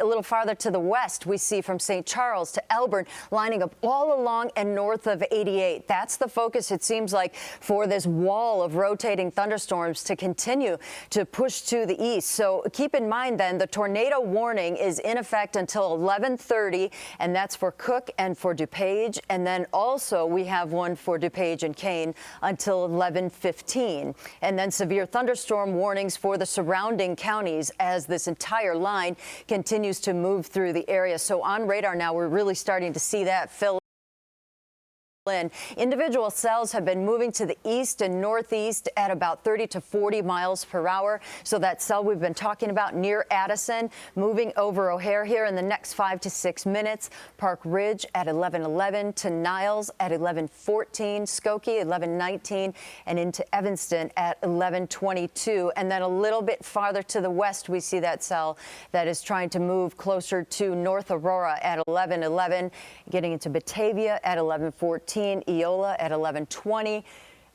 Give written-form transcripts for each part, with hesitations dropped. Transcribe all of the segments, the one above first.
little farther to the west, we see from St. Charles to Elburn, lining up all along and north of 88. That's the focus, it seems like, for this wall of rotating thunderstorms to continue to push to the east. So keep in mind then, the tornado warning is in effect until 11:30, and that's for Cook and for DuPage. And then also we have one for DuPage and Kane until 11:15. And then severe thunderstorm warnings for the surrounding counties as this entire line continues to move through the area. So on radar now, we're really starting to see that fill in. Individual cells have been moving to the east and northeast at about 30 to 40 miles per hour. So that cell we've been talking about near Addison, moving over O'Hare here in the next 5 to 6 minutes. Park Ridge at 11:11 to Niles at 11:14, Skokie 11:19, and into Evanston at 11:22. And then a little bit farther to the west, we see that cell that is trying to move closer to North Aurora at 11:11, getting into Batavia at 11:14. Eola at 11:20,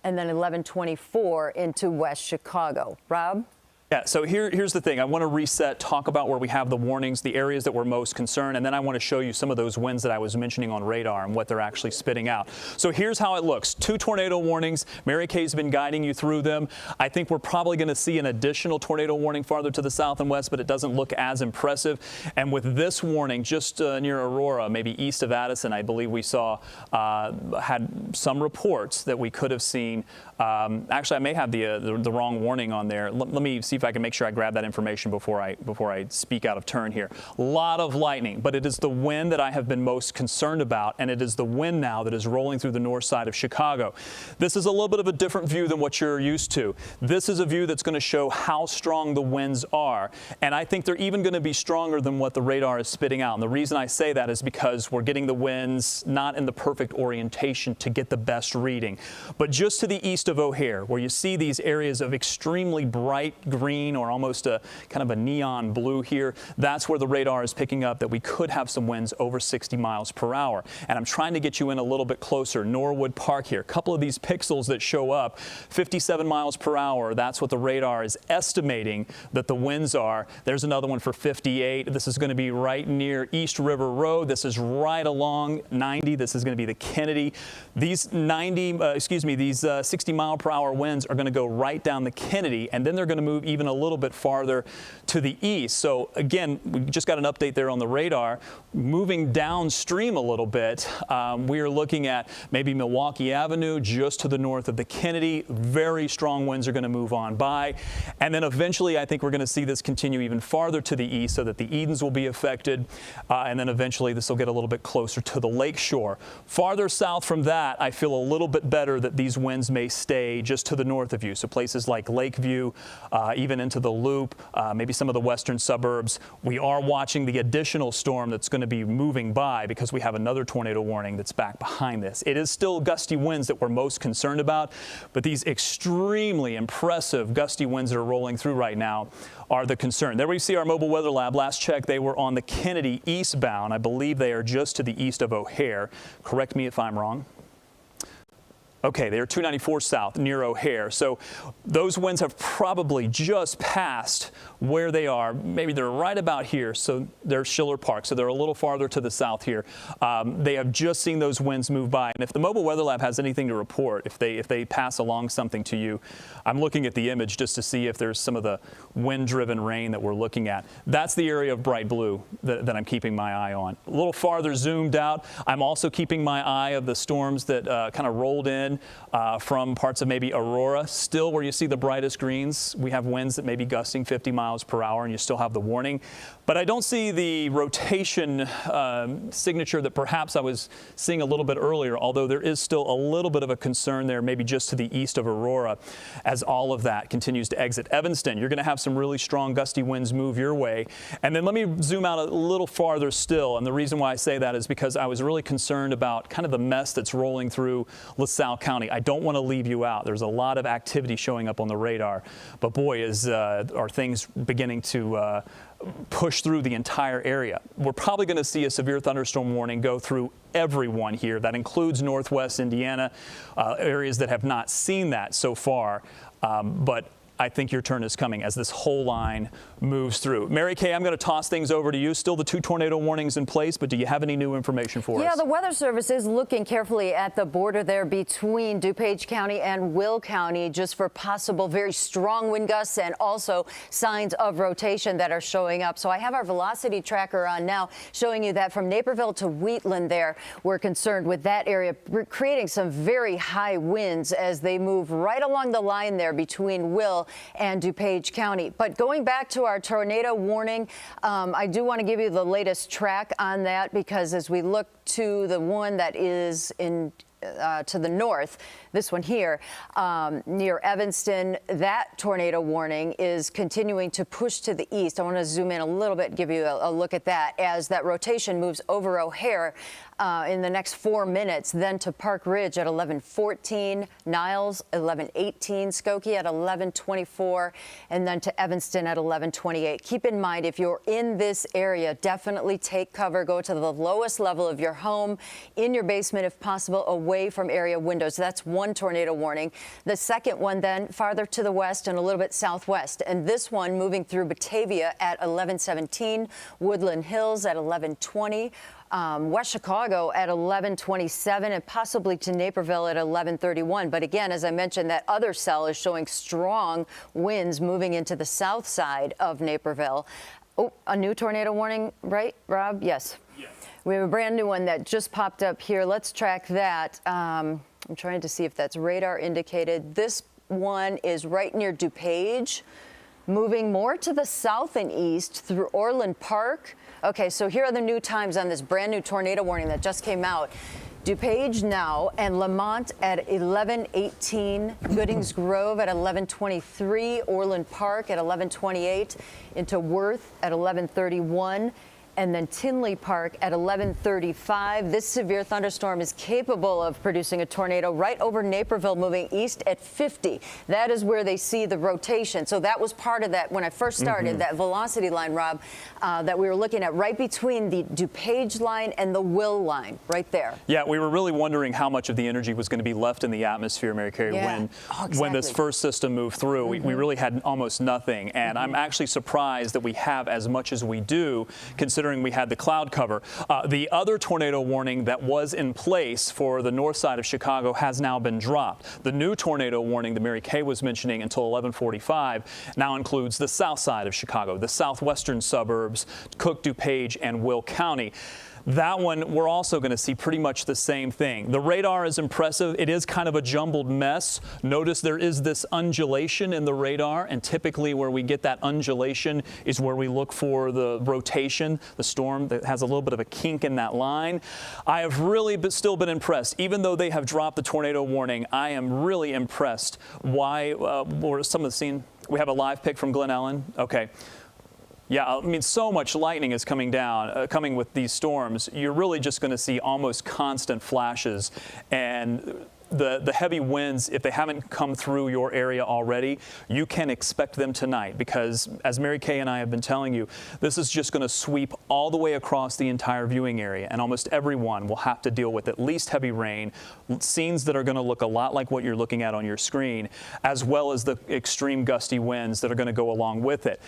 and then 11:24 into West Chicago. Rob? Yeah, so here's the thing. I want to reset, talk about where we have the warnings, the areas that we're most concerned, and then I want to show you some of those winds that I was mentioning on radar and what they're actually spitting out. So here's how it looks. 2 tornado warnings. Mary Kay's been guiding you through them. I think we're probably going to see an additional tornado warning farther to the south and west, but it doesn't look as impressive. And with this warning just near Aurora, maybe east of Addison, I believe we saw had some reports that we could have seen. Actually, I may have the wrong warning on there. Let me see if I can make sure I grab that information before I speak out of turn here. A lot of lightning, but it is the wind that I have been most concerned about, and it is the wind now that is rolling through the north side of Chicago. This is a little bit of a different view than what you're used to. This is a view that's going to show how strong the winds are, and I think they're even going to be stronger than what the radar is spitting out. And the reason I say that is because we're getting the winds not in the perfect orientation to get the best reading. But just to the east of O'Hare, where you see these areas of extremely bright green or almost a kind of a neon blue here, that's where the radar is picking up that we could have some winds over 60 miles per hour. And I'm trying to get you in a little bit closer. Norwood Park here, a couple of these pixels that show up, 57 miles per hour. That's what the radar is estimating that the winds are. There's another one for 58. This is going to be right near East River Road. This is right along 90. This is going to be the Kennedy. These 60 mile per hour winds are going to go right down the Kennedy, and then they're going to move even a little bit farther to the east. So again, we just got an update there on the radar. Moving downstream a little bit, we are looking at maybe Milwaukee Avenue just to the north of the Kennedy. Very strong winds are going to move on by. And then eventually I think we're going to see this continue even farther to the east so that the Edens will be affected. And then eventually this will get a little bit closer to the lake shore. Farther south from that, I feel a little bit better that these winds may stay just to the north of you. So places like Lakeview, even into the Loop, maybe some of the western suburbs. We are watching the additional storm that's going to be moving by because we have another tornado warning that's back behind this. It is still gusty winds that we're most concerned about, but these extremely impressive gusty winds that are rolling through right now are the concern. There we see our mobile weather lab. Last check, they were on the Kennedy eastbound. I believe they are just to the east of O'Hare. Correct me if I'm wrong. Okay, they're 294 south near O'Hare. So those winds have probably just passed where they are. Maybe they're right about here. So they're Schiller Park. So they're a little farther to the south here. They have just seen those winds move by. And if the mobile weather lab has anything to report, if they pass along something to you, I'm looking at the image just to see if there's some of the wind-driven rain that we're looking at. That's the area of bright blue that I'm keeping my eye on. A little farther zoomed out, I'm also keeping my eye of the storms that kind of rolled in from parts of maybe Aurora. Still where you see the brightest greens, we have winds that may be gusting 50 miles per hour and you still have the warning. But I don't see the rotation signature that perhaps I was seeing a little bit earlier, although there is still a little bit of a concern there, maybe just to the east of Aurora as all of that continues to exit Evanston. You're going to have some really strong gusty winds move your way. And then let me zoom out a little farther still. And the reason why I say that is because I was really concerned about kind of the mess that's rolling through LaSalle County. I don't want to leave you out. There's a lot of activity showing up on the radar. But boy, are things beginning to push through the entire area. We're probably going to see a severe thunderstorm warning go through everyone here. That includes northwest Indiana, areas that have not seen that so far. But I think your turn is coming as this whole line moves through. Mary Kay, I'm going to toss things over to you. Still the 2 tornado warnings in place, but do you have any new information for us? Yeah, the Weather Service is looking carefully at the border there between DuPage County and Will County just for possible very strong wind gusts and also signs of rotation that are showing up. So I have our velocity tracker on now showing you that from Naperville to Wheatland there, we're concerned with that area creating some very high winds as they move right along the line there between Will and DuPage County. But going back to our tornado warning, I do want to give you the latest track on that because as we look to the one that is in to the north, this one here, near Evanston, that tornado warning is continuing to push to the east. I want to zoom in a little bit and give you a look at that as that rotation moves over O'Hare in the next 4 minutes, then to Park Ridge at 11:14, Niles 11:18, Skokie at 11:24, and then to Evanston at 11:28. Keep in mind, if you're in this area, definitely take cover. Go to the lowest level of your home, in your basement if possible, away from area windows. That's one tornado warning. The second one then farther to the west and a little bit southwest. And this one moving through Batavia at 11:17, Woodland Hills at 11:20, West Chicago at 11:27, and possibly to Naperville at 11:31. But again, as I mentioned, that other cell is showing strong winds moving into the south side of Naperville. Oh, a new tornado warning, right, Rob? Yes. Yes. We have a brand new one that just popped up here. Let's track that. I'm trying to see if that's radar indicated. This one is right near DuPage, moving more to the south and east through Orland Park. Okay, so here are the new times on this brand new tornado warning that just came out. DuPage now and Lamont at 11:18, Goodings Grove at 11:23, Orland Park at 11:28, into Worth at 11:31. And then Tinley Park at 11:35. This severe thunderstorm is capable of producing a tornado right over Naperville, moving east at 50. That is where they see the rotation. So that was part of that when I first started, that velocity line, Rob, that we were looking at right between the DuPage line and the Will line, right there. Yeah, we were really wondering how much of the energy was going to be left in the atmosphere, Mary Kay, when this first system moved through. We really had almost nothing. And I'm actually surprised that we have as much as we do, considering we had the cloud cover. The other tornado warning that was in place for the north side of Chicago has now been dropped. The new tornado warning that Mary Kay was mentioning until 11:45 now includes the south side of Chicago, the southwestern suburbs, Cook, DuPage, and Will County. That one, we're also going to see pretty much the same thing. The radar is impressive. It is kind of a jumbled mess. Notice there is this undulation in the radar, and typically where we get that undulation is where we look for the rotation, the storm that has a little bit of a kink in that line. I have really still been impressed. Even though they have dropped the tornado warning, I am really impressed. Why? Some of the scene, we have a live pic from Glen Ellen. Okay. Yeah, I mean, so much lightning is coming down, coming with these storms. You're really just going to see almost constant flashes. And the heavy winds, if they haven't come through your area already, you can expect them tonight because, as Mary Kay and I have been telling you, this is just going to sweep all the way across the entire viewing area, and almost everyone will have to deal with at least heavy rain, scenes that are going to look a lot like what you're looking at on your screen, as well as the extreme gusty winds that are going to go along with it.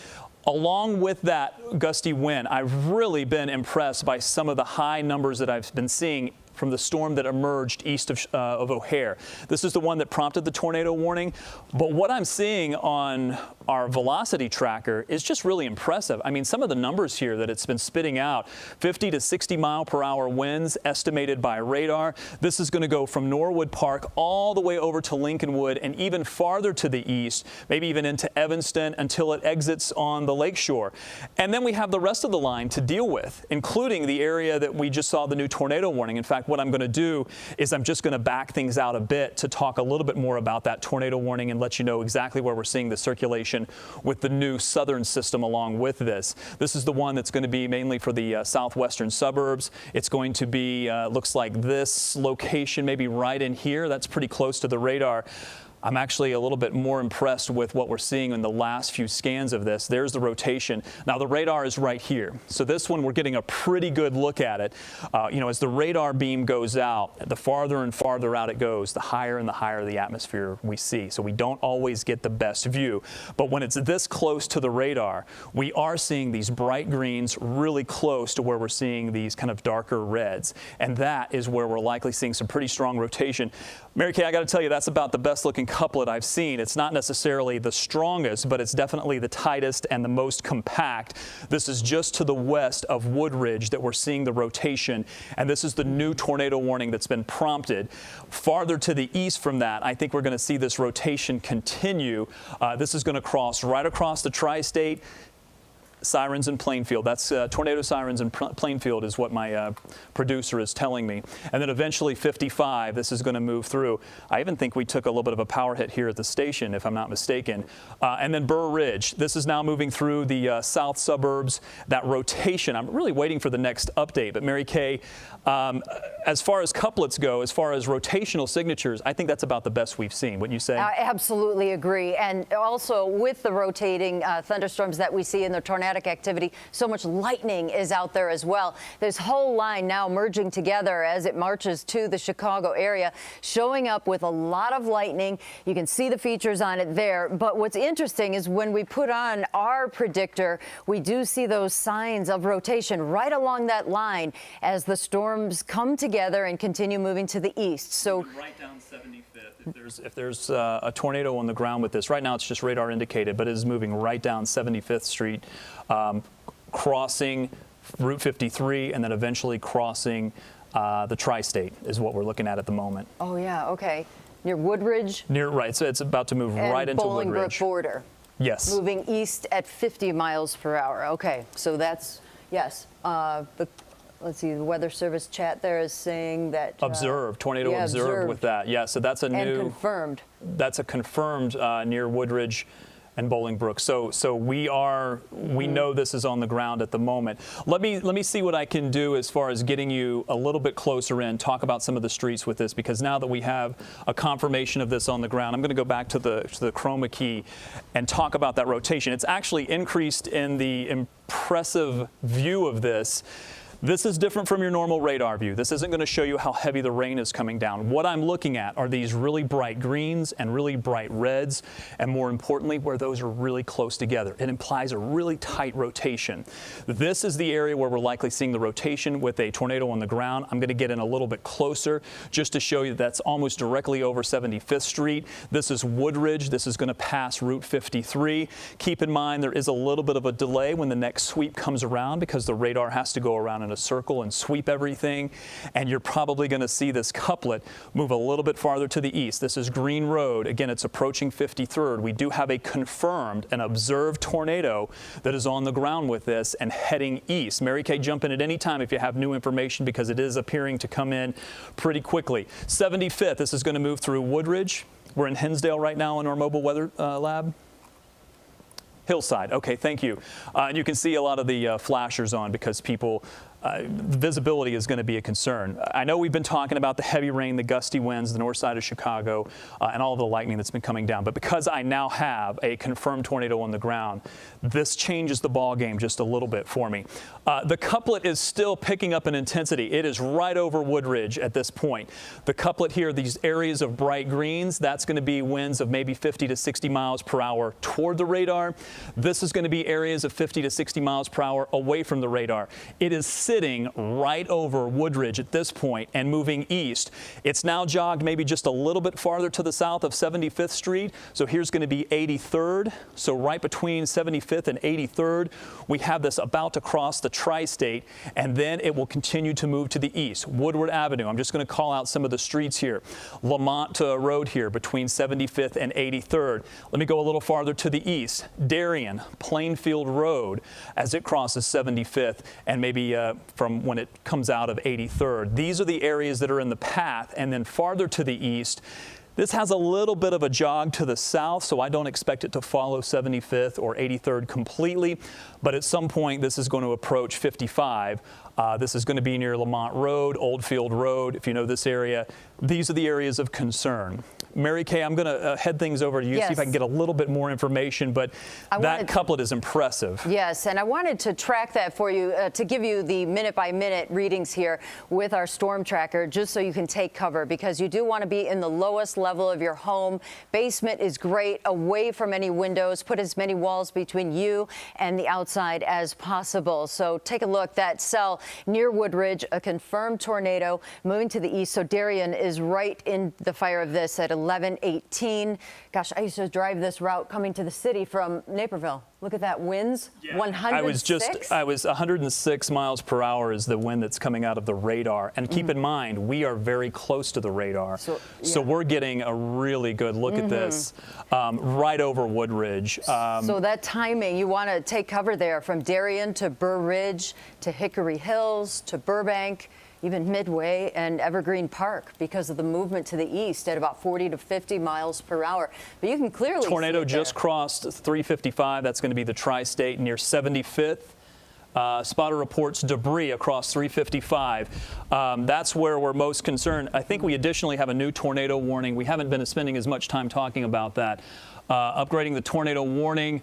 Along with that gusty wind, I've really been impressed by some of the high numbers that I've been seeing from the storm that emerged east of O'Hare. This is the one that prompted the tornado warning. But what I'm seeing on our velocity tracker is just really impressive. I mean, some of the numbers here that it's been spitting out, 50 to 60 mile per hour winds estimated by radar. This is going to go from Norwood Park all the way over to Lincolnwood and even farther to the east, maybe even into Evanston until it exits on the lakeshore. And then we have the rest of the line to deal with, including the area that we just saw the new tornado warning. In fact, what I'm going to do is I'm just going to back things out a bit to talk a little bit more about that tornado warning and let you know exactly where we're seeing the circulation with the new southern system along with this. This is the one that's going to be mainly for the southwestern suburbs. It's going to be, looks like this location, maybe right in here. That's pretty close to the radar. I'm actually a little bit more impressed with what we're seeing in the last few scans of this. There's the rotation. Now the radar is right here. So this one, we're getting a pretty good look at it. You know, as the radar beam goes out, the farther and farther out it goes, the higher and the higher the atmosphere we see. So we don't always get the best view. But when it's this close to the radar, we are seeing these bright greens really close to where we're seeing these kind of darker reds. And that is where we're likely seeing some pretty strong rotation. Mary Kay, I got to tell you, that's about the best looking couplet I've seen. It's not necessarily the strongest, but it's definitely the tightest and the most compact. This is just to the west of Woodridge that we're seeing the rotation, and this is the new tornado warning that's been prompted. Farther to the east from that, I think we're going to see this rotation continue. This is going to cross right across the tri-state. Sirens in Plainfield. That's tornado sirens in Plainfield is what my producer is telling me. And then eventually 55, this is going to move through. I even think we took a little bit of a power hit here at the station, if I'm not mistaken. And then Burr Ridge. This is now moving through the south suburbs. That rotation, I'm really waiting for the next update. But Mary Kay, as far as couplets go, as far as rotational signatures, I think that's about the best we've seen. Wouldn't you say? I absolutely agree. And also with the rotating thunderstorms that we see in the tornadic activity, so much lightning is out there as well. This whole line now merging together as it marches to the Chicago area, showing up with a lot of lightning. You can see the features on it there. But what's interesting is when we put on our predictor, we do see those signs of rotation right along that line as the storms come together and continue moving to the east. So right down 75th. If there's a tornado on the ground with this, right now it's just radar indicated, but it is moving right down 75th Street, crossing Route 53, and then eventually crossing the tri-state is what we're looking at the moment. Oh yeah, okay. Near Woodridge? Right, so it's about to move right into Woodridge. Bolingbrook border. Yes. Moving east at 50 miles per hour. Okay, so that's, yes. Let's see, the Weather Service chat there is saying that observed, tornado observed with that. Yeah, so that's a new. And confirmed. That's a confirmed near Woodridge and Bolingbrook. So we know this is on the ground at the moment. Let me see what I can do as far as getting you a little bit closer in, talk about some of the streets with this, because now that we have a confirmation of this on the ground, I'm going to go back to the chroma key and talk about that rotation. It's actually increased in the impressive view of this. This is different from your normal radar view. This isn't going to show you how heavy the rain is coming down. What I'm looking at are these really bright greens and really bright reds, and more importantly, where those are really close together. It implies a really tight rotation. This is the area where we're likely seeing the rotation with a tornado on the ground. I'm going to get in a little bit closer just to show you that's almost directly over 75th Street. This is Woodridge. This is going to pass Route 53. Keep in mind there is a little bit of a delay when the next sweep comes around because the radar has to go around in a circle and sweep everything, and you're probably going to see this couplet move a little bit farther to the east. This is Green Road. Again, it's approaching 53rd. We do have a confirmed and observed tornado that is on the ground with this and heading east. Mary Kay, jump in at any time if you have new information, because it is appearing to come in pretty quickly. 75th, this is going to move through Woodridge. We're in Hinsdale right now in our mobile weather lab. Hillside. Okay, thank you. And you can see a lot of the flashers on because people, visibility is going to be a concern. I know we've been talking about the heavy rain, the gusty winds, the north side of Chicago, and all of the lightning that's been coming down. But because I now have a confirmed tornado on the ground, this changes the ball game just a little bit for me. The couplet is still picking up in intensity. It is right over Woodridge at this point. The couplet here, these areas of bright greens, that's going to be winds of maybe 50 to 60 miles per hour toward the radar. This is going to be areas of 50 to 60 miles per hour away from the radar. It is sitting right over Woodridge at this point and moving east. It's now jogged maybe just a little bit farther to the south of 75th Street. So here's going to be 83rd. So right between 75th and 83rd, we have this about to cross the tri-state, and then it will continue to move to the east. Woodward Avenue, I'm just going to call out some of the streets here. Lamont Road here between 75th and 83rd. Let me go a little farther to the east. Darien, Plainfield Road as it crosses 75th, and maybe from when it comes out of 83rd. These are the areas that are in the path, and then farther to the east, this has a little bit of a jog to the south, so I don't expect it to follow 75th or 83rd completely, but at some point this is going to approach 55. This is going to be near Lamont Road, Oldfield Road. If you know this area, these are the areas of concern. Mary Kay, I'm going to head things over to you, see if I can get a little bit more information, but that couplet is impressive. Yes, and I wanted to track that for you, to give you the minute-by-minute readings here with our storm tracker, just so you can take cover, because you do want to be in the lowest level of your home. Basement is great, away from any windows. Put as many walls between you and the outside as possible. So take a look. That cell near Woodridge, a confirmed tornado moving to the east. So Darien is right in the fire of this at 11:18. Gosh, I used to drive this route coming to the city from Naperville. Look at that, winds, 106? I was 106 miles per hour is the wind that's coming out of the radar. And keep in mind, we are very close to the radar. So we're getting a really good look at this right over Woodridge. So that timing, you want to take cover there from Darien to Burr Ridge to Hickory Hills to Burbank, even Midway and Evergreen Park, because of the movement to the east at about 40 to 50 miles per hour. But you can clearly tornado see it just crossed 355. That's going to be the tri-state near 75th. Spotter reports debris across 355. That's where we're most concerned. I think we additionally have a new tornado warning. We haven't been spending as much time talking about that. Upgrading the tornado warning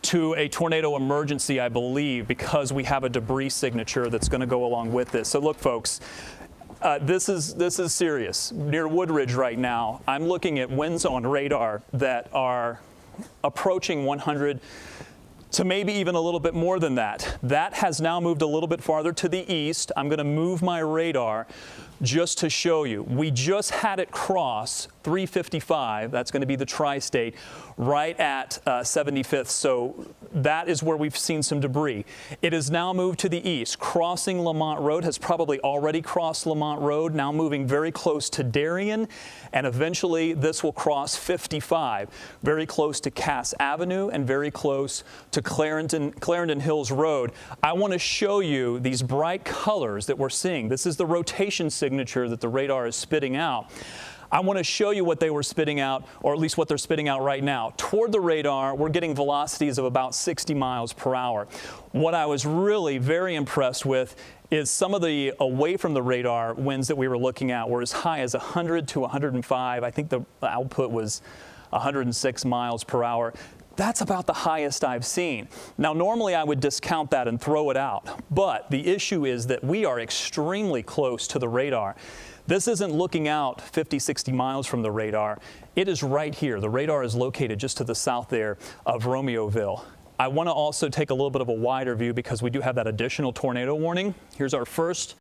to a tornado emergency, I believe, because we have a debris signature that's going to go along with this. So look, folks, this is serious. Near Woodridge right now, I'm looking at winds on radar that are approaching 100 to maybe even a little bit more than that. That has now moved a little bit farther to the east. I'm going to move my radar just to show you. We just had it cross 355. That's going to be the tri-state right at 75th. So that is where we've seen some debris. It has now moved to the east, crossing Lamont Road, has probably already crossed Lamont Road, now moving very close to Darien, and eventually this will cross 55, very close to Cass Avenue and very close to Clarendon Hills Road. I want to show you these bright colors that we're seeing. This is the rotation signature that the radar is spitting out. I want to show you what they were spitting out, or at least what they're spitting out right now. Toward the radar, we're getting velocities of about 60 miles per hour. What I was really very impressed with is some of the away from the radar winds that we were looking at were as high as 100 to 105. I think the output was 106 miles per hour. That's about the highest I've seen. Now, normally I would discount that and throw it out, but the issue is that we are extremely close to the radar. This isn't looking out 50, 60 miles from the radar. It is right here. The radar is located just to the south there of Romeoville. I want to also take a little bit of a wider view because we do have that additional tornado warning. Here's our first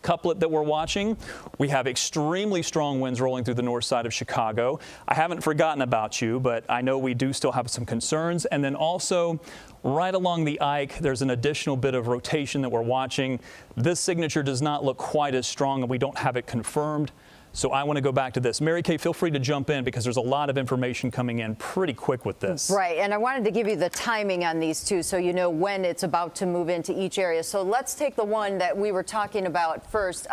couplet that we're watching. We have extremely strong winds rolling through the north side of Chicago. I haven't forgotten about you, but I know we do still have some concerns. And then also right along the Ike, there's an additional bit of rotation that we're watching. This signature does not look quite as strong, and we don't have it confirmed. So I want to go back to this. Mary Kay, feel free to jump in because there's a lot of information coming in pretty quick with this. Right, and I wanted to give you the timing on these two so you know when it's about to move into each area. So let's take the one that we were talking about first.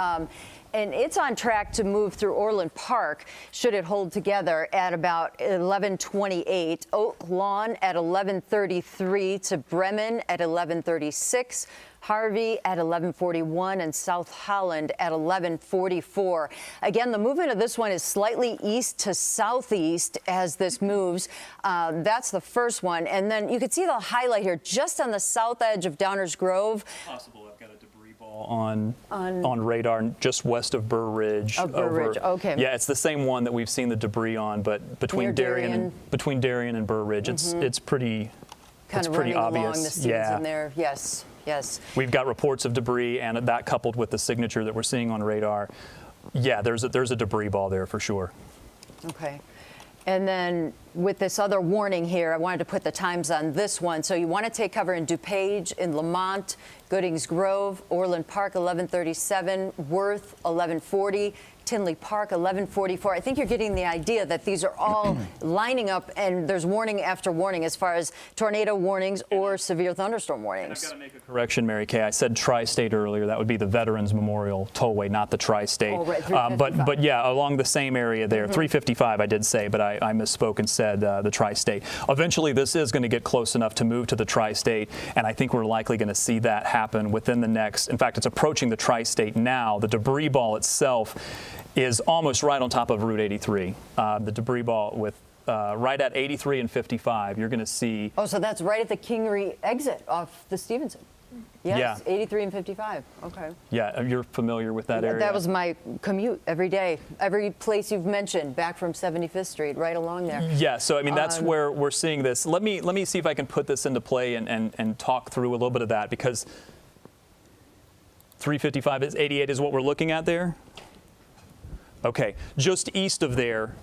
And it's on track to move through Orland Park, should it hold together, at about 11:28. Oak Lawn at 11:33 to Bremen at 11:36. Harvey at 11:41 and South Holland at 11:44. Again, the movement of this one is slightly east to southeast as this moves. That's the first one. And then you can see the highlight here just on the south edge of Downers Grove. Possible. I've got a debris ball on radar just west of Burr Ridge. Oh, Burr Ridge. Okay. Yeah, it's the same one that we've seen the debris on, but between Darien and Burr Ridge, it's pretty kind of pretty running obvious. Along the scenes in there. Yes. Yes. We've got reports of debris, and that coupled with the signature that we're seeing on radar, yeah, there's a debris ball there for sure. Okay. And then with this other warning here, I wanted to put the times on this one. So you want to take cover in DuPage, in Lamont, Goodings Grove, Orland Park, 11:37, Worth, 11:40, Tinley Park, 11:44. I think you're getting the idea that these are all lining up, and there's warning after warning as far as tornado warnings or severe thunderstorm warnings. I've got to make a correction, Mary Kay. I said tri-state earlier. That would be the Veterans Memorial Tollway, not the tri-state. Oh, right, 355. But yeah, along the same area there. 355 I did say, but I misspoke and said said, the tri-state. Eventually, this is going to get close enough to move to the tri-state, and I think we're likely going to see that happen within the next, in fact, it's approaching the tri-state now. The debris ball itself is almost right on top of Route 83. The debris ball with right at 83 and 55, you're going to see. Oh, so that's right at the Kingery exit off the Stevenson. Yes, Yeah. 83 and 55. Okay. Yeah, you're familiar with that area. That was my commute every day. Every place you've mentioned, back from 75th Street, right along there. Yeah, so I mean, that's where we're seeing this. Let me see if I can put this into play and talk through a little bit of that, because 355 is 88 is what we're looking at there. Okay, just east of there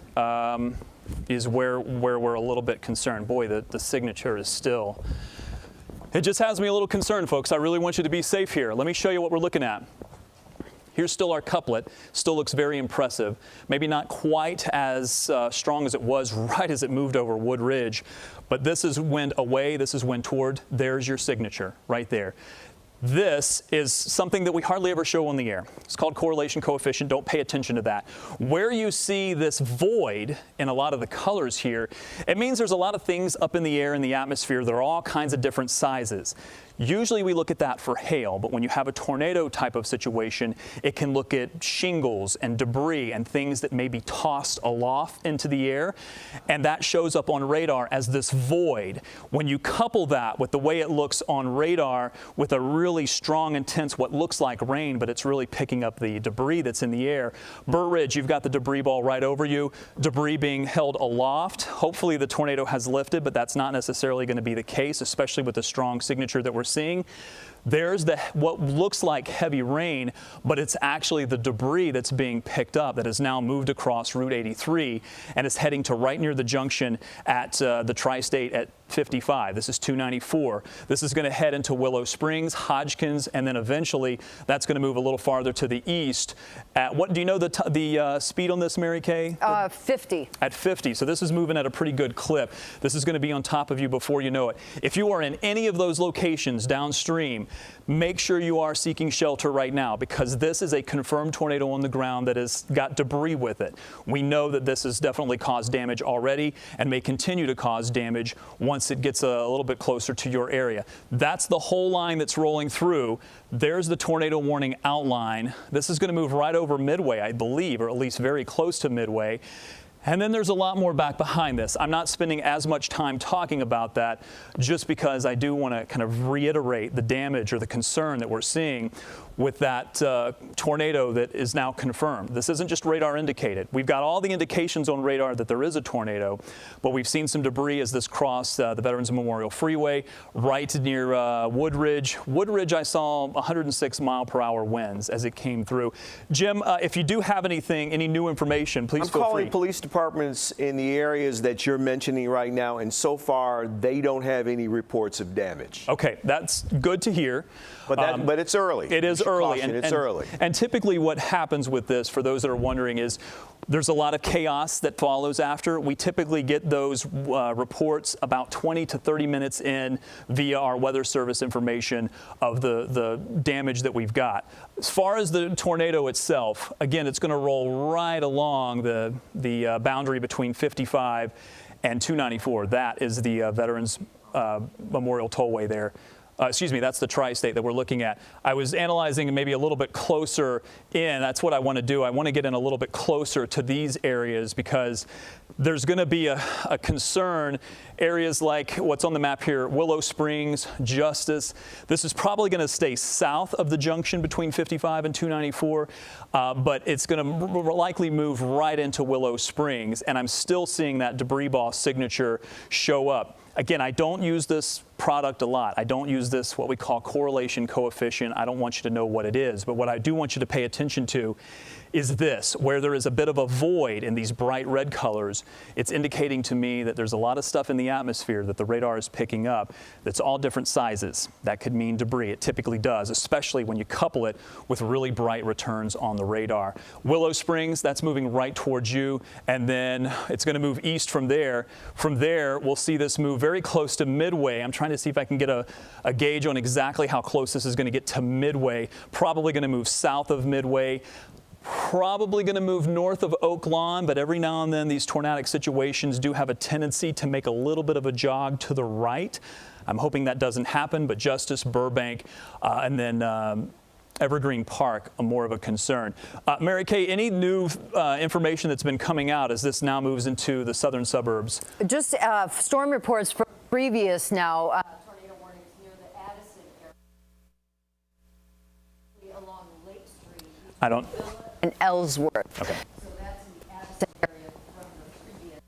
is where we're a little bit concerned. Boy, the signature is still. It just has me a little concerned, folks. I really want you to be safe here. Let me show you what we're looking at. Here's still our couplet. Still looks very impressive. Maybe not quite as strong as it was right as it moved over Wood Ridge, but this is wind away. This is wind toward. There's your signature right there. This is something that we hardly ever show on the air. It's called correlation coefficient. Don't pay attention to that. Where you see this void in a lot of the colors here, it means there's a lot of things up in the air in the atmosphere that are all kinds of different sizes. Usually we look at that for hail, but when you have a tornado type of situation, it can look at shingles and debris and things that may be tossed aloft into the air, and that shows up on radar as this void. When you couple that with the way it looks on radar with a really strong, intense, what looks like rain, but it's really picking up the debris that's in the air. Burr Ridge, you've got the debris ball right over you, debris being held aloft. Hopefully the tornado has lifted, but that's not necessarily going to be the case, especially with the strong signature that we're seeing. There's what looks like heavy rain, but it's actually the debris that's being picked up that has now moved across Route 83 and is heading to right near the junction at the tri-state at 55. This is 294. This is going to head into Willow Springs, Hodgkins, and then eventually that's going to move a little farther to the east. At what do you know the speed on this, Mary Kay? 50. At 50. So this is moving at a pretty good clip. This is going to be on top of you before you know it. If you are in any of those locations downstream, make sure you are seeking shelter right now, because this is a confirmed tornado on the ground that has got debris with it. We know that this has definitely caused damage already and may continue to cause damage once it gets a little bit closer to your area. That's the whole line that's rolling through. There's the tornado warning outline. This is going to move right over Midway, I believe, or at least very close to Midway. And then there's a lot more back behind this. I'm not spending as much time talking about that, just because I do want to kind of reiterate the damage or the concern that we're seeing with that tornado that is now confirmed. This isn't just radar indicated. We've got all the indications on radar that there is a tornado, but we've seen some debris as this crossed the Veterans Memorial Freeway right near Wood Ridge. Wood Ridge, I saw 106 mile-per-hour winds as it came through. Jim, if you do have anything, any new information, please feel free. I'm calling police departments in the areas that you're mentioning right now, and so far they don't have any reports of damage. Okay, that's good to hear. But it's early. It is early. It's early. And typically what happens with this, for those that are wondering, is there's a lot of chaos that follows after. We typically get those reports about 20 to 30 minutes in via our weather service information of the damage that we've got. As far as the tornado itself, again, it's going to roll right along the boundary between 55 and 294. That is the Veterans Memorial Tollway there. Excuse me, that's the tri-state that we're looking at. I was analyzing maybe a little bit closer in. That's what I want to do. I want to get in a little bit closer to these areas, because there's going to be a concern. Areas like what's on the map here, Willow Springs, Justice. This is probably going to stay south of the junction between 55 and 294, but it's going to likely move right into Willow Springs, and I'm still seeing that debris ball signature show up. Again, I don't use this product a lot. I don't use this, what we call correlation coefficient. I don't want you to know what it is, but what I do want you to pay attention to is this, where there is a bit of a void in these bright red colors. It's indicating to me that there's a lot of stuff in the atmosphere that the radar is picking up that's all different sizes. That could mean debris. It typically does, especially when you couple it with really bright returns on the radar. Willow Springs, that's moving right towards you, and then it's going to move east from there. From there, we'll see this move very close to Midway. I'm trying to see if I can get a gauge on exactly how close this is going to get to Midway. Probably going to move south of Midway. probably going to move north of Oak Lawn, but every now and then these tornadic situations do have a tendency to make a little bit of a jog to the right. I'm hoping that doesn't happen, but Justice, Burbank, and then Evergreen Park are more of a concern. Mary Kay, any new information that's been coming out as this now moves into the southern suburbs? Just storm reports from previous now. Tornado warnings near the Addison area along Lake Street. I don't. And Ellsworth. Okay. So that's in the Addison area from the previous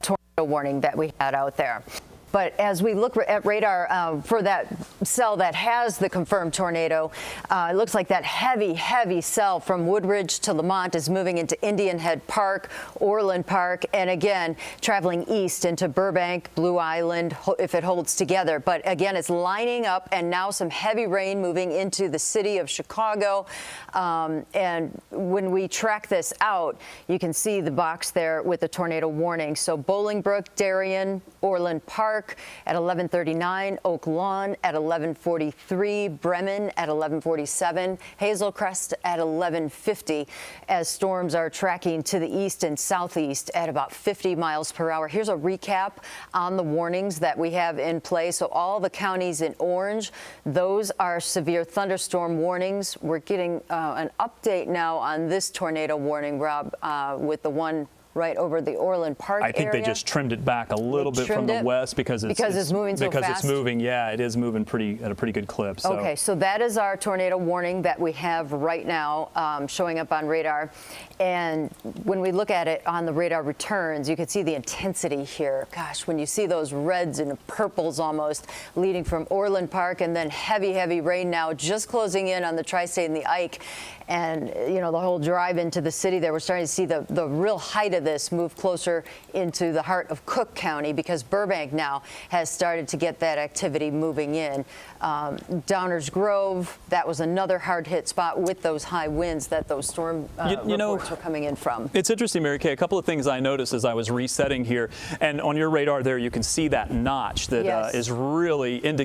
tornado warning that we had out there. But as we look at radar for that cell that has the confirmed tornado, it looks like that heavy cell from Woodridge to Lamont is moving into Indian Head Park, Orland Park, and again, traveling east into Burbank, Blue Island, if it holds together. But again, it's lining up, and now some heavy rain moving into the city of Chicago. And when we track this out, you can see the box there with the tornado warning. So Bolingbrook, Darien, Orland Park, at 11:39, Oak Lawn at 11:43, Bremen at 11:47, Hazel Crest at 11:50, as storms are tracking to the east and southeast at about 50 miles per hour. Here's a recap on the warnings that we have in place. So all the counties in orange, those are severe thunderstorm warnings. We're getting an update now on this tornado warning, Rob, with the one right over the Orland Park area. I think they just trimmed it back a little bit from the west because it's moving so fast. Because it's moving, yeah, it is moving at a pretty good clip. So. Okay, so that is our tornado warning that we have right now showing up on radar. And when we look at it on the radar returns, you can see the intensity here. Gosh, when you see those reds and purples almost leading from Orland Park, and then heavy rain now just closing in on the Tri-State and the Ike. And, you know, the whole drive into the city there, we're starting to see the real height of this move closer into the heart of Cook County, because Burbank now has started to get that activity moving in. Downers Grove, that was another hard hit spot with those high winds that those storm reports were coming in from. It's interesting, Mary Kay. A couple of things I noticed as I was resetting here, and on your radar there, you can see that notch that is really an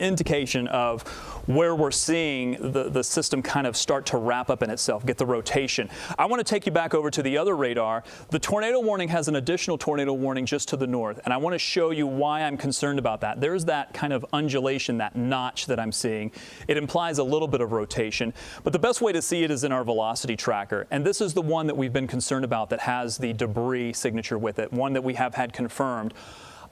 indication of where we're seeing the system kind of start to wrap up in itself, get the rotation. I want to take you back over to the other radar. The tornado warning has an additional tornado warning just to the north, and I want to show you why I'm concerned about that. There's that kind of undulation, that notch that I'm seeing. It implies a little bit of rotation, but the best way to see it is in our velocity tracker, and this is the one that we've been concerned about that has the debris signature with it, one that we have had confirmed.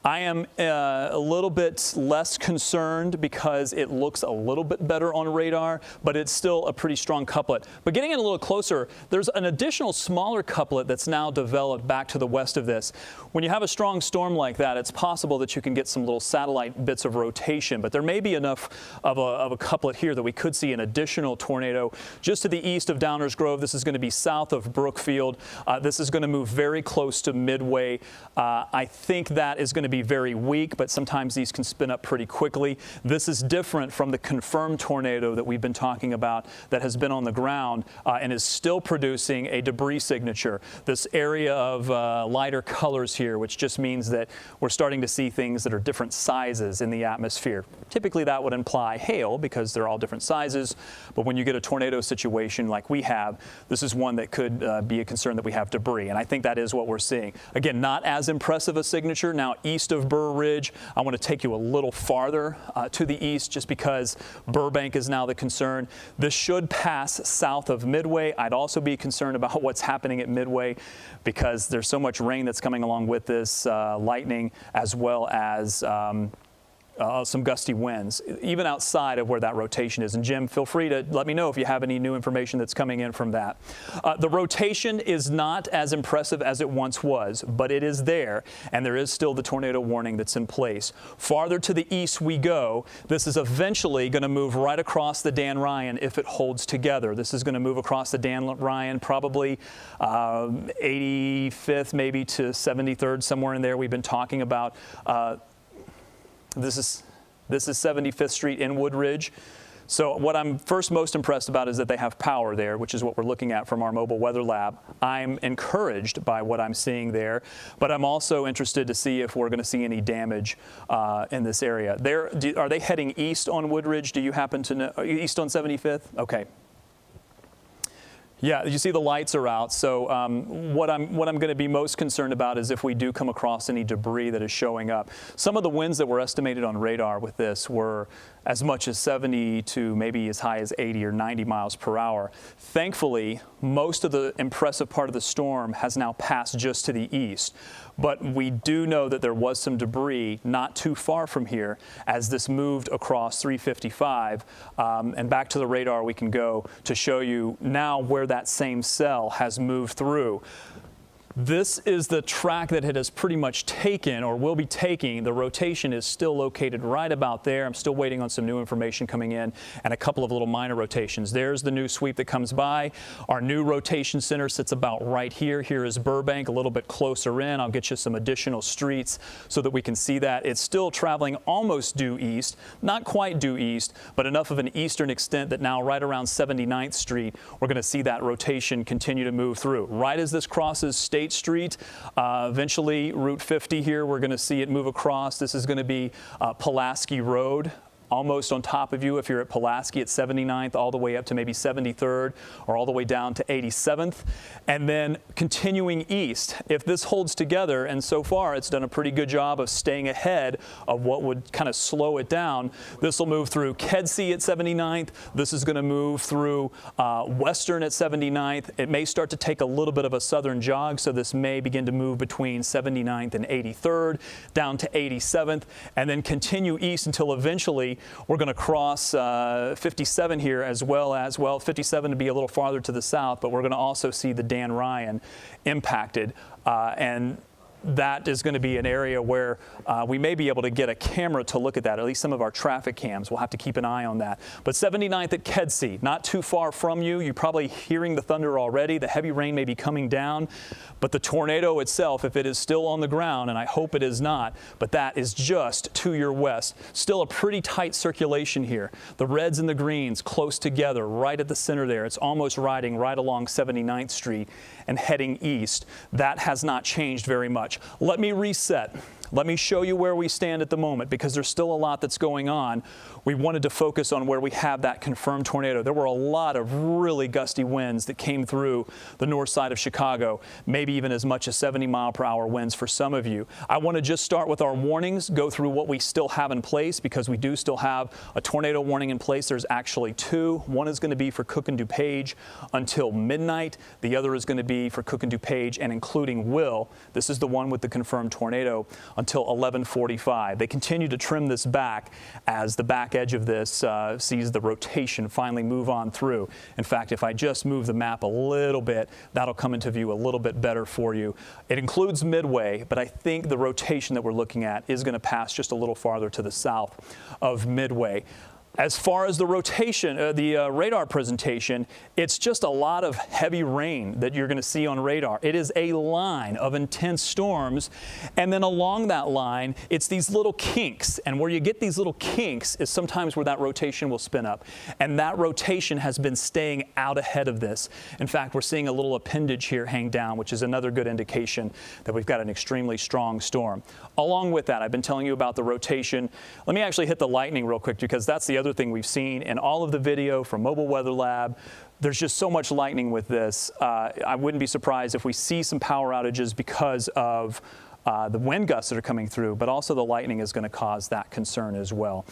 I am a little bit less concerned because it looks a little bit better on radar, but it's still a pretty strong couplet. But getting in a little closer, there's an additional smaller couplet that's now developed back to the west of this. When you have a strong storm like that, it's possible that you can get some little satellite bits of rotation, but there may be enough of a couplet here that we could see an additional tornado just to the east of Downers Grove. This is going to be south of Brookfield. This is going to move very close to Midway. I think that is going to be very weak, but sometimes these can spin up pretty quickly. This is different from the confirmed tornado that we've been talking about that has been on the ground and is still producing a debris signature. This area of lighter colors here, which just means that we're starting to see things that are different sizes in the atmosphere. Typically that would imply hail because they're all different sizes, but when you get a tornado situation like we have, this is one that could be a concern that we have debris, and I think that is what we're seeing. Again, not as impressive a signature. Now east of Burr Ridge, I want to take you a little farther to the east just because Burbank is now the concern. This should pass south of Midway. I'd also be concerned about what's happening at Midway because there's so much rain that's coming along with this, lightning, as well as some gusty winds, even outside of where that rotation is. And Jim, feel free to let me know if you have any new information that's coming in from that. The rotation is not as impressive as it once was, but it is there, and there is still the tornado warning that's in place. Farther to the east we go. This is eventually going to move right across the Dan Ryan if it holds together. This is going to move across the Dan Ryan, probably 85th, maybe to 73rd, somewhere in there. We've been talking about This is 75th Street in Woodridge. So what I'm first most impressed about is that they have power there, which is what we're looking at from our mobile weather lab. I'm encouraged by what I'm seeing there, but I'm also interested to see if we're going to see any damage in this area. Are they heading east on Woodridge? Do you happen to know? East on 75th? Okay. Yeah, you see the lights are out. So what I'm going to be most concerned about is if we do come across any debris that is showing up. Some of the winds that were estimated on radar with this were as much as 70 to maybe as high as 80 or 90 miles per hour. Thankfully, most of the impressive part of the storm has now passed just to the east. But we do know that there was some debris not too far from here as this moved across 355. And back to the radar we can go to show you now where that same cell has moved through. This is the track that it has pretty much taken or will be taking. The rotation is still located right about there. I'm still waiting on some new information coming in and a couple of little minor rotations. There's the new sweep that comes by. Our new rotation center sits about right here. Here is Burbank, a little bit closer in. I'll get you some additional streets so that we can see that. It's still traveling almost due east, not quite due east, but enough of an eastern extent that now right around 79th Street, we're going to see that rotation continue to move through. Right as this crosses State Street, eventually Route 50 here, we're going to see it move across. This is going to be Pulaski Road, almost on top of you if you're at Pulaski at 79th, all the way up to maybe 73rd or all the way down to 87th. And then continuing east, if this holds together, and so far it's done a pretty good job of staying ahead of what would kind of slow it down, this will move through Kedzie at 79th. This is going to move through Western at 79th. It may start to take a little bit of a southern jog, so this may begin to move between 79th and 83rd, down to 87th, and then continue east until eventually we're going to cross 57 here as well, 57 to be a little farther to the south, but we're going to also see the Dan Ryan impacted. And that is going to be an area where we may be able to get a camera to look at that, at least some of our traffic cams. We'll have to keep an eye on that. But 79th at Kedzie, not too far from you. You're probably hearing the thunder already. The heavy rain may be coming down, but the tornado itself, if it is still on the ground, and I hope it is not, but that is just to your west. Still a pretty tight circulation here. The reds and the greens close together right at the center there. It's almost riding right along 79th Street and heading east. That has not changed very much. Let me reset. Let me show you where we stand at the moment, because there's still a lot that's going on. We wanted to focus on where we have that confirmed tornado. There were a lot of really gusty winds that came through the north side of Chicago, maybe even as much as 70-mile-per-hour winds for some of you. I want to just start with our warnings, go through what we still have in place, because we do still have a tornado warning in place. There's actually two. One is going to be for Cook and DuPage until midnight. The other is going to be for Cook and DuPage and including Will. This is the one with the confirmed tornado until 11:45. They continue to trim this back as the back edge of this sees the rotation finally move on through. In fact, if I just move the map a little bit, that'll come into view a little bit better for you. It includes Midway, but I think the rotation that we're looking at is going to pass just a little farther to the south of Midway. As far as the rotation, the radar presentation, it's just a lot of heavy rain that you're going to see on radar. It is a line of intense storms, and then along that line, it's these little kinks. And where you get these little kinks is sometimes where that rotation will spin up. And that rotation has been staying out ahead of this. In fact, we're seeing a little appendage here hang down, which is another good indication that we've got an extremely strong storm. Along with that, I've been telling you about the rotation. Let me actually hit the lightning real quick, because that's the other thing we've seen in all of the video from Mobile Weather Lab. There's just so much lightning with this. I wouldn't be surprised if we see some power outages because of the wind gusts that are coming through, but also the lightning is going to cause that concern as well.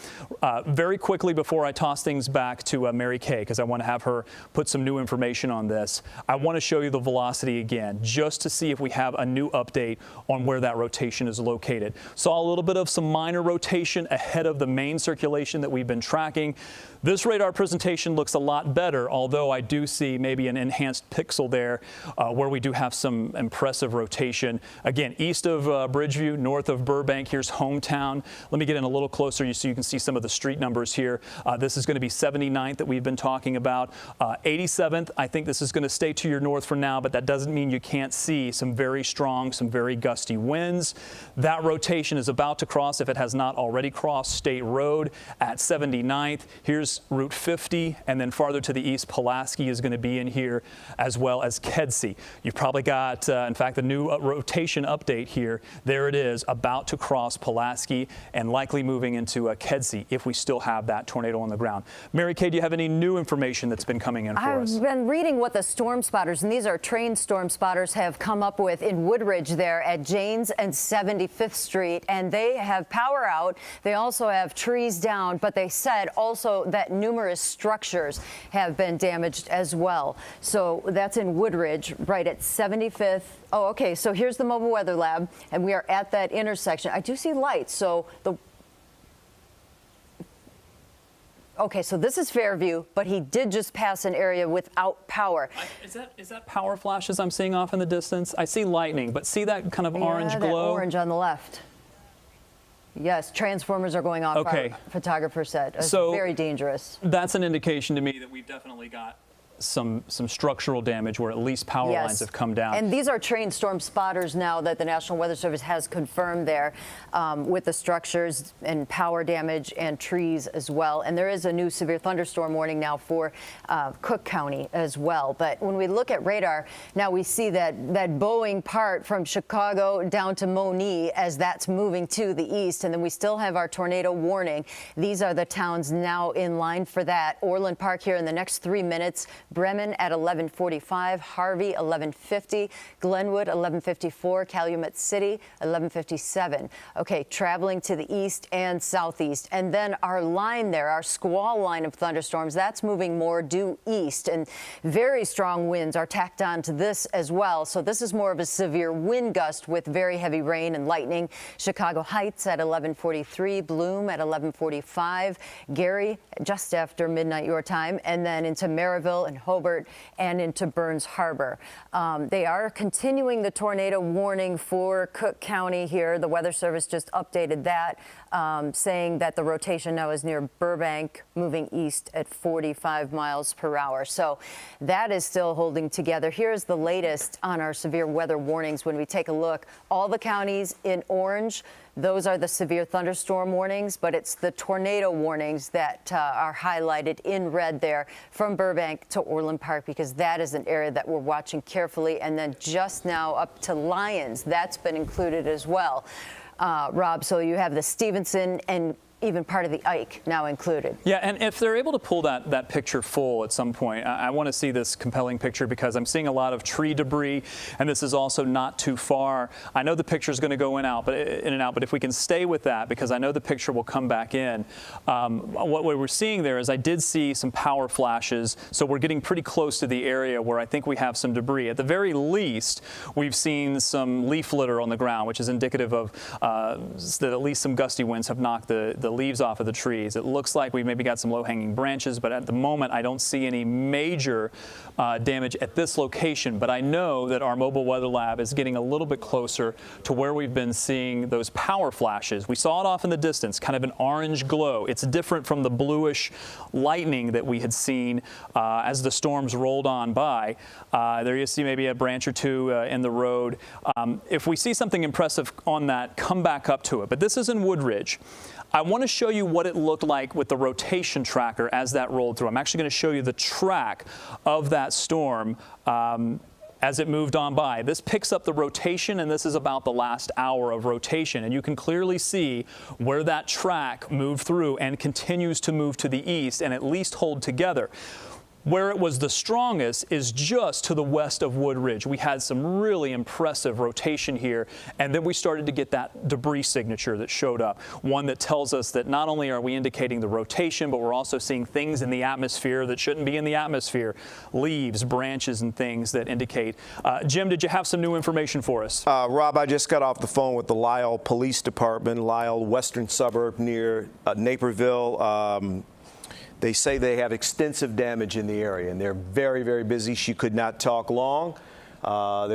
Very quickly before I toss things back to Mary Kay, because I want to have her put some new information on this, I want to show you the velocity again, just to see if we have a new update on where that rotation is located. Saw a little bit of some minor rotation ahead of the main circulation that we've been tracking. This radar presentation looks a lot better, although I do see maybe an enhanced pixel there where we do have some impressive rotation. Again, east of Bridgeview, north of Burbank, here's Hometown. Let me get in a little closer so you can see some of the street numbers here. This is going to be 79th that we've been talking about. 87th, I think this is going to stay to your north for now, but that doesn't mean you can't see some very strong, some very gusty winds. That rotation is about to cross, if it has not already crossed, State Road at 79th. Here's course, Route 50, and then farther to the east, Pulaski is going to be in here, as well as Kedzie. You've probably got, in fact, the new rotation update here. There it is, about to cross Pulaski and likely moving into Kedzie if we still have that tornado on the ground. Mary Kay, do you have any new information that's been coming in for us? I've been reading what the storm spotters, and these are trained storm spotters, have come up with in Woodridge there at Janes and 75th Street, and they have power out. They also have trees down, but they said also that numerous structures have been damaged as well. So that's in Woodridge, right at 75th. Oh, okay, so here's the mobile weather lab, and we are at that intersection. I do see lights, so okay, so this is Fairview, but he did just pass an area without power. Is that power flashes I'm seeing off in the distance? I see lightning, but see that kind of orange that glow? Orange on the left. Yes, transformers are going off, okay. Our photographer said. It's so very dangerous. That's an indication to me that we've definitely got some structural damage where at least power lines have come down. And these are trained storm spotters now that the National Weather Service has confirmed there with the structures and power damage and trees as well. And there is a new severe thunderstorm warning now for Cook County as well. But when we look at radar, now we see that Boeing part from Chicago down to Moni as that's moving to the east. And then we still have our tornado warning. These are the towns now in line for that. Orland Park here in the next 3 minutes. Bremen at 11:45, Harvey 11:50, Glenwood 11:54, Calumet City 11:57. Okay, traveling to the east and southeast. And then our line there, our squall line of thunderstorms, that's moving more due east. And very strong winds are tacked on to this as well. So this is more of a severe wind gust with very heavy rain and lightning. Chicago Heights at 11:43, Bloom at 11:45, Gary just after midnight your time, and then into Maryville and Hobart and into Burns Harbor. They are continuing the tornado warning for Cook County here. The Weather Service just updated that, saying that the rotation now is near Burbank, moving east at 45 miles per hour. So that is still holding together. Here's the latest on our severe weather warnings. When we take a look, all the counties in orange, those are the severe thunderstorm warnings, but it's the tornado warnings that are highlighted in red there from Burbank to Orland Park, because that is an area that we're watching carefully. And then just now up to Lyons, that's been included as well. Rob, so you have the Stevenson and even part of the Ike now included. Yeah, and if they're able to pull that picture full at some point, I want to see this compelling picture because I'm seeing a lot of tree debris, and this is also not too far. I know the picture is going to go in and out, but if we can stay with that, because I know the picture will come back in. What we were seeing there is I did see some power flashes, so we're getting pretty close to the area where I think we have some debris. At the very least, we've seen some leaf litter on the ground, which is indicative of that at least some gusty winds have knocked the leaves off of the trees. It looks like we've maybe got some low-hanging branches, but at the moment I don't see any major damage at this location. But I know that our mobile weather lab is getting a little bit closer to where we've been seeing those power flashes. We saw it off in the distance, kind of an orange glow. It's different from the bluish lightning that we had seen as the storms rolled on by. There you see maybe a branch or two in the road. If we see something impressive on that, come back up to it. But this is in Woodridge. I want to show you what it looked like with the rotation tracker as that rolled through. I'm actually going to show you the track of that storm as it moved on by. This picks up the rotation, and this is about the last hour of rotation. And you can clearly see where that track moved through and continues to move to the east and at least hold together. Where it was the strongest is just to the west of Woodridge. We had some really impressive rotation here, and then we started to get that debris signature that showed up, one that tells us that not only are we indicating the rotation, but we're also seeing things in the atmosphere that shouldn't be in the atmosphere, leaves, branches, and things that indicate. Jim, did you have some new information for us? Rob, I just got off the phone with the Lisle Police Department, Lisle, western suburb near Naperville. They say they have extensive damage in the area, and they're very, very busy. She could not talk long.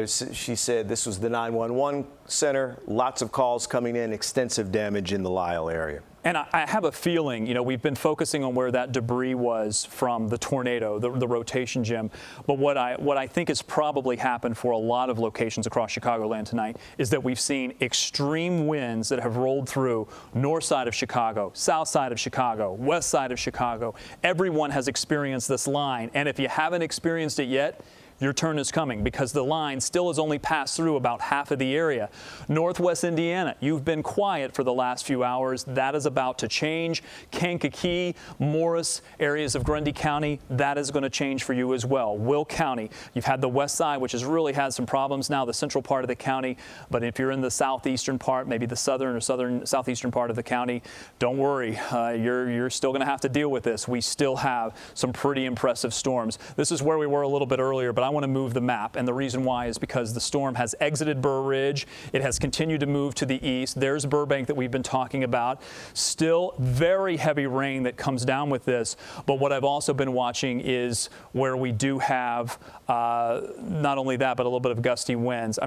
She said this was the 911 center, lots of calls coming in, extensive damage in the Lisle area. And I have a feeling, you know, we've been focusing on where that debris was from the tornado, the rotation, Jim. But what I think has probably happened for a lot of locations across Chicagoland tonight is that we've seen extreme winds that have rolled through north side of Chicago, south side of Chicago, west side of Chicago. Everyone has experienced this line. And if you haven't experienced it yet, your turn is coming, because the line still has only passed through about half of the area. Northwest Indiana, you've been quiet for the last few hours. That is about to change. Kankakee, Morris, areas of Grundy County, that is going to change for you as well. Will County, you've had the west side, which has really had some problems now, the central part of the county. But if you're in the southeastern part, maybe the southern or southeastern part of the county, don't worry. You're still going to have to deal with this. We still have some pretty impressive storms. This is where we were a little bit earlier, but I want to move the map, and the reason why is because the storm has exited Burr Ridge. It has continued to move to the east. There's Burbank that we've been talking about. Still very heavy rain that comes down with this, but what I've also been watching is where we do have not only that, but a little bit of gusty winds.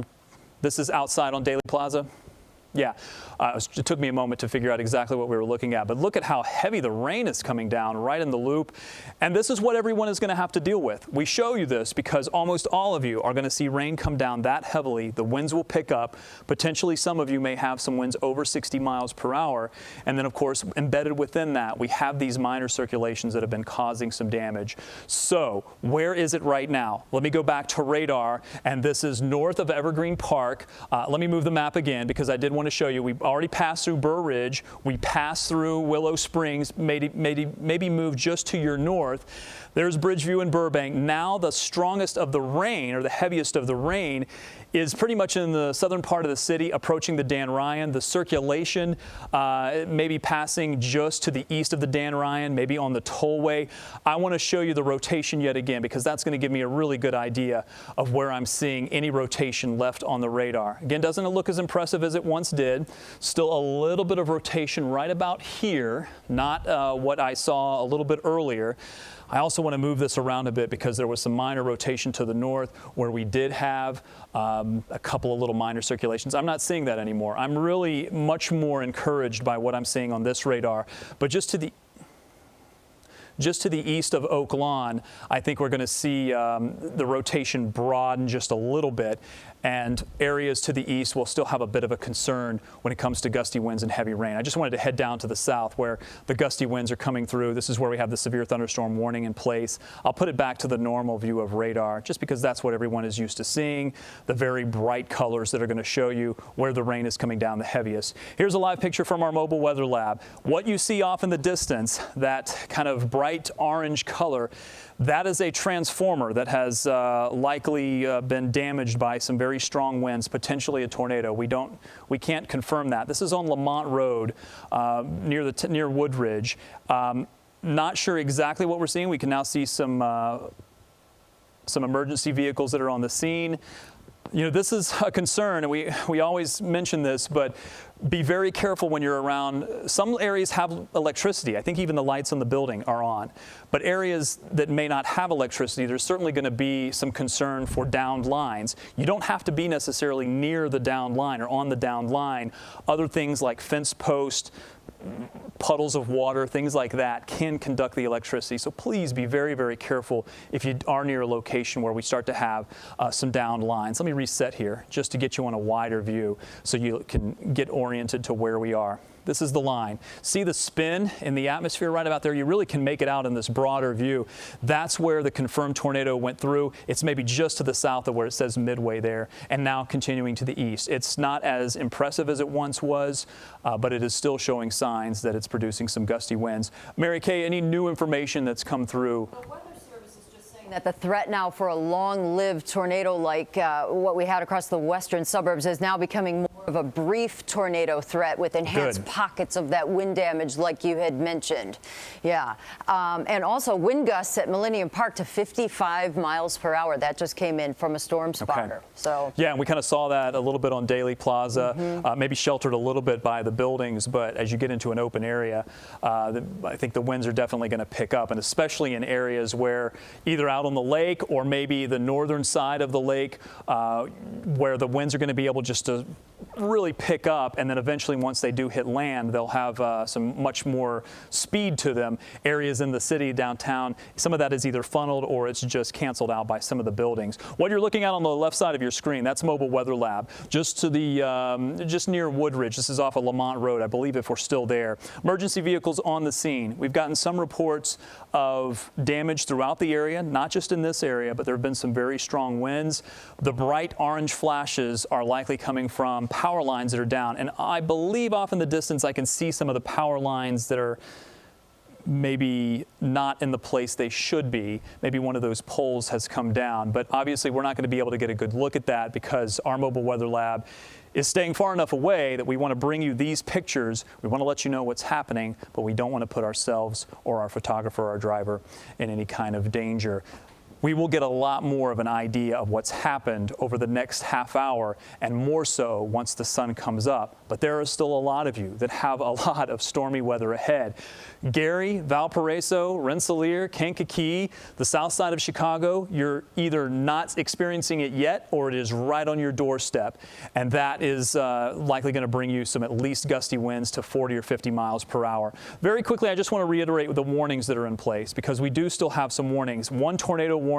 This is outside on Daly Plaza. Yeah, it took me a moment to figure out exactly what we were looking at, but look at how heavy the rain is coming down right in the loop. And this is what everyone is going to have to deal with. We show you this because almost all of you are going to see rain come down that heavily. The winds will pick up. Potentially some of you may have some winds over 60 miles per hour. And then, of course, embedded within that, we have these minor circulations that have been causing some damage. So where is it right now? Let me go back to radar, and this is north of Evergreen Park. Let me move the map again because I did want to show you. We've already passed through Burr Ridge. We passed through Willow Springs, maybe move just to your north. There's Bridgeview and Burbank. Now the strongest of the rain, or the heaviest of the rain, is pretty much in the southern part of the city, approaching the Dan Ryan. The circulation may be passing just to the east of the Dan Ryan, maybe on the tollway. I want to show you the rotation yet again, because that's going to give me a really good idea of where I'm seeing any rotation left on the radar. Again, doesn't it look as impressive as it once did? Still a little bit of rotation right about here, not what I saw a little bit earlier. I also want to move this around a bit because there was some minor rotation to the north where we did have a couple of little minor circulations. I'm not seeing that anymore. I'm really much more encouraged by what I'm seeing on this radar. But just to the east of Oak Lawn, I think we're going to see the rotation broaden just a little bit, and areas to the east will still have a bit of a concern when it comes to gusty winds and heavy rain. I just wanted to head down to the south where the gusty winds are coming through. This is where we have the severe thunderstorm warning in place. I'll put it back to the normal view of radar just because that's what everyone is used to seeing, the very bright colors that are going to show you where the rain is coming down the heaviest. Here's a live picture from our mobile weather lab. What you see off in the distance, that kind of bright orange color, that is a transformer that has likely been damaged by some very strong winds, potentially a tornado. We can't confirm that. This is on Lamont Road near Woodridge. Not sure exactly what we're seeing. We can now see some emergency vehicles that are on the scene. You know, this is a concern, and we always mention this, but be very careful when you're around. Some areas have electricity. I think even the lights on the building are on. But areas that may not have electricity, there's certainly going to be some concern for downed lines. You don't have to be necessarily near the downed line or on the downed line. Other things like fence posts, puddles of water, things like that can conduct the electricity. So please be very, very careful if you are near a location where we start to have some downed lines. Let me reset here just to get you on a wider view so you can get oriented to where we are. This is the line. See the spin in the atmosphere right about there? You really can make it out in this broader view. That's where the confirmed tornado went through. It's maybe just to the south of where it says Midway there, and now continuing to the east. It's not as impressive as it once was, but it is still showing signs that it's producing some gusty winds. Mary Kay, any new information that's come through? The Weather Service is just saying that the threat now for a long-lived tornado like what we had across the western suburbs is now becoming more of a brief tornado threat with enhanced pockets of that wind damage like you had mentioned. Yeah. And also wind gusts at Millennium Park to 55 miles per hour. That just came in from a storm spotter. Okay. So yeah, and we kind of saw that a little bit on Daly Plaza, maybe sheltered a little bit by the buildings, but as you get into an open area, I think the winds are definitely going to pick up, and especially in areas where either out on the lake or maybe the northern side of the lake where the winds are going to be able just to really pick up, and then eventually once they do hit land, they'll have some much more speed to them. Areas in the city, downtown, some of that is either funneled or it's just canceled out by some of the buildings. What you're looking at on the left side of your screen, that's Mobile Weather Lab, just to the just near Woodridge. This is off of Lamont Road, I believe, if we're still there. Emergency vehicles on the scene. We've gotten some reports of damage throughout the area, not just in this area, but there have been some very strong winds. The bright orange flashes are likely coming from power lines that are down, and I believe off in the distance I can see some of the power lines that are maybe not in the place they should be. Maybe one of those poles has come down, but obviously we're not going to be able to get a good look at that because our Mobile Weather Lab is staying far enough away that we want to bring you these pictures. We want to let you know what's happening, but we don't want to put ourselves or our photographer or our driver in any kind of danger. We will get a lot more of an idea of what's happened over the next half hour, and more so once the sun comes up. But there are still a lot of you that have a lot of stormy weather ahead. Gary, Valparaiso, Rensselaer, Kankakee, the south side of Chicago, you're either not experiencing it yet or it is right on your doorstep. And that is likely going to bring you some at least gusty winds to 40 or 50 miles per hour. Very quickly, I just want to reiterate the warnings that are in place because we do still have some warnings. One tornado warning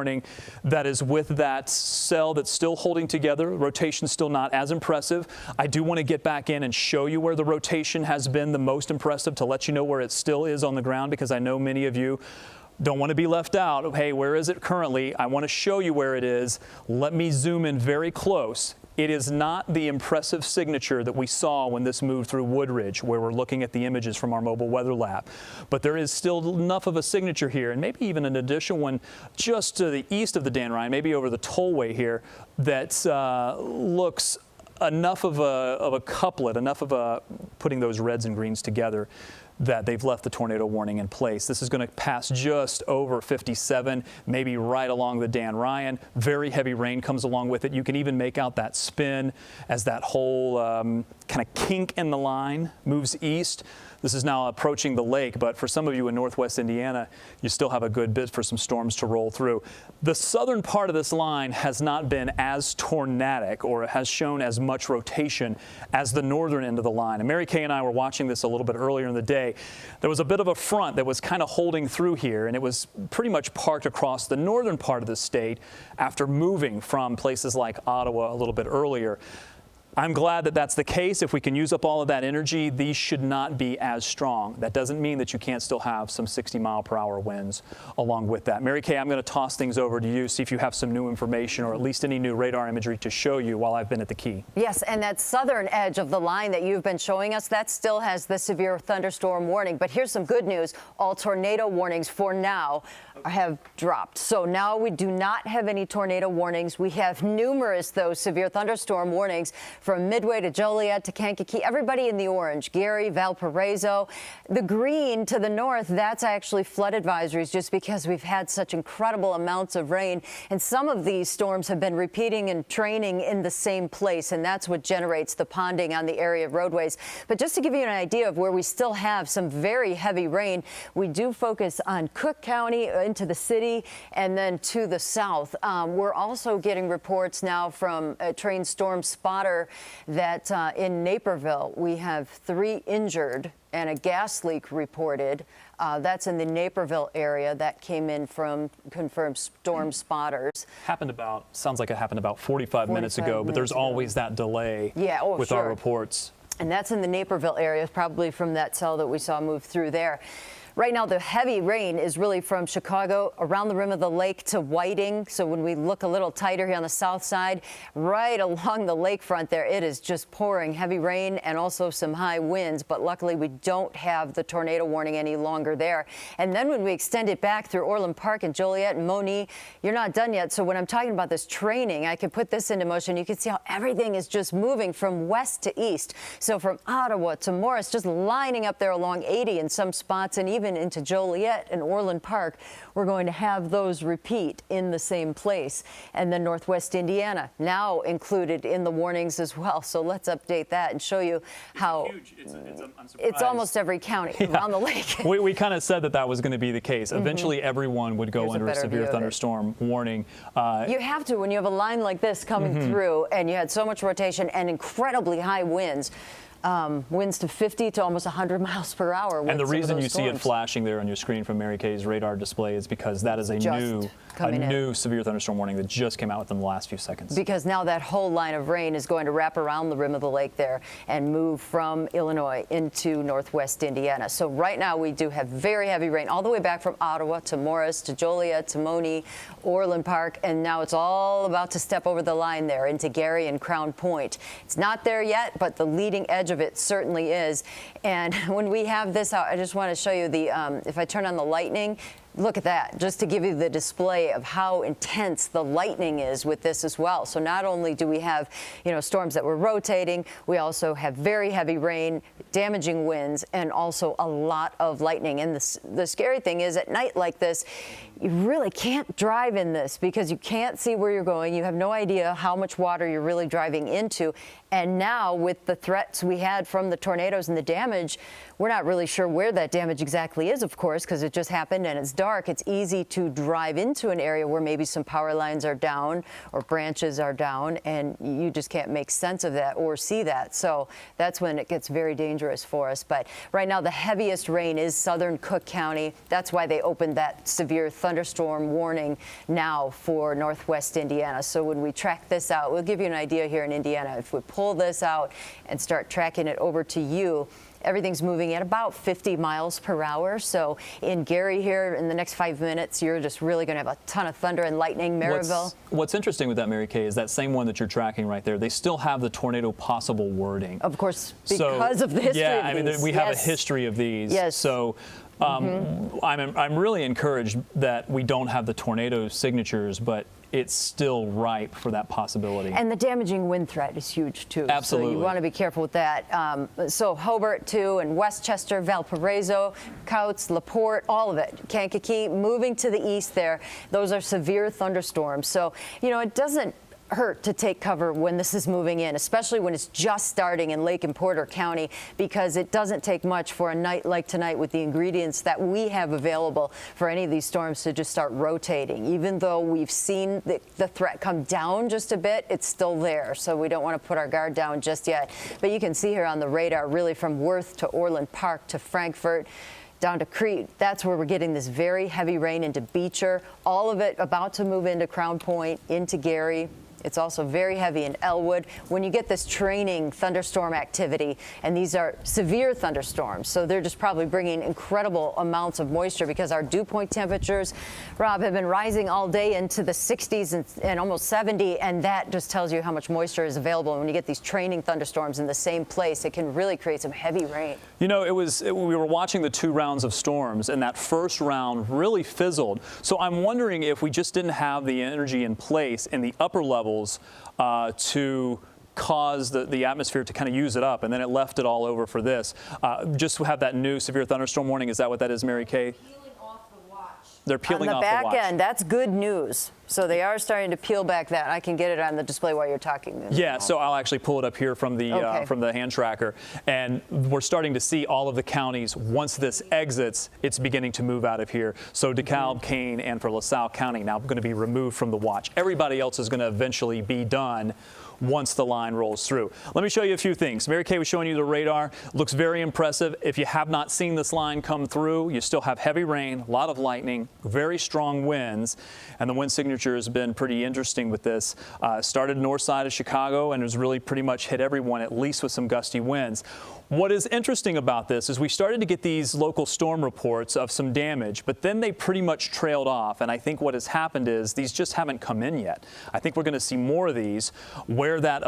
that is with that cell that's still holding together. Rotation still not as impressive. I do want to get back in and show you where the rotation has been the most impressive to let you know where it still is on the ground, because I know many of you don't want to be left out. Hey, where is it currently? I want to show you where it is. Let me zoom in very close. It is not the impressive signature that we saw when this moved through Woodridge, where we're looking at the images from our Mobile Weather Lab. But there is still enough of a signature here, and maybe even an additional one just to the east of the Dan Ryan, maybe over the tollway here, that looks enough of a couplet, enough of a putting those reds and greens together that they've left the tornado warning in place. This is going to pass just over 57, maybe right along the Dan Ryan. Very heavy rain comes along with it. You can even make out that spin as that whole kind of kink in the line moves east. This is now approaching the lake, but for some of you in northwest Indiana, you still have a good bit for some storms to roll through. The southern part of this line has not been as tornadic or has shown as much rotation as the northern end of the line. And Mary Kay and I were watching this a little bit earlier in the day. There was a bit of a front that was kind of holding through here, and it was pretty much parked across the northern part of the state after moving from places like Ottawa a little bit earlier. I'm glad that that's the case. If we can use up all of that energy, these should not be as strong. That doesn't mean that you can't still have some 60-mile-per-hour winds along with that. Mary Kay, I'm going to toss things over to you, see if you have some new information or at least any new radar imagery to show you while I've been at the key. Yes, and that southern edge of the line that you've been showing us, that still has the severe thunderstorm warning. But here's some good news. All tornado warnings for now have dropped. So now we do not have any tornado warnings. We have numerous, though, severe thunderstorm warnings from Midway to Joliet to Kankakee, everybody in the orange, Gary, Valparaiso. The green to the north, that's actually flood advisories just because we've had such incredible amounts of rain. And some of these storms have been repeating and training in the same place, and that's what generates the ponding on the area of roadways. But just to give you an idea of where we still have some very heavy rain, we do focus on Cook County into the city and then to the south. We're also getting reports now from a trained storm spotter that in Naperville we have 3 injured and a gas leak reported. That's in the Naperville area. That came in from confirmed storm spotters. Sounds like it happened about 45 minutes ago, but there's always that delay with our reports. And that's in the Naperville area, probably from that cell that we saw move through there. Right now, the heavy rain is really from Chicago around the rim of the lake to Whiting. So when we look a little tighter here on the south side, right along the lakefront there, it is just pouring heavy rain and also some high winds. But luckily, we don't have the tornado warning any longer there. And then when we extend it back through Orland Park and Joliet and Moni, you're not done yet. So when I'm talking about this training, I can put this into motion. You can see how everything is just moving from west to east. So from Ottawa to Morris, just lining up there along 80 in some spots, and even even into Joliet and Orland Park, we're going to have those repeat in the same place. And then Northwest Indiana now included in the warnings as well. So let's update that and show you how it's almost every county around the lake. We kind of said that was going to be the case. Eventually, everyone would go under a severe thunderstorm warning. You have to when you have a line like this coming through and you had so much rotation and incredibly high winds. Winds to 50 to almost 100 miles per hour. And the reason you see it flashing there on your screen from Mary Kay's radar display is because that is a new severe thunderstorm warning that just came out within the last few seconds. Because now that whole line of rain is going to wrap around the rim of the lake there and move from Illinois into northwest Indiana. So right now we do have very heavy rain all the way back from Ottawa to Morris to Joliet to Moni, Orland Park, and now it's all about to step over the line there into Gary and Crown Point. It's not there yet, but the leading edge of it certainly is. And when we have this out, I just want to show you the, if I turn on the lightning, look at that, just to give you the display of how intense the lightning is with this as well. So not only do we have, storms that were rotating, we also have very heavy rain, damaging winds, and also a lot of lightning. And the scary thing is at night like this, you really can't drive in this because you can't see where you're going. You have no idea how much water you're really driving into. And now with the threats we had from the tornadoes and the damage, we're not really sure where that damage exactly is, of course, because it just happened and it's dark. It's easy to drive into an area where maybe some power lines are down or branches are down, and you just can't make sense of that or see that. So that's when it gets very dangerous for us. But right now, the heaviest rain is southern Cook County. That's why they opened that severe thunderstorm warning now for northwest Indiana. So when we track this out, we'll give you an idea here in Indiana. If we pull this out and start tracking it over to you, everything's moving at about 50 miles per hour. So in Gary here, in the next 5 minutes, you're just really going to have a ton of thunder and lightning. Maryville. What's interesting with that, Mary Kay, is that same one that you're tracking right there. They still have the tornado possible wording. Of course, because of the history of these. Yeah, I mean, we have a history of these. Yes. So I'm really encouraged that we don't have the tornado signatures, but it's still ripe for that possibility. And the damaging wind threat is huge, too. Absolutely. So you want to be careful with that. So Hobart, too, and Westchester, Valparaiso, Couts, LaPorte, all of it. Kankakee, moving to the east there. Those are severe thunderstorms. So, it doesn't hurt to take cover when this is moving in, especially when it's just starting in Lake and Porter County, because it doesn't take much for a night like tonight with the ingredients that we have available for any of these storms to just start rotating. Even though we've seen the threat come down just a bit, it's still there. So we don't want to put our guard down just yet. But you can see here on the radar, really from Worth to Orland Park to Frankfort, down to Crete, that's where we're getting this very heavy rain into Beecher. All of it about to move into Crown Point, into Gary. It's also very heavy in Elwood. When you get this training thunderstorm activity, and these are severe thunderstorms, so they're just probably bringing incredible amounts of moisture because our dew point temperatures, Rob, have been rising all day into the 60s and almost 70, and that just tells you how much moisture is available. And when you get these training thunderstorms in the same place, it can really create some heavy rain. We were watching the 2 rounds of storms, and that first round really fizzled. So I'm wondering if we just didn't have the energy in place in the upper levels to cause the atmosphere to kind of use it up, and then it left it all over for this. Just to have that new severe thunderstorm warning, is that what that is, Mary Kay? They're peeling off the watch. On the back end, that's good news. So they are starting to peel back that. I can get it on the display while you're talking. Yeah, so I'll actually pull it up here from the hand tracker. And we're starting to see all of the counties, once this exits, it's beginning to move out of here. So DeKalb, Kane, and for LaSalle County now going to be removed from the watch. Everybody else is going to eventually be done once the line rolls through. Let me show you a few things. Mary Kay was showing you the radar. Looks very impressive. If you have not seen this line come through, you still have heavy rain, a lot of lightning, very strong winds, and the wind signature has been pretty interesting with this. Started north side of Chicago and has really pretty much hit everyone, at least with some gusty winds. What is interesting about this is we started to get these local storm reports of some damage, but then they pretty much trailed off. And I think what has happened is these just haven't come in yet. I think we're going to see more of these where that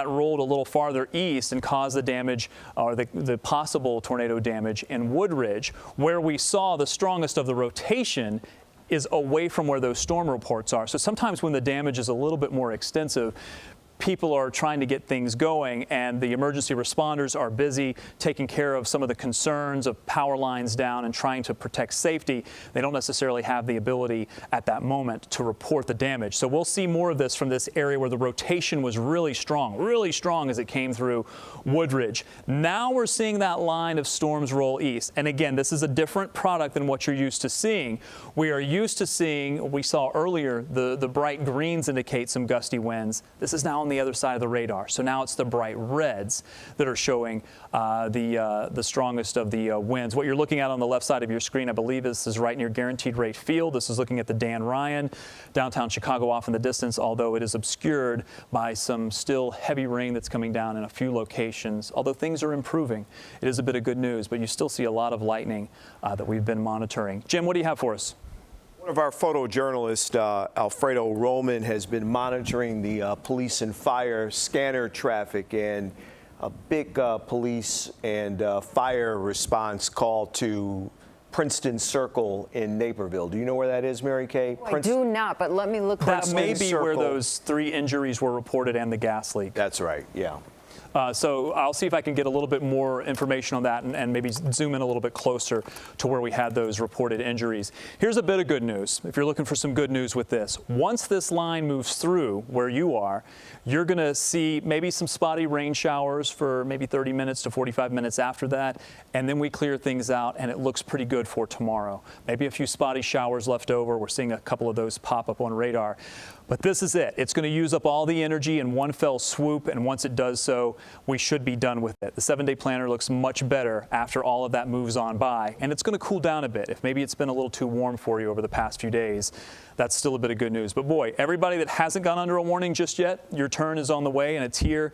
rolled a little farther east and caused the damage or the possible tornado damage in Woodridge, where we saw the strongest of the rotation is away from where those storm reports are. So sometimes when the damage is a little bit more extensive, people are trying to get things going, and the emergency responders are busy taking care of some of the concerns of power lines down and trying to protect safety. They don't necessarily have the ability at that moment to report the damage. So we'll see more of this from this area where the rotation was really strong as it came through Woodridge. Now we're seeing that line of storms roll east. And again, this is a different product than what you're used to seeing. We are used to seeing, we saw earlier, the bright greens indicate some gusty winds. This is now on the other side of the radar. So now it's the bright reds that are showing the strongest of the winds. What you're looking at on the left side of your screen, I believe this is right near Guaranteed Rate Field. This is looking at the Dan Ryan, downtown Chicago off in the distance, although it is obscured by some still heavy rain that's coming down in a few locations. Although things are improving, it is a bit of good news, but you still see a lot of lightning that we've been monitoring. Jim, what do you have for us? One of our photojournalists, Alfredo Roman, has been monitoring the police and fire scanner traffic, and a big police and fire response call to Princeton Circle in Naperville. Do you know where that is, Mary Kay? I do not, but let me look. That may be where those 3 injuries were reported and the gas leak. That's right, yeah. So I'll see if I can get a little bit more information on that and maybe zoom in a little bit closer to where we had those reported injuries. Here's a bit of good news. If you're looking for some good news with this, once this line moves through where you are, you're going to see maybe some spotty rain showers for maybe 30 minutes to 45 minutes after that, and then we clear things out and it looks pretty good for tomorrow. Maybe a few spotty showers left over. We're seeing a couple of those pop up on radar. But this is it. It's going to use up all the energy in one fell swoop, and once it does so, we should be done with it. The 7-day planner looks much better after all of that moves on by, and it's going to cool down a bit. If maybe it's been a little too warm for you over the past few days, that's still a bit of good news. But boy, everybody that hasn't gone under a warning just yet, your turn is on the way and it's here.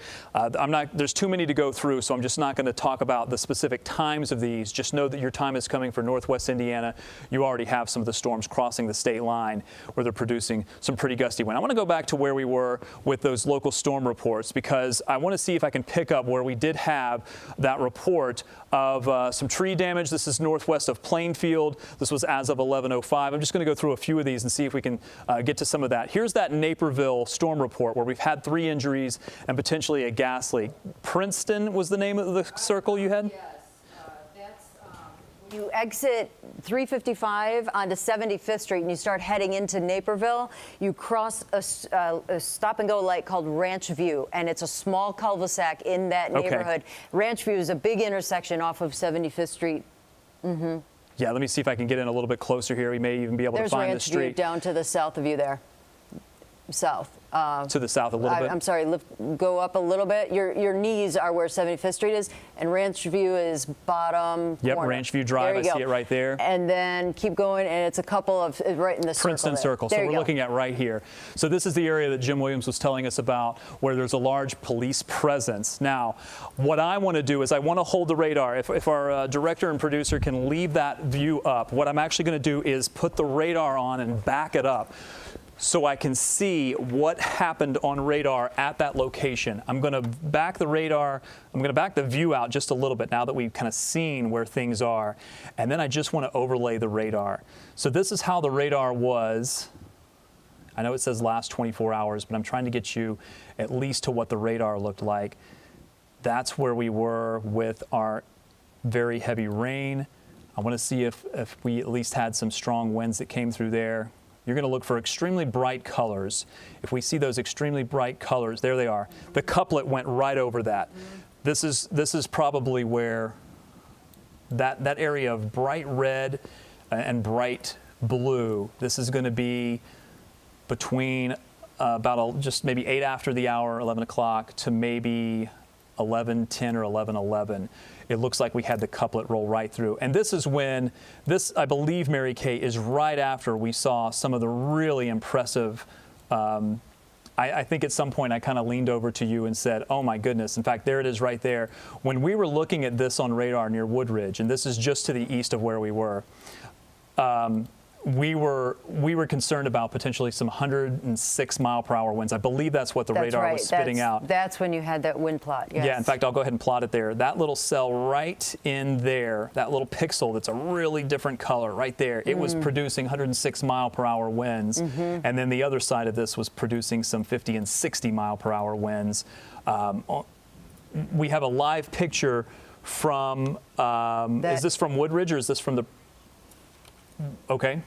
There's too many to go through, so I'm just not going to talk about the specific times of these. Just know that your time is coming for Northwest Indiana. You already have some of the storms crossing the state line where they're producing some pretty gusty wind. I want to go back to where we were with those local storm reports, because I want to see if I can pick up where we did have that report of some tree damage. This is northwest of Plainfield. This was as of 11:05. I'm just going to go through a few of these and see if we can get to some of that. Here's that Naperville storm report where we've had 3 injuries and potentially a gas leak. Princeton was the name of the circle you had? Yes. You exit 355 onto 75th Street and you start heading into Naperville. You cross a stop-and-go light called Ranch View, and it's a small cul-de-sac in that neighborhood. Ranch View is a big intersection off of 75th Street. Mm-hmm. Yeah, let me see if I can get in a little bit closer here. We may even be able to find the street. There's Ranch View down to the south of you there. South. To the south a little bit? I'm sorry, go up a little bit. Your knees are where 75th Street is, and Ranch View is bottom corner. Ranch View Drive, I see it right there. And then keep going, and it's a couple of, right in the Princeton Circle. So we're looking at right here. So this is the area that Jim Williams was telling us about, where there's a large police presence. Now, what I want to do is I want to hold the radar. If our director and producer can leave that view up, what I'm actually going to do is put the radar on and back it up, so I can see what happened on radar at that location. I'm going to back the radar, I'm going to back the view out just a little bit now that we've kind of seen where things are. And then I just want to overlay the radar. So this is how the radar was. I know it says last 24 hours, but I'm trying to get you at least to what the radar looked like. That's where we were with our very heavy rain. I want to see if we at least had some strong winds that came through there. You're going to look for extremely bright colors. If we see those extremely bright colors, there they are. The couplet went right over that. This is probably where that area of bright red and bright blue, this is going to be between just maybe 8 after the hour, 11 o'clock, to maybe 11:10 or 11:11. It looks like we had the couplet roll right through. And this is when, I believe, Mary Kay, is right after we saw some of the really impressive, I think at some point I kind of leaned over to you and said, oh my goodness. In fact, there it is right there. When we were looking at this on radar near Woodridge, and this is just to the east of where we were, we were concerned about potentially some 106 mile per hour winds. I believe that's what the radar was spitting out. That's when you had that wind plot. Yes. Yeah, in fact, I'll go ahead and plot it there. That little cell right in there, that little pixel that's a really different color right there, it was producing 106 mile per hour winds. And then the other side of this was producing some 50 and 60 mile per hour winds. We have a live picture from, is this from Woodridge or is this from the, okay.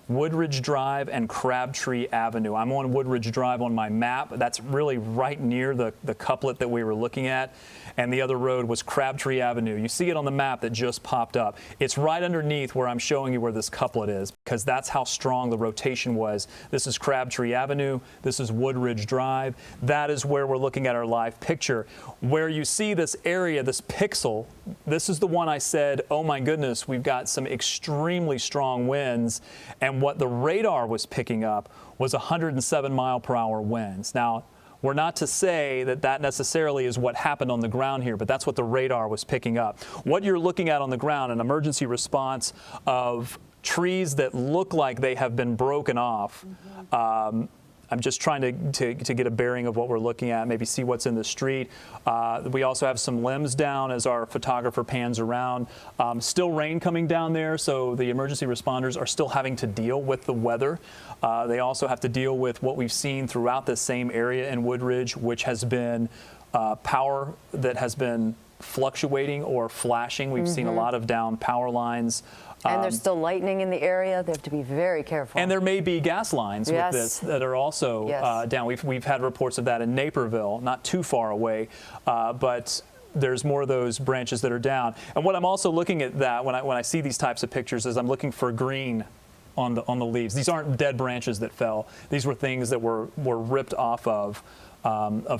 Woodridge Drive and Crabtree Avenue. I'm on Woodridge Drive on my map. That's really right near the couplet that we were looking at. And the other road was Crabtree Avenue. You see it on the map that just popped up. It's right underneath where I'm showing you where this couplet is, because that's how strong the rotation was. This is Crabtree Avenue. This is Woodridge Drive. That is where we're looking at our live picture. Where you see this area, this pixel, this is the one I said, oh my goodness, we've got some extremely strong winds. And what the radar was picking up was 107 mile per hour winds. Now, we're not to say that that necessarily is what happened on the ground here, but that's what the radar was picking up. What you're looking at on the ground, an emergency response of trees that look like they have been broken off. I'm just trying to get a bearing of what we're looking at, maybe see what's in the street. We also have some limbs down as our photographer pans around. Still rain coming down there, so the emergency responders are still having to deal with the weather. They also have to deal with what we've seen throughout the same area in Woodridge, which has been power that has been fluctuating or flashing. We've seen a lot of down power lines. And there's still lightning in the area. They have to be very careful. And there may be gas lines with this that are also down. We've had reports of that in Naperville, not too far away, but there's more of those branches that are down. And what I'm also looking at that when I see these types of pictures is I'm looking for green on the leaves. These aren't dead branches that fell. These were things that were ripped off of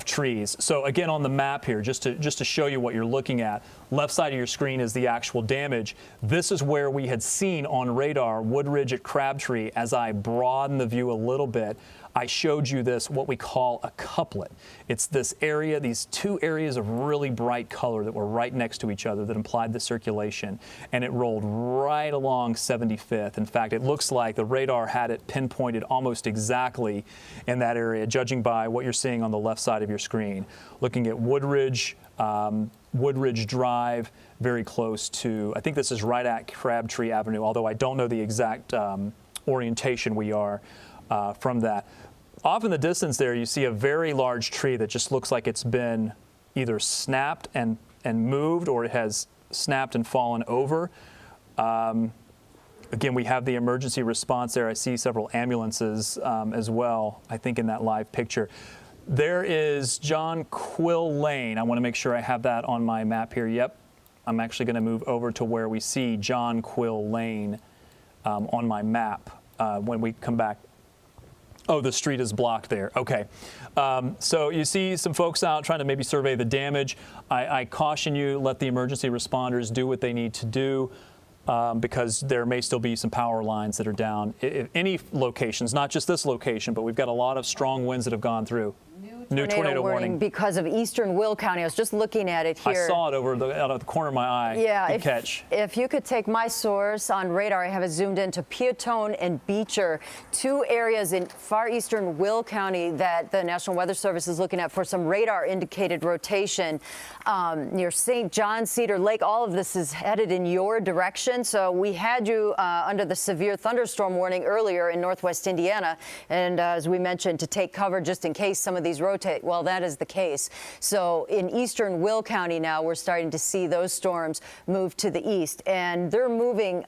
trees. So again, on the map here, just to show you what you're looking at, left side of your screen is the actual damage. This is where we had seen on radar Woodridge at Crabtree. As I broaden the view a little bit, I showed you this, what we call a couplet. It's this area, these two areas of really bright color that were right next to each other that implied the circulation, and it rolled right along 75th. In fact, it looks like the radar had it pinpointed almost exactly in that area, judging by what you're seeing on the left side of your screen. Looking at Woodridge, Woodridge Drive, very close to, I think this is right at Crabtree Avenue, although I don't know the exact orientation we are from that. Off in the distance there, you see a very large tree that just looks like it's been either snapped and moved, or it has snapped and fallen over. Again, we have the emergency response there. I see several ambulances as well, I think, in that live picture. There is John Quill Lane. I want to make sure I have that on my map here. Yep. I'm actually going to move over to where we see John Quill Lane on my map when we come back. Oh, the street is blocked there. Okay. So you see some folks out trying to maybe survey the damage. I caution you, let the emergency responders do what they need to do, because there may still be some power lines that are down. If any locations, not just this location, but we've got a lot of strong winds that have gone through. New tornado warning because of eastern Will County. I was just looking at it here. I saw it out of the corner of my eye. Yeah, catch. If you could take my source on radar, I have it zoomed into Peatone and Beecher, two areas in far eastern Will County that the National Weather Service is looking at for some radar indicated rotation. Near St. John, Cedar Lake, all of this is headed in your direction. So we had you under the severe thunderstorm warning earlier in northwest Indiana. And as we mentioned, to take cover just in case some of these rotate. Well, that is the case. So in eastern Will County now, we're starting to see those storms move to the east. And they're moving,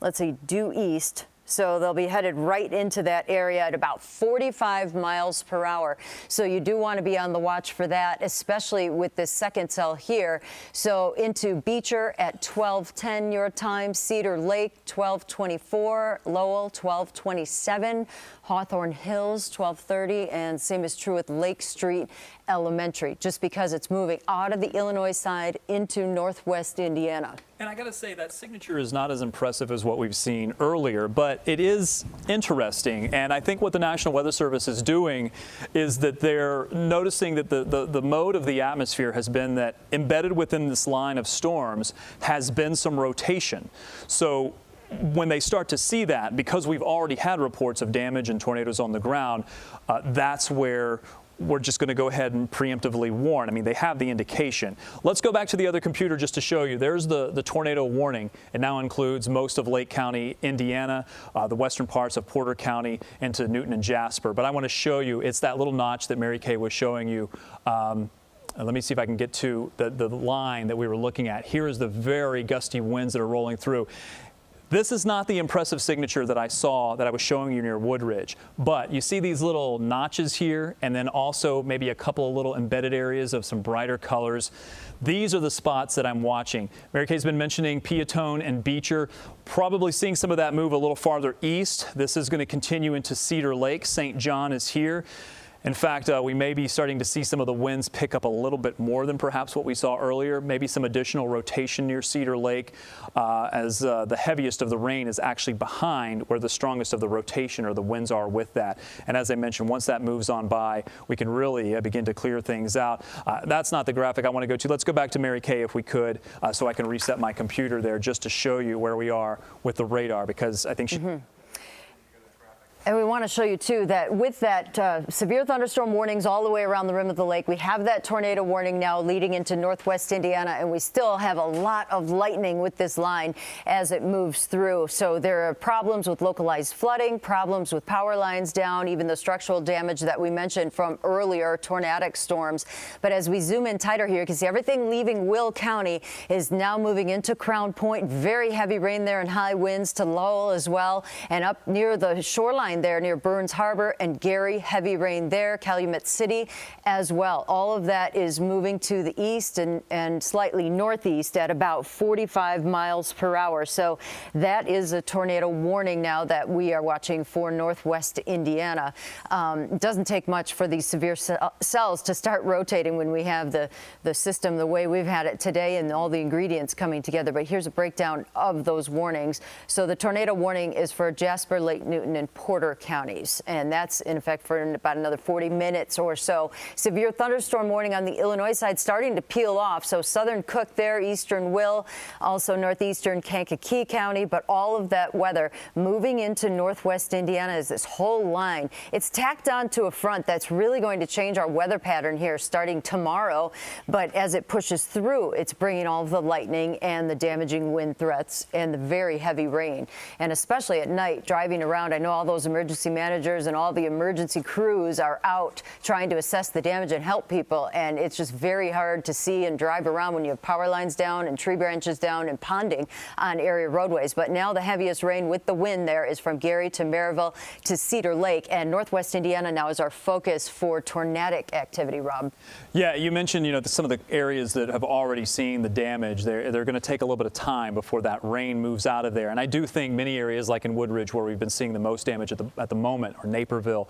let's see, due east. So they'll be headed right into that area at about 45 miles per hour. So you do want to be on the watch for that, especially with this second cell here. So into Beecher at 12:10 your time, Cedar Lake 12:24, Lowell 12:27, Hawthorne Hills 12:30, and same is true with Lake Street Elementary, just because it's moving out of the Illinois side into northwest Indiana. And I got to say, that signature is not as impressive as what we've seen earlier, but it is interesting. And I think what the National Weather Service is doing is that they're noticing that the mode of the atmosphere has been that embedded within this line of storms has been some rotation. So when they start to see that, because we've already had reports of damage and tornadoes on the ground, that's where we're just going to go ahead and preemptively warn. I mean, they have the indication. Let's go back to the other computer just to show you. There's the tornado warning. It now includes most of Lake County, Indiana, the western parts of Porter County, into Newton and Jasper. But I want to show you, it's that little notch that Mary Kay was showing you. Let me see if I can get to the line that we were looking at. Here is the very gusty winds that are rolling through. This is not the impressive signature that I saw that I was showing you near Woodridge, but you see these little notches here, and then also maybe a couple of little embedded areas of some brighter colors. These are the spots that I'm watching. Mary Kay's been mentioning Peatone and Beecher, probably seeing some of that move a little farther east. This is going to continue into Cedar Lake. St. John is here. In fact, we may be starting to see some of the winds pick up a little bit more than perhaps what we saw earlier, maybe some additional rotation near Cedar Lake, as the heaviest of the rain is actually behind where the strongest of the rotation or the winds are with that. And as I mentioned, once that moves on by, we can really begin to clear things out. That's not the graphic I want to go to. Let's go back to Mary Kay if we could, so I can reset my computer there just to show you where we are with the radar, because I think she... And we want to show you, too, that with that severe thunderstorm warnings all the way around the rim of the lake, we have that tornado warning now leading into northwest Indiana, and we still have a lot of lightning with this line as it moves through. So there are problems with localized flooding, problems with power lines down, even the structural damage that we mentioned from earlier tornadic storms. But as we zoom in tighter here, you can see everything leaving Will County is now moving into Crown Point. Very heavy rain there and high winds to Lowell as well, and up near the shoreline there near Burns Harbor and Gary, heavy rain there, Calumet City as well. All of that is moving to the east and slightly northeast at about 45 miles per hour. So that is a tornado warning now that we are watching for northwest Indiana. It doesn't take much for these severe cells to start rotating when we have the system the way we've had it today and all the ingredients coming together. But here's a breakdown of those warnings. So the tornado warning is for Jasper, Lake Newton, and Porter counties, and that's in effect for about another 40 minutes or so. Severe thunderstorm warning on the Illinois side starting to peel off. So southern Cook there, eastern Will, also northeastern Kankakee County, but all of that weather moving into northwest Indiana is this whole line. It's tacked on to a front that's really going to change our weather pattern here starting tomorrow, but as it pushes through, it's bringing all of the lightning and the damaging wind threats and the very heavy rain. And especially at night, driving around, I know all those emergency managers and all the emergency crews are out trying to assess the damage and help people, and it's just very hard to see and drive around when you have power lines down and tree branches down and ponding on area roadways. But now the heaviest rain with the wind there is from Gary to Maryville to Cedar Lake, and northwest Indiana now is our focus for tornadic activity. Rob. Yeah, you mentioned, some of the areas that have already seen the damage. They're going to take a little bit of time before that rain moves out of there, and I do think many areas like in Woodridge, where we've been seeing the most damage at the moment, or Naperville,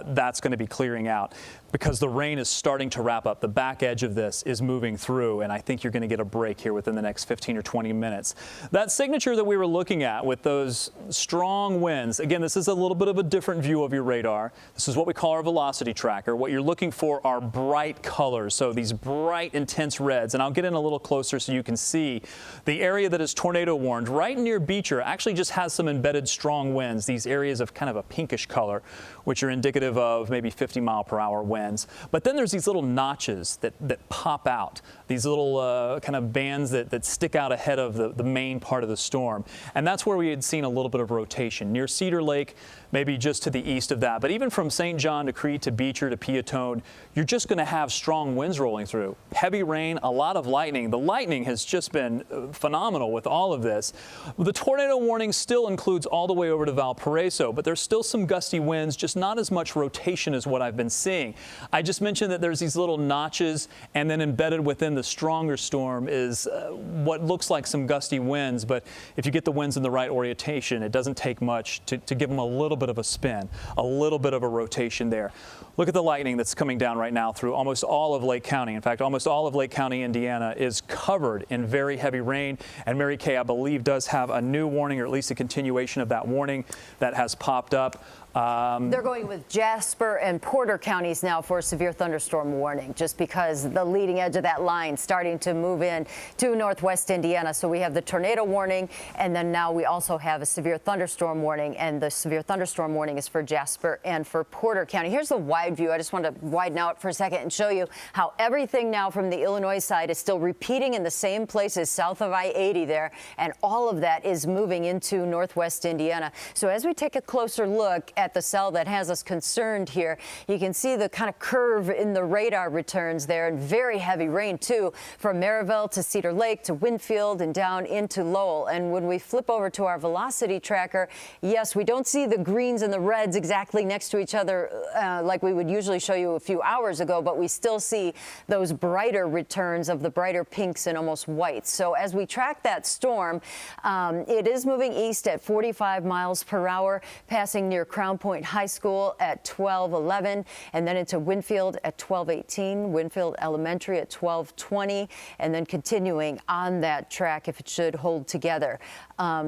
that's going to be clearing out because the rain is starting to wrap up. The back edge of this is moving through, and I think you're going to get a break here within the next 15 or 20 minutes. That signature that we were looking at with those strong winds, again, this is a little bit of a different view of your radar. This is what we call our velocity tracker. What you're looking for are bright colors, so these bright, intense reds, and I'll get in a little closer so you can see the area that is tornado warned right near Beecher actually just has some embedded strong winds, these areas of kind of a pinkish color, which are indicative of maybe 50-mile-per-hour winds. But then there's these little notches that pop out, these little kind of bands that stick out ahead of the main part of the storm. And that's where we had seen a little bit of rotation. Near Cedar Lake, maybe just to the east of that. But even from St. John to Crete to Beecher to Peatone, you're just going to have strong winds rolling through. Heavy rain, a lot of lightning. The lightning has just been phenomenal with all of this. The tornado warning still includes all the way over to Valparaiso, but there's still some gusty winds, just not as much rotation as what I've been seeing. I just mentioned that there's these little notches, and then embedded within the stronger storm is what looks like some gusty winds, but if you get the winds in the right orientation, it doesn't take much to give them a little bit of a spin, a little bit of a rotation there. Look at the lightning that's coming down right now through almost all of Lake County. In fact, almost all of Lake County, Indiana is covered in very heavy rain, and Mary Kay, I believe, does have a new warning, or at least a continuation of that warning that has popped up. They're going with Jasper and Porter counties now for a severe thunderstorm warning, just because the leading edge of that line starting to move in to northwest Indiana. So we have the tornado warning, and then now we also have a severe thunderstorm warning, and the severe thunderstorm warning is for Jasper and for Porter County. Here's the wide view. I just want to widen out for a second and show you how everything now from the Illinois side is still repeating in the same places south of I-80 there, and all of that is moving into northwest Indiana. So as we take a closer look at the cell that has us concerned here, you can see the kind of curve in the radar returns there, and very heavy rain too from Maryville to Cedar Lake to Winfield and down into Lowell. And when we flip over to our velocity tracker, yes, we don't see the greens and the reds exactly next to each other like we would usually show you a few hours ago, but we still see those brighter returns of the brighter pinks and almost whites. So as we track that storm, it is moving east at 45 miles per hour, passing near Crown Point High School at 12:11, and then into Winfield at 12:18, Winfield Elementary at 12:20, and then continuing on that track if it should hold together.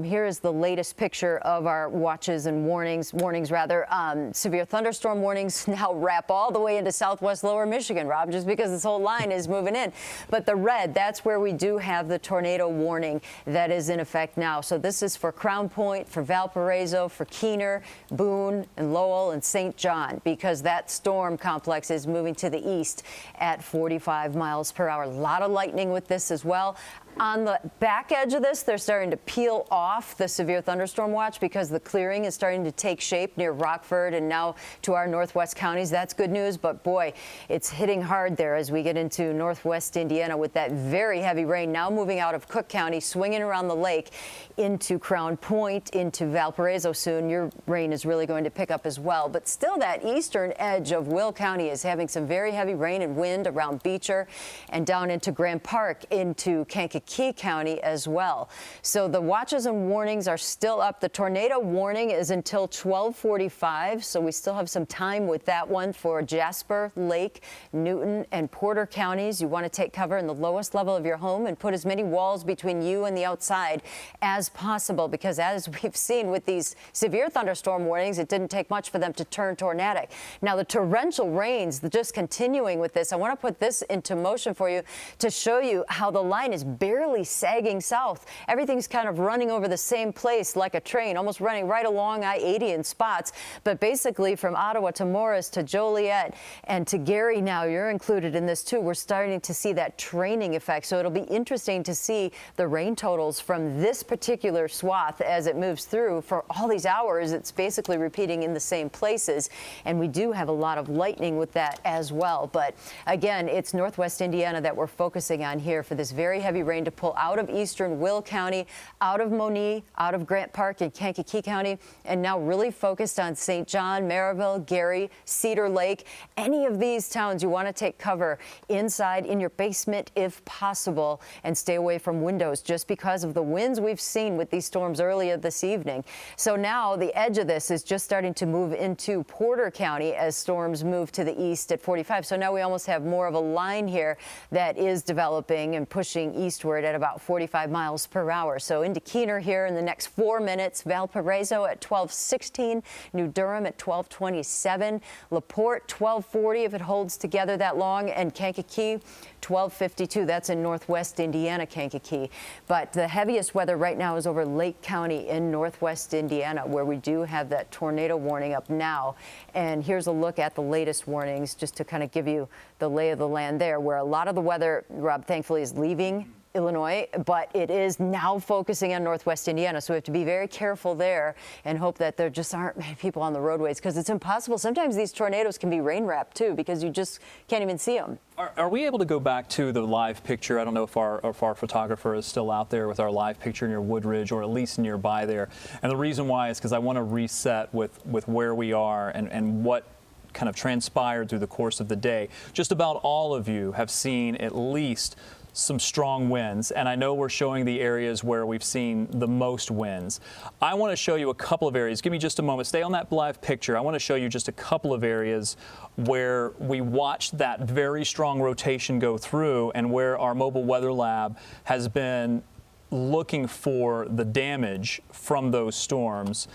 Here is the latest picture of our watches and warnings rather. Severe thunderstorm warnings now wrap all the way into southwest lower Michigan, Rob, just because this whole line is moving in. But the red, that's where we do have the tornado warning that is in effect now. So this is for Crown Point, for Valparaiso, for Keener, Boone, and Lowell, and St. John, because that storm complex is moving to the east at 45 miles per hour. A lot of lightning with this as well. On the back edge of this, they're starting to peel off the severe thunderstorm watch because the clearing is starting to take shape near Rockford and now to our northwest counties. That's good news, but boy, it's hitting hard there as we get into northwest Indiana with that very heavy rain now moving out of Cook County, swinging around the lake into Crown Point, into Valparaiso soon. Your rain is really going to pick up as well, but still that eastern edge of Will County is having some very heavy rain and wind around Beecher and down into Grand Park, into Kankakee County as well. So the watches and warnings are still up. The tornado warning is until 12:45, so we still have some time with that one for Jasper, Lake, Newton, and Porter counties. You want to take cover in the lowest level of your home and put as many walls between you and the outside as possible, because as we've seen with these severe thunderstorm warnings, it didn't take much for them to turn tornadic. Now the torrential rains, just continuing with this, I want to put this into motion for you to show you how the line is barely sagging south. Everything's kind of running over the same place like a train, almost running right along I-80 in spots. But basically from Ottawa to Morris to Joliet and to Gary now, you're included in this too. We're starting to see that training effect. So it'll be interesting to see the rain totals from this particular swath as it moves through. For all these hours, it's basically repeating in the same places. And we do have a lot of lightning with that as well. But again, it's northwest Indiana that we're focusing on here for this very heavy rain to pull out of eastern Will County, out of Monee, out of Grant Park and Kankakee County, and now really focused on St. John, Maryville, Gary, Cedar Lake. Any of these towns you want to take cover inside in your basement if possible and stay away from windows just because of the winds we've seen with these storms earlier this evening. So now the edge of this is just starting to move into Porter County as storms move to the east at 45. So now we almost have more of a line here that is developing and pushing eastward at about 45 miles per hour. So into Keener here in the next 4 minutes, Valparaiso at 12:16, New Durham at 12:27, LaPorte 12:40 if it holds together that long, and Kankakee 12:52. That's in northwest Indiana, Kankakee. But the heaviest weather right now is over Lake County in northwest Indiana, where we do have that tornado warning up now. And here's a look at the latest warnings just to kind of give you the lay of the land there, where a lot of the weather, Rob, thankfully is leaving Illinois, but it is now focusing on northwest Indiana. So we have to be very careful there and hope that there just aren't many people on the roadways, because it's impossible. Sometimes these tornadoes can be rain wrapped too, because you just can't even see them. Are we able to go back to the live picture? I don't know if our photographer is still out there with our live picture near Woodridge or at least nearby there. And the reason why is because I want to reset with where we are and what kind of transpired through the course of the day. Just about all of you have seen at least some strong winds, and I know we're showing the areas where we've seen the most winds. I want to show you a couple of areas. Give me just a moment. Stay on that live picture. I want to show you just a couple of areas where we watched that very strong rotation go through and where our mobile weather lab has been looking for the damage from those storms.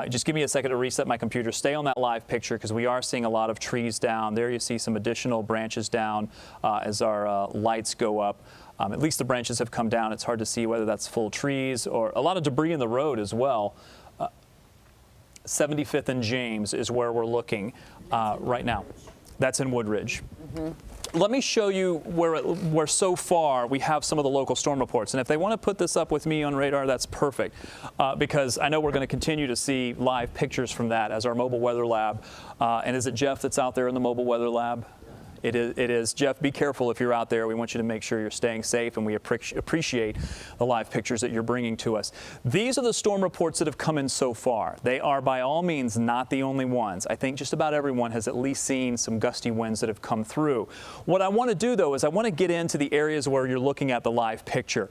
Just give me a second to reset my computer. Stay on that live picture because we are seeing a lot of trees down. There you see some additional branches down as our lights go up. At least the branches have come down. It's hard to see whether that's full trees or a lot of debris in the road as well. 75th and James is where we're looking right now. That's in Woodridge. Let me show you where so far we have some of the local storm reports. And if they want to put this up with me on radar, that's perfect. Because I know we're going to continue to see live pictures from that as our mobile weather lab. And is it Jeff that's out there in the mobile weather lab? It is. Jeff, be careful if you're out there. We want you to make sure you're staying safe, and we appreciate the live pictures that you're bringing to us. These are the storm reports that have come in so far. They are by all means not the only ones. I think just about everyone has at least seen some gusty winds that have come through. What I want to do, though, is I want to get into the areas where you're looking at the live picture.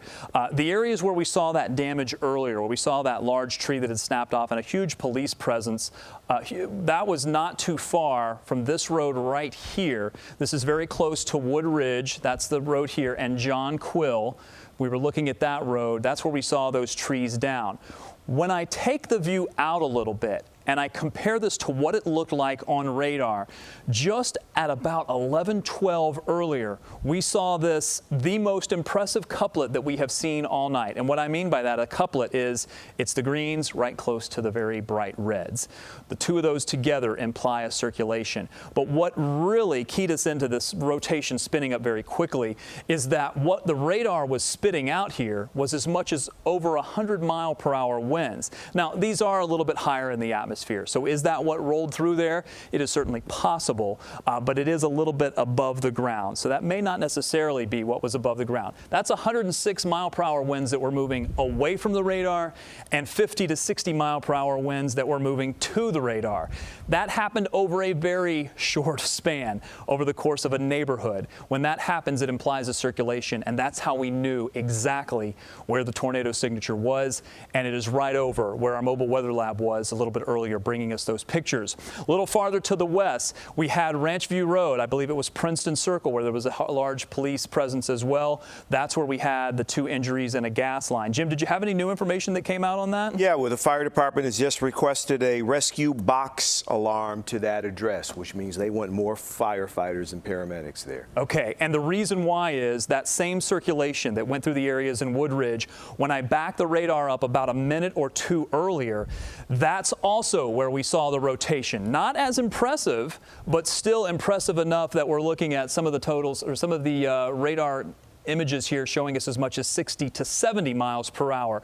The areas where we saw that damage earlier, where we saw that large tree that had snapped off and a huge police presence, that was not too far from this road right here. This is very close to Woodridge. That's the road here, and John Quill. We were looking at that road. That's where we saw those trees down. When I take the view out a little bit and I compare this to what it looked like on radar, just at about 11:12 earlier, we saw this, the most impressive couplet that we have seen all night. And what I mean by that, a couplet is, it's the greens right close to the very bright reds. The two of those together imply a circulation. But what really keyed us into this rotation spinning up very quickly is that what the radar was spitting out here was as much as over 100-mile-per-hour winds. Now, these are a little bit higher in the atmosphere. So is that what rolled through there? It is certainly possible, but it is a little bit above the ground. So that may not necessarily be what was above the ground. That's 106-mile-per-hour winds that were moving away from the radar and 50 to 60-mile-per-hour winds that were moving to the radar. That happened over a very short span, over the course of a neighborhood. When that happens, it implies a circulation, and that's how we knew exactly where the tornado signature was, and it is right over where our mobile weather lab was a little bit earlier, bringing us those pictures. A little farther to the west, we had Ranch View Road. I believe it was Princeton Circle, where there was a large police presence as well. That's where we had the 2 injuries and a gas line. Jim, did you have any new information that came out on that? Yeah, well, the fire department has just requested a rescue box alarm to that address, which means they want more firefighters and paramedics there. Okay, and the reason why is that same circulation that went through the areas in Woodridge, when I backed the radar up about a minute or 2 earlier, that's also where we saw the rotation. Not as impressive, but still impressive enough that we're looking at some of the totals or some of the radar images here showing us as much as 60 to 70 miles per hour.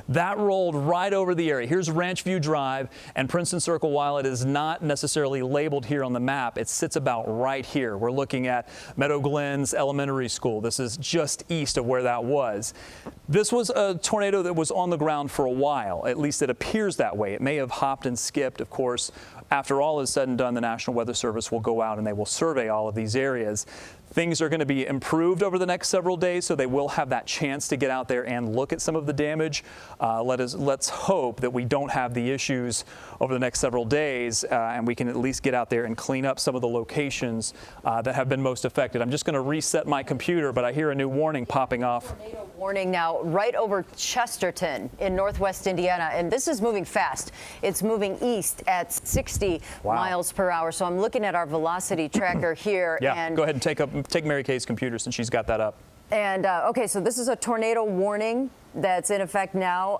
That rolled right over the area. Here's Ranch View Drive and Princeton Circle. While it is not necessarily labeled here on the map, it sits about right here. We're looking at Meadow Glens Elementary School. This is just east of where that was. This was a tornado that was on the ground for a while. At least it appears that way. It may have hopped and skipped. Of course, after all is said and done, the National Weather Service will go out and they will survey all of these areas. Things are going to be improved over the next several days, so they will have that chance to get out there and look at some of the damage. Let's hope that we don't have the issues over the next several days, and we can at least get out there and clean up some of the locations that have been most affected. I'm just going to reset my computer, but I hear a new warning popping off. Tornado warning now right over Chesterton in northwest Indiana, and this is moving fast. It's moving east at 60 miles per hour. So I'm looking at our velocity tracker here. Yeah, and go ahead and take Mary Kay's computer since she's got that up. And okay, so this is a tornado warning that's in effect now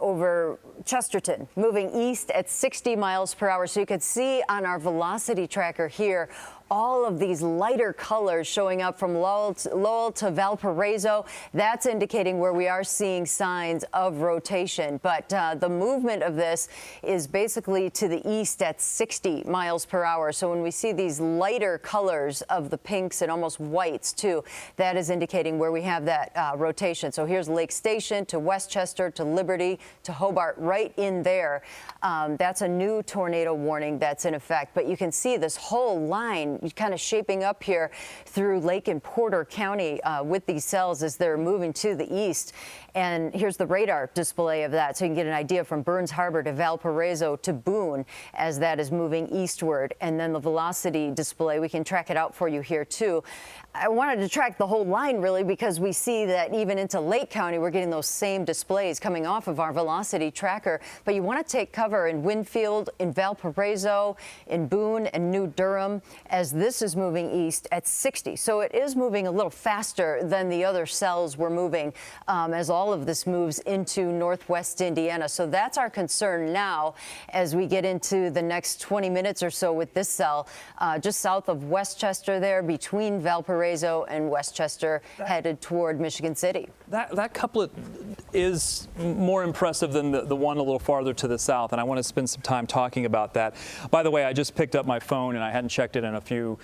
over Chesterton, moving east at 60 miles per hour. So you can see on our velocity tracker here all of these lighter colors showing up from Lowell to Valparaiso. That's indicating where we are seeing signs of rotation. But the movement of this is basically to the east at 60 miles per hour. So when we see these lighter colors of the pinks and almost whites too, that is indicating where we have that rotation. So here's Lake Station to Westchester to Liberty to Hobart, right in there. That's a new tornado warning that's in effect. But you can see this whole line and kind of shaping up here through Lake and Porter County with these cells as they're moving to the east. And here's the radar display of that, so you can get an idea from Burns Harbor to Valparaiso to Boone as that is moving eastward. And then the velocity display, we can track it out for you here too. I wanted to track the whole line really because we see that even into Lake County, we're getting those same displays coming off of our velocity tracker. But you want to take cover in Winfield, in Valparaiso, in Boone, and New Durham as this is moving east at 60. So it is moving a little faster than the other cells were moving as all of this moves into northwest Indiana. So that's our concern now as we get into the next 20 minutes or so with this cell just south of Westchester there between Valparaiso and Westchester headed toward Michigan City. That couplet is more impressive than the one a little farther to the south, and I want to spend some time talking about that. By the way, I just picked up my phone, and I hadn't checked it in a few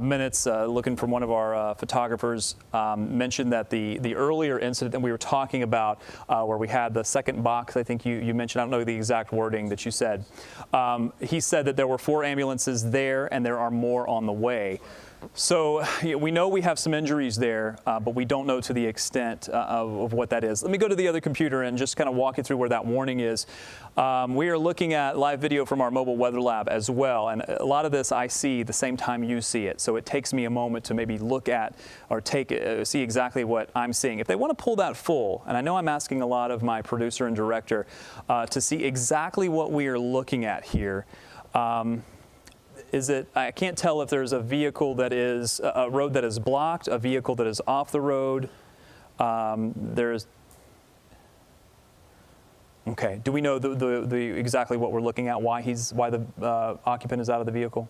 minutes, looking from one of our photographers, mentioned that the earlier incident that we were talking about, where we had the second box, I think you mentioned, I don't know the exact wording that you said. He said that there were 4 ambulances there, and there are more on the way. So we know we have some injuries there, but we don't know to the extent of what that is. Let me go to the other computer and just kind of walk you through where that warning is. We are looking at live video from our mobile weather lab as well, and a lot of this I see the same time you see it. So it takes me a moment to maybe look at or see exactly what I'm seeing. If they want to pull that full, and I know I'm asking a lot of my producer and director to see exactly what we are looking at here. I can't tell if there's a vehicle that is, a road that is blocked, a vehicle that is off the road. Okay, do we know exactly what we're looking at, why the occupant is out of the vehicle?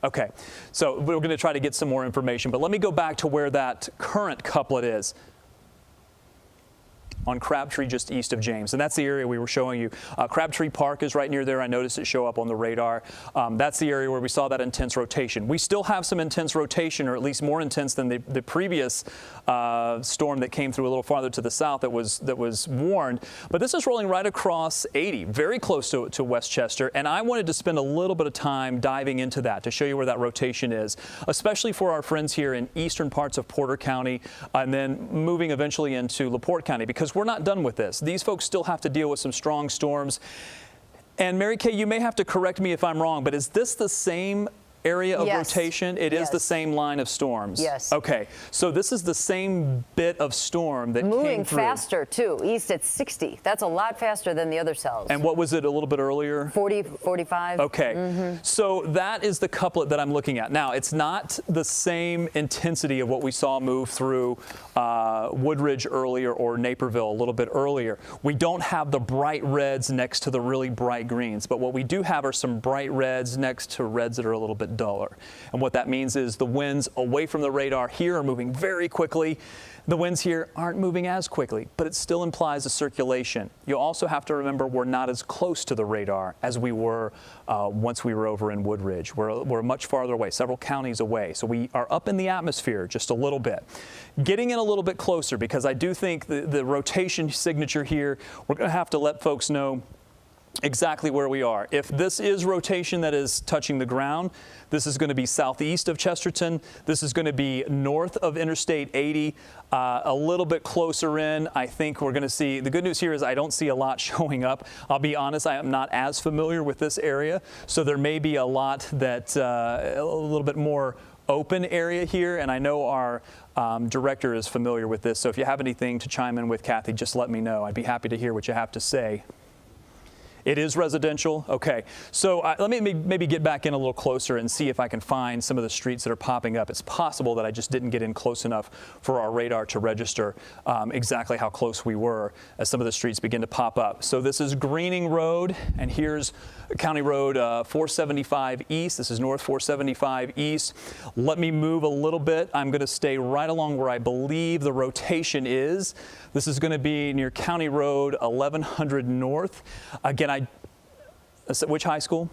Okay, so we're going to try to get some more information, but let me go back to where that current couplet is. On Crabtree, just east of James. And that's the area we were showing you. Crabtree Park is right near there. I noticed it show up on the radar. That's the area where we saw that intense rotation. We still have some intense rotation, or at least more intense than the previous storm that came through a little farther to the south that was warned. But this is rolling right across 80, very close to Westchester. And I wanted to spend a little bit of time diving into that to show you where that rotation is, especially for our friends here in eastern parts of Porter County, and then moving eventually into LaPorte County, because we're not done with this. These folks still have to deal with some strong storms. And Mary Kay, you may have to correct me if I'm wrong, but is this the same area of rotation? It is the same line of storms? Yes. Okay, so this is the same bit of storm that moving came through. faster too, east at 60. That's a lot faster than the other cells. And what was it a little bit earlier? 40, 45. Okay, so that is the couplet that I'm looking at. Now, it's not the same intensity of what we saw move through Woodridge earlier or Naperville a little bit earlier. We don't have the bright reds next to the really bright greens, but what we do have are some bright reds next to reds that are a little bit duller. And what that means is the winds away from the radar here are moving very quickly. The winds here aren't moving as quickly, but it still implies a circulation. You also have to remember we're not as close to the radar as we were once we were over in Woodridge. We're much farther away, several counties away. So we are up in the atmosphere just a little bit. Getting in a little bit closer, because I do think the rotation signature here, we're going to have to let folks know exactly where we are. If this is rotation that is touching the ground, this is going to be southeast of Chesterton. This is going to be north of Interstate 80, a little bit closer in. I think we're going to see, the good news here is I don't see a lot showing up. I'll be honest, I am not as familiar with this area, so there may be a lot that, a little bit more open area here, and I know our director is familiar with this, so if you have anything to chime in with, Kathy, just let me know. I'd be happy to hear what you have to say. It is residential? Okay. So let me maybe get back in a little closer and see if I can find some of the streets that are popping up. It's possible that I just didn't get in close enough for our radar to register exactly how close we were as some of the streets begin to pop up. So this is Greening Road, and here's County Road 475 East. This is North 475 East. Let me move a little bit. I'm going to stay right along where I believe the rotation is. This is going to be near County Road 1100 North. Again, which high school?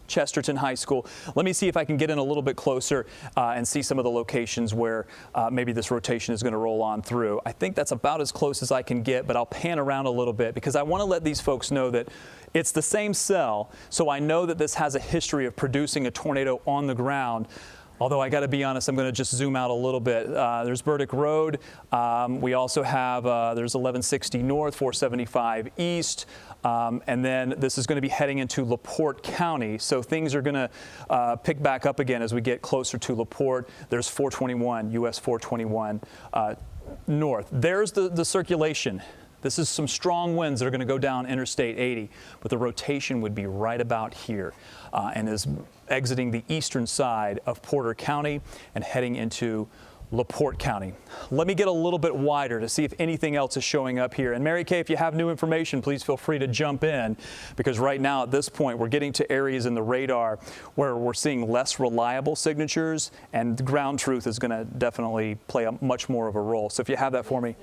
Chesterton High School. Let me see if I can get in a little bit closer and see some of the locations where maybe this rotation is going to roll on through. I think that's about as close as I can get, but I'll pan around a little bit because I want to let these folks know that it's the same cell, so I know that this has a history of producing a tornado on the ground. Although I got to be honest, I'm going to just zoom out a little bit. There's Burdick Road. We also have, there's 1160 North, 475 East. And then this is going to be heading into LaPorte County. So things are going to pick back up again as we get closer to LaPorte. There's 421, US 421 North. There's the circulation. This is some strong winds that are going to go down Interstate 80, but the rotation would be right about here and is exiting the eastern side of Porter County and heading into LaPorte County. Let me get a little bit wider to see if anything else is showing up here. And Mary Kay, if you have new information, please feel free to jump in, because right now at this point we're getting to areas in the radar where we're seeing less reliable signatures, and ground truth is going to definitely play a much more of a role. So if you have that for me.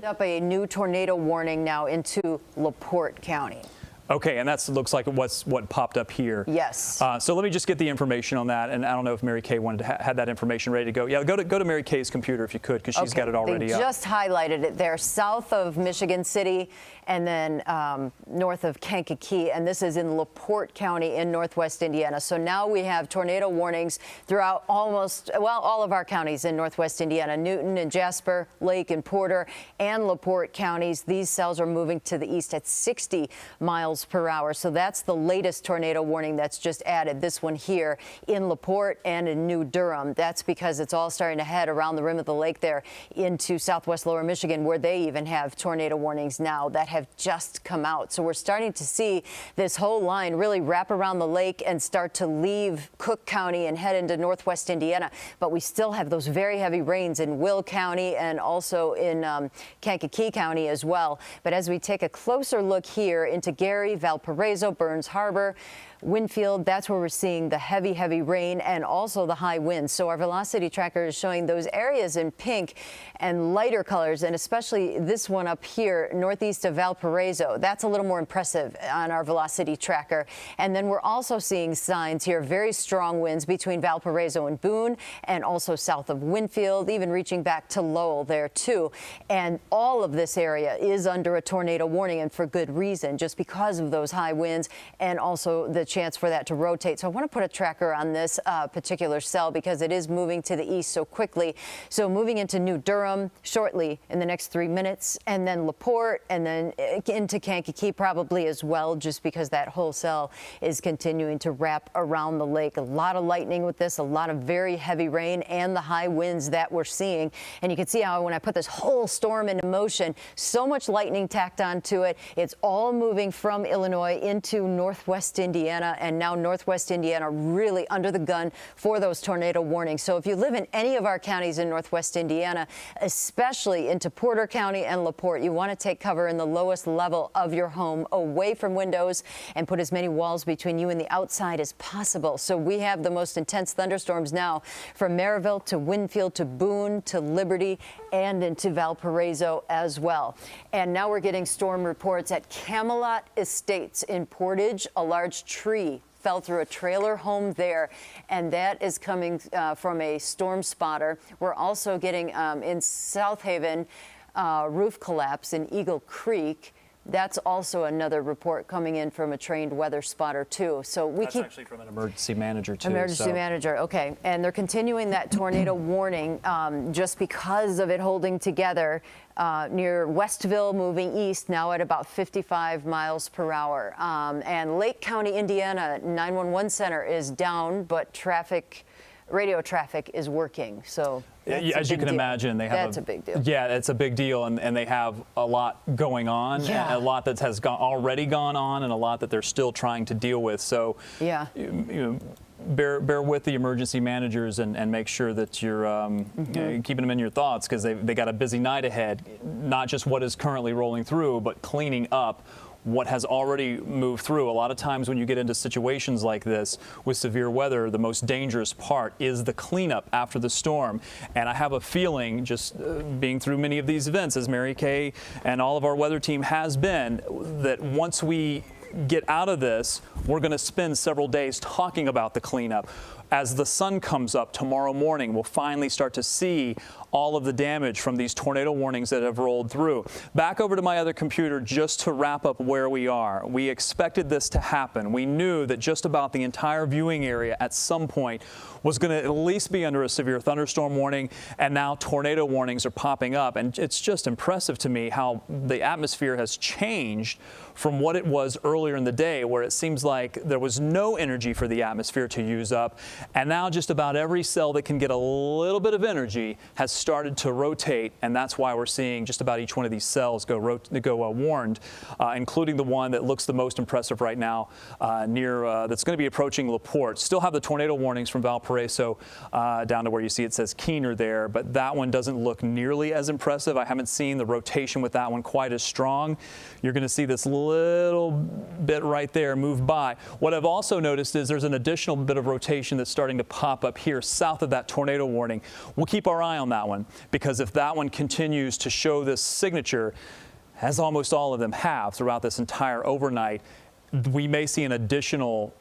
Up a new tornado warning now into LaPorte County. Okay, and that looks like what popped up here. Yes. So let me just get the information on that, and I don't know if Mary Kay wanted to had that information ready to go. Yeah, go to Mary Kay's computer if you could, because she's got it already they up. Just highlighted it there, south of Michigan City, and then north of Kankakee, and this is in LaPorte County in northwest Indiana. So now we have tornado warnings throughout all of our counties in northwest Indiana, Newton and Jasper, Lake and Porter, and LaPorte counties. These cells are moving to the east at 60 miles per hour. So that's the latest tornado warning that's just added, this one here in LaPorte and in New Durham. That's because it's all starting to head around the rim of the lake there into southwest lower Michigan, where they even have tornado warnings now that have just come out. So we're starting to see this whole line really wrap around the lake and start to leave Cook County and head into northwest Indiana. But we still have those very heavy rains in Will County and also in Kankakee County as well. But as we take a closer look here into Gary, Valparaiso, Burns Harbor, Winfield, that's where we're seeing the heavy, heavy rain and also the high winds. So our velocity tracker is showing those areas in pink and lighter colors, and especially this one up here, northeast of Valparaiso. That's a little more impressive on our velocity tracker. And then we're also seeing signs here, very strong winds between Valparaiso and Boone, and also south of Winfield, even reaching back to Lowell there too. And all of this area is under a tornado warning, and for good reason, just because of those high winds and also the chance for that to rotate. So I want to put a tracker on this particular cell because it is moving to the east so quickly. So moving into New Durham shortly in the next 3 minutes, and then LaPorte, and then into Kankakee probably as well, just because that whole cell is continuing to wrap around the lake. A lot of lightning with this, a lot of very heavy rain, and the high winds that we're seeing. And you can see how when I put this whole storm into motion, so much lightning tacked onto it. It's all moving from Illinois into northwest Indiana, and now northwest Indiana really under the gun for those tornado warnings. So if you live in any of our counties in northwest Indiana, especially into Porter County and LaPorte, you want to take cover in the lowest level of your home, away from windows, and put as many walls between you and the outside as possible. So we have the most intense thunderstorms now from Maryville to Winfield to Boone to Liberty and into Valparaiso as well. And now we're getting storm reports at Camelot Estates in Portage. A large tree fell through a trailer home there, and that is coming from a storm spotter. We're also getting in South Haven, roof collapse in Eagle Creek. That's also another report coming in from a trained weather spotter too. So That's actually from an emergency manager too. Emergency manager, okay. And they're continuing that tornado warning just because of it holding together near Westville, moving east now at about 55 miles per hour. And Lake County, Indiana 911 center is down, but radio traffic is working. So as you can imagine, they have that's a big deal. Yeah, it's a big deal, and they have a lot going on, yeah. A lot that has already gone on, and a lot that they're still trying to deal with. So yeah. Bear with the emergency managers and make sure that you're keeping them in your thoughts, because they got a busy night ahead. Not just what is currently rolling through, but cleaning up what has already moved through. A lot of times when you get into situations like this with severe weather, the most dangerous part is the cleanup after the storm. And I have a feeling, just being through many of these events, as Mary Kay and all of our weather team has been, that once we get out of this, we're going to spend several days talking about the cleanup. As the sun comes up tomorrow morning, we'll finally start to see all of the damage from these tornado warnings that have rolled through. Back over to my other computer just to wrap up where we are. We expected this to happen. We knew that just about the entire viewing area at some point was going to at least be under a severe thunderstorm warning, and now tornado warnings are popping up. And it's just impressive to me how the atmosphere has changed from what it was earlier in the day, where it seems like there was no energy for the atmosphere to use up. And now just about every cell that can get a little bit of energy has started to rotate, and that's why we're seeing just about each one of these cells go warned, including the one that looks the most impressive right now that's going to be approaching LaPorte. Still have the tornado warnings from Valparaiso down to where you see it says Keener there, but that one doesn't look nearly as impressive. I haven't seen the rotation with that one quite as strong. You're going to see this little bit right there move by. What I've also noticed is there's an additional bit of rotation that's starting to pop up here south of that tornado warning. We'll keep our eye on that one, because if that one continues to show this signature, as almost all of them have throughout this entire overnight, we may see an additional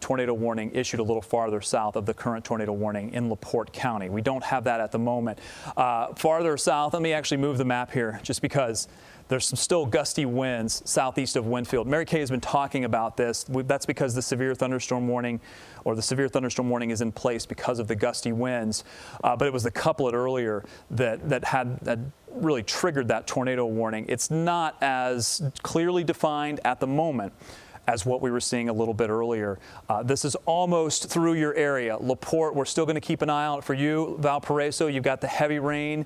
tornado warning issued a little farther south of the current tornado warning in LaPorte County. We don't have that at the moment. Farther south, let me actually move the map here just because there's some still gusty winds southeast of Winfield. Mary Kay has been talking about this. That's because the severe thunderstorm warning is in place because of the gusty winds. But it was the couplet earlier that had really triggered that tornado warning. It's not as clearly defined at the moment as what we were seeing a little bit earlier. This is almost through your area. LaPorte, we're still going to keep an eye out for you. Valparaiso, you've got the heavy rain.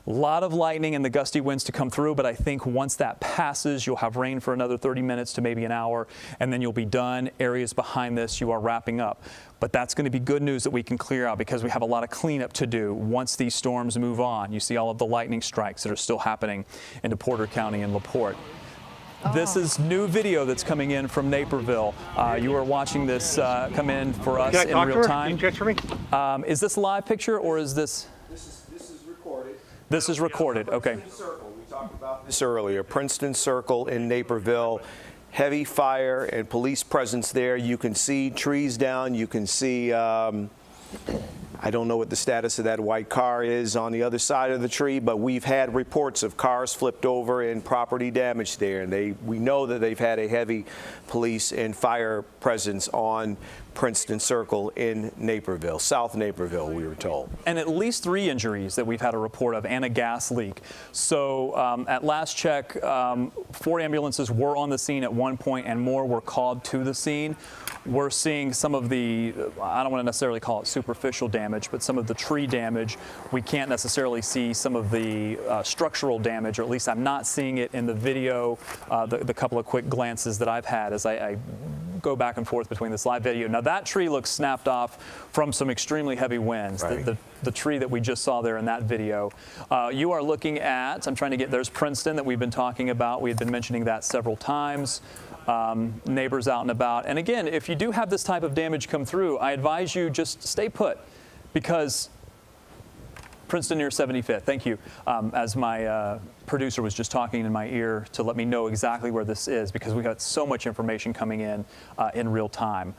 A lot of lightning and the gusty winds to come through, but I think once that passes, you'll have rain for another 30 minutes to maybe an hour, and then you'll be done. Areas behind this, you are wrapping up. But that's going to be good news that we can clear out, because we have a lot of cleanup to do once these storms move on. You see all of the lightning strikes that are still happening into Porter County and LaPorte. This is new video that's coming in from Naperville. You are watching this come in for us in real time. Can you catch me? Is this a live picture, or is this? This is recorded. This is recorded, okay. Princeton Circle, we talked about this earlier. Princeton Circle in Naperville. Heavy fire and police presence there. You can see trees down. You can see, I don't know what the status of that white car is on the other side of the tree, but we've had reports of cars flipped over and property damage there. And we know that they've had a heavy police and fire presence on Princeton Circle in Naperville, South Naperville, we were told. And at least 3 injuries that we've had a report of, and a gas leak. So at last check, 4 ambulances were on the scene at one point, and more were called to the scene. We're seeing some of the, I don't want to necessarily call it superficial damage, but some of the tree damage. We can't necessarily see some of the structural damage, or at least I'm not seeing it in the video, the couple of quick glances that I've had as I go back and forth between this live video. Now that tree looks snapped off from some extremely heavy winds. Right. The tree that we just saw there in that video. You are looking at, I'm trying to get, there's Princeton that we've been talking about. We had been mentioning that several times. Neighbors out and about. And again, if you do have this type of damage come through, I advise you just stay put, because Princeton near 75th, thank you, as my producer was just talking in my ear to let me know exactly where this is, because we got so much information coming in real time.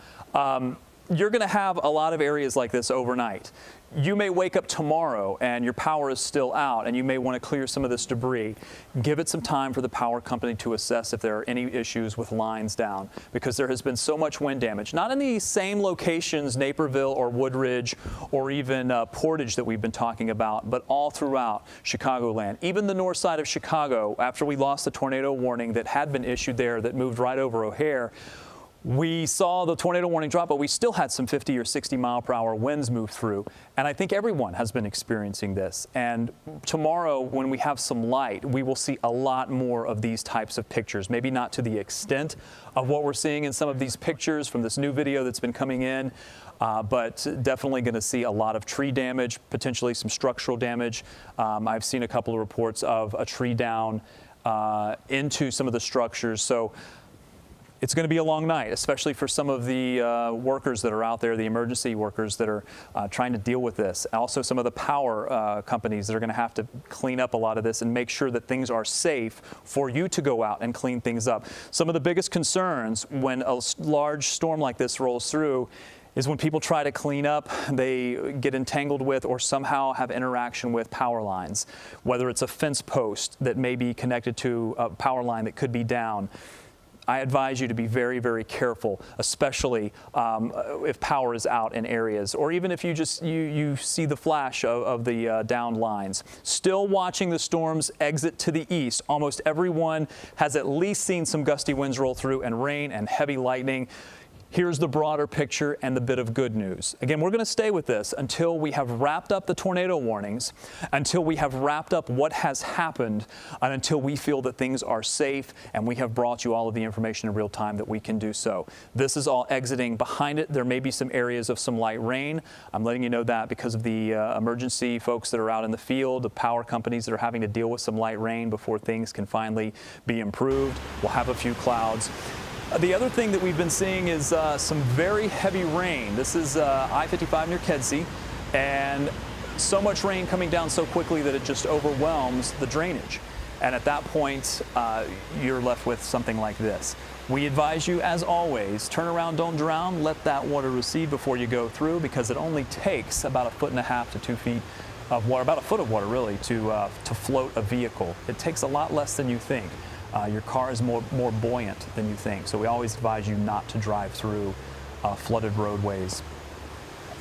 You're going to have a lot of areas like this overnight. You may wake up tomorrow and your power is still out, and you may want to clear some of this debris. Give it some time for the power company to assess if there are any issues with lines down, because there has been so much wind damage. Not in the same locations, Naperville or Woodridge or even Portage that we've been talking about, but all throughout Chicagoland. Even the north side of Chicago, after we lost the tornado warning that had been issued there that moved right over O'Hare, we saw the tornado warning drop, but we still had some 50 or 60 mile per hour winds move through. And I think everyone has been experiencing this. And tomorrow, when we have some light, we will see a lot more of these types of pictures. Maybe not to the extent of what we're seeing in some of these pictures from this new video that's been coming in, but definitely going to see a lot of tree damage, potentially some structural damage. I've seen a couple of reports of a tree down into some of the structures. So It's going to be a long night, especially for some of the workers that are out there, the emergency workers that are trying to deal with this. Also, some of the power companies that are going to have to clean up a lot of this and make sure that things are safe for you to go out and clean things up. Some of the biggest concerns when a large storm like this rolls through is when people try to clean up, they get entangled with or somehow have interaction with power lines, whether it's a fence post that may be connected to a power line that could be down. I advise you to be very, very careful, especially if power is out in areas, or even if you just you see the flash of the downed lines. Still watching the storms exit to the east. Almost everyone has at least seen some gusty winds roll through and rain and heavy lightning. Here's the broader picture and the bit of good news. Again, we're going to stay with this until we have wrapped up the tornado warnings, until we have wrapped up what has happened, and until we feel that things are safe and we have brought you all of the information in real time that we can do so. This is all exiting behind it. There may be some areas of some light rain. I'm letting you know that because of the emergency folks that are out in the field, the power companies that are having to deal with some light rain before things can finally be improved. We'll have a few clouds. The other thing that we've been seeing is some very heavy rain. This is I-55 near Kedzie, and so much rain coming down so quickly that it just overwhelms the drainage. And at that point, you're left with something like this. We advise you, as always, turn around, don't drown, let that water recede before you go through, because it only takes about 1.5 to 2 feet of water, about a foot of water really, to float a vehicle. It takes a lot less than you think. Your car is more buoyant than you think, so we always advise you not to drive through flooded roadways.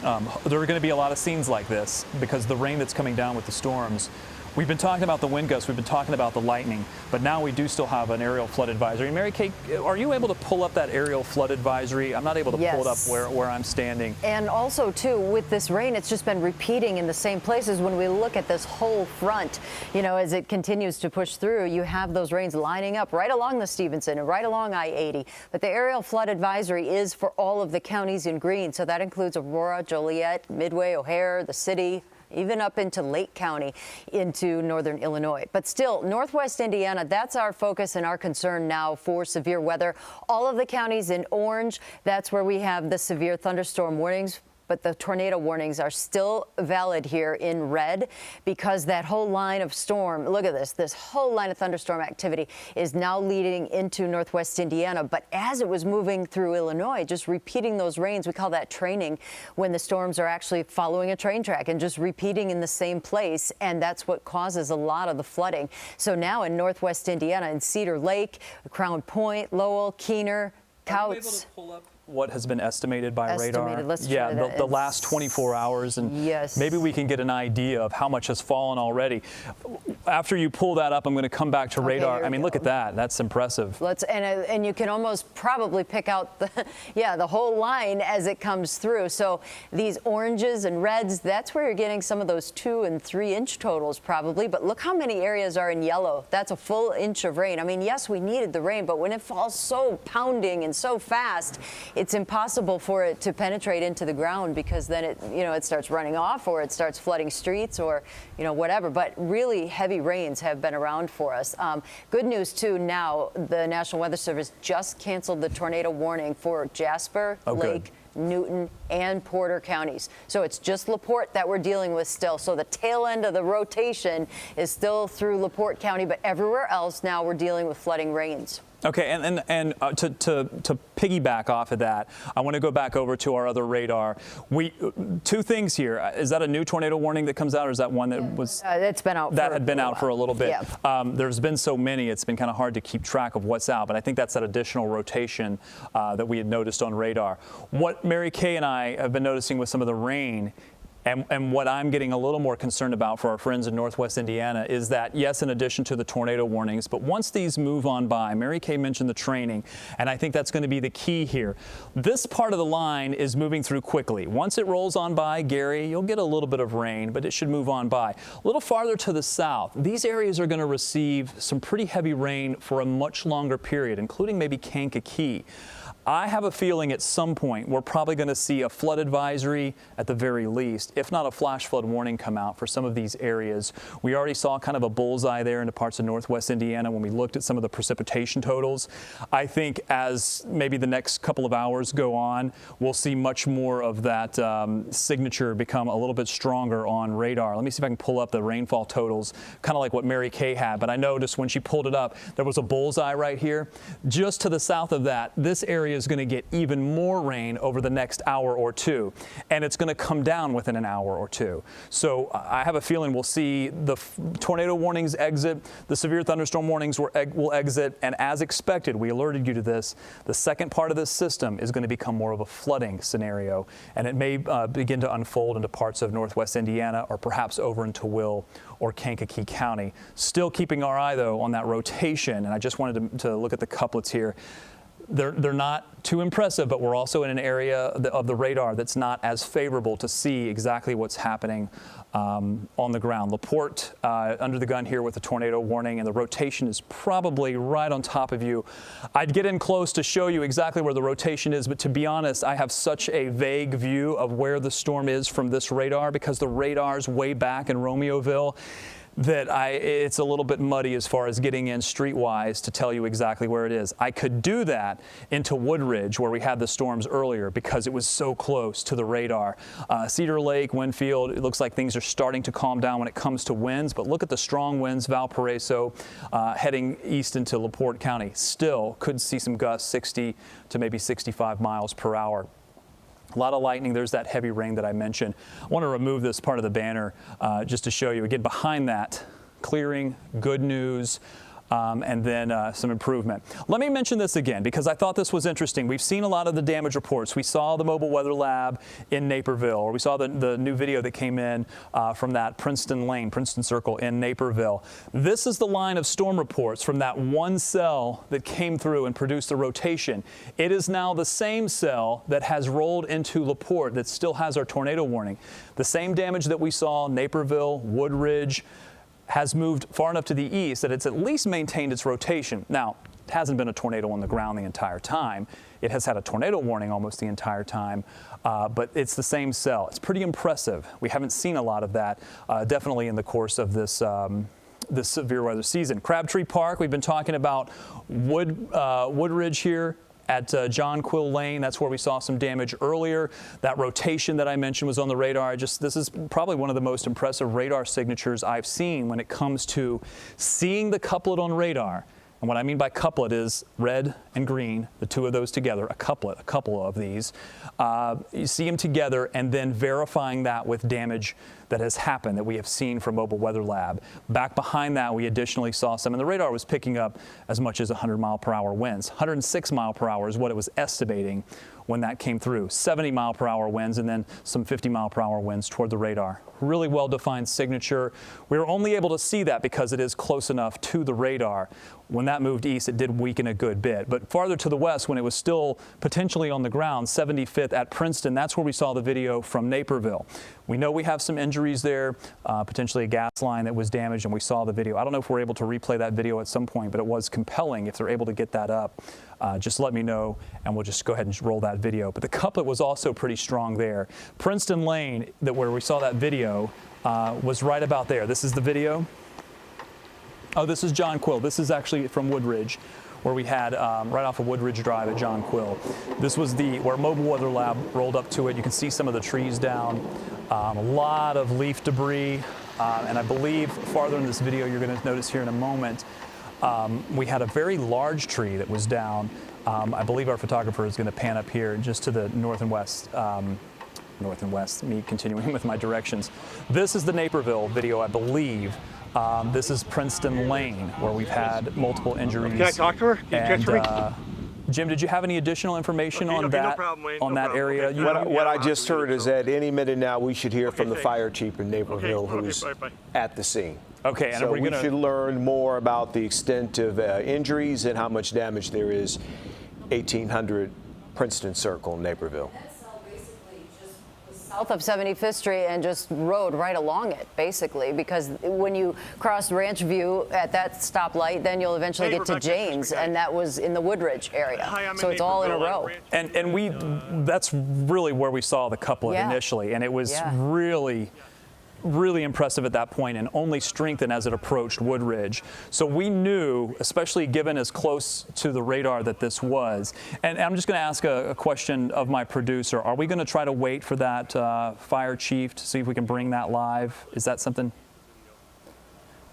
There are going to be a lot of scenes like this because the rain that's coming down with the storms. We've been talking about the wind gusts, we've been talking about the lightning, but now we do still have an aerial flood advisory. Mary Kay, are you able to pull up that aerial flood advisory? I'm not able to pull it up where I'm standing. And also, too, with this rain, it's just been repeating in the same places. When we look at this whole front, you know, as it continues to push through, you have those rains lining up right along the Stevenson and right along I-80. But the aerial flood advisory is for all of the counties in green, so that includes Aurora, Joliet, Midway, O'Hare, the city, even up into Lake County, into northern Illinois. But still, northwest Indiana, that's our focus and our concern now for severe weather. All of the counties in orange, that's where we have the severe thunderstorm warnings. But the tornado warnings are still valid here in red because that whole line of storm, look at this whole line of thunderstorm activity is now leading into northwest Indiana. But as it was moving through Illinois, just repeating those rains, we call that training, when the storms are actually following a train track and just repeating in the same place. And that's what causes a lot of the flooding. So now in northwest Indiana, in Cedar Lake, Crown Point, Lowell, Keener, Couts. Are you able to pull up what has been estimated by radar? Let's yeah, try the last 24 hours, and yes, maybe we can get an idea of how much has fallen already. After you pull that up, I'm going to come back to radar. I mean, look at that. That's impressive. And you can almost probably pick out the whole line as it comes through. So these oranges and reds, that's where you're getting some of those 2 and 3 inch totals probably. But look how many areas are in yellow. That's a full inch of rain. I mean, yes, we needed the rain, but when it falls so pounding and so fast, it's impossible for it to penetrate into the ground because then it starts running off or it starts flooding streets or whatever. But really heavy rains have been around for us. Good news too, now the National Weather Service just canceled the tornado warning for Jasper, Lake, Newton, and Porter counties. So it's just LaPorte that we're dealing with still. So the tail end of the rotation is still through LaPorte County, but everywhere else now we're dealing with flooding rains. Okay, and to piggyback off of that, I want to go back over to our other radar. Two things here. Is that a new tornado warning that comes out, or is that one that was? It's been out. That had been out for a little bit. Yeah. There's been so many, it's been kind of hard to keep track of what's out. But I think that's that additional rotation that we had noticed on radar. What Mary Kay and I have been noticing with some of the rain. And what I'm getting a little more concerned about for our friends in northwest Indiana is that, yes, in addition to the tornado warnings, but once these move on by, Mary Kay mentioned the training, and I think that's going to be the key here. This part of the line is moving through quickly. Once it rolls on by, Gary, you'll get a little bit of rain, but it should move on by. A little farther to the south, these areas are going to receive some pretty heavy rain for a much longer period, including maybe Kankakee. I have a feeling at some point we're probably going to see a flood advisory at the very least, if not a flash flood warning come out for some of these areas. We already saw kind of a bullseye there into parts of northwest Indiana when we looked at some of the precipitation totals. I think as maybe the next couple of hours go on, we'll see much more of that signature become a little bit stronger on radar. Let me see if I can pull up the rainfall totals, kind of like what Mary Kay had, but I noticed when she pulled it up, there was a bullseye right here. Just to the south of that, this area is going to get even more rain over the next hour or two, and it's going to come down within an hour or two. So I have a feeling we'll see the tornado warnings exit, the severe thunderstorm warnings will exit, and as expected, we alerted you to this, the second part of this system is going to become more of a flooding scenario, and it may begin to unfold into parts of northwest Indiana or perhaps over into Will or Kankakee County. Still keeping our eye, though, on that rotation, and I just wanted to look at the couplets here. They're not too impressive, but we're also in an area of the radar that's not as favorable to see exactly what's happening on the ground. LaPorte under the gun here with a tornado warning, and the rotation is probably right on top of you. I'd get in close to show you exactly where the rotation is, but to be honest, I have such a vague view of where the storm is from this radar because the radar's way back in Romeoville, that it's a little bit muddy as far as getting in streetwise to tell you exactly where it is. I could do that into Woodridge where we had the storms earlier because it was so close to the radar. Cedar Lake, Winfield, it looks like things are starting to calm down when it comes to winds, but look at the strong winds, Valparaiso heading east into LaPorte County. Still could see some gusts 60 to maybe 65 miles per hour. A lot of lightning. There's that heavy rain that I mentioned. I want to remove this part of the banner just to show you. Again, behind that, clearing, good news, and then some improvement. Let me mention this again because I thought this was interesting. We've seen a lot of the damage reports. We saw the mobile weather lab in Naperville, or we saw the new video that came in from that Princeton Circle in Naperville. This is the line of storm reports from that one cell that came through and produced the rotation. It is now the same cell that has rolled into LaPorte that still has our tornado warning. The same damage that we saw in Naperville, Woodridge, has moved far enough to the east that it's at least maintained its rotation. Now, it hasn't been a tornado on the ground the entire time. It has had a tornado warning almost the entire time, but it's the same cell. It's pretty impressive. We haven't seen a lot of that, definitely in the course of this this severe weather season. Crabtree Park, we've been talking about Woodridge here at John Quill Lane. That's where we saw some damage earlier. That rotation that I mentioned was on the radar. This is probably one of the most impressive radar signatures I've seen when it comes to seeing the couplet on radar. And what I mean by couplet is red and green, the two of those together, a couple of these. You see them together and then verifying that with damage that has happened that we have seen from Mobile Weather Lab. Back behind that, we additionally saw some, and the radar was picking up as much as 100-mile-per-hour winds. 106 mile per hour is what it was estimating when that came through. 70-mile-per-hour winds and then some 50-mile-per-hour winds toward the radar. Really well-defined signature. We were only able to see that because it is close enough to the radar. When that moved east, it did weaken a good bit. But farther to the west, when it was still potentially on the ground, 75th at Princeton, that's where we saw the video from Naperville. We know we have some injuries there, potentially a gas line that was damaged, and we saw the video. I don't know if we're able to replay that video at some point, but it was compelling. If they're able to get that up, just let me know, and we'll just go ahead and roll that video. But the couplet was also pretty strong there. Princeton Lane, where we saw that video, was right about there. This is the video. Oh, this is John Quill. This is actually from Woodridge, where we had right off of Woodridge Drive at John Quill. This was where Mobile Weather Lab rolled up to it. You can see some of the trees down, a lot of leaf debris, and I believe farther in this video you're going to notice here in a moment, we had a very large tree that was down. I believe our photographer is going to pan up here just to the north and west. Me continuing with my directions. This is the Naperville video, I believe. This is Princeton Lane, where we've had multiple injuries. Can I talk to her? Can you transfer me? Jim, did you have any additional information on that, no problem, Wayne. on No that problem. area? Okay. What I just heard is that any minute now we should hear from the thanks. fire chief in Naperville Okay, who's bye. at the scene. Okay, and So we're we going should learn more about the extent of injuries and how much damage there is. 1800 Princeton Circle, Naperville. That cell basically just was South of 75th Street and just rode right along it, basically, because when you cross Ranch View at that stoplight, then you'll eventually get to James, and that was in the Woodridge area. So it's all in a row. And that's really where we saw the couplet initially, and it was really impressive at that point and only strengthened as it approached Woodridge. So we knew, especially given as close to the radar that this was, and I'm just going to ask a question of my producer. Are we going to try to wait for that fire chief to see if we can bring that live? Is that something?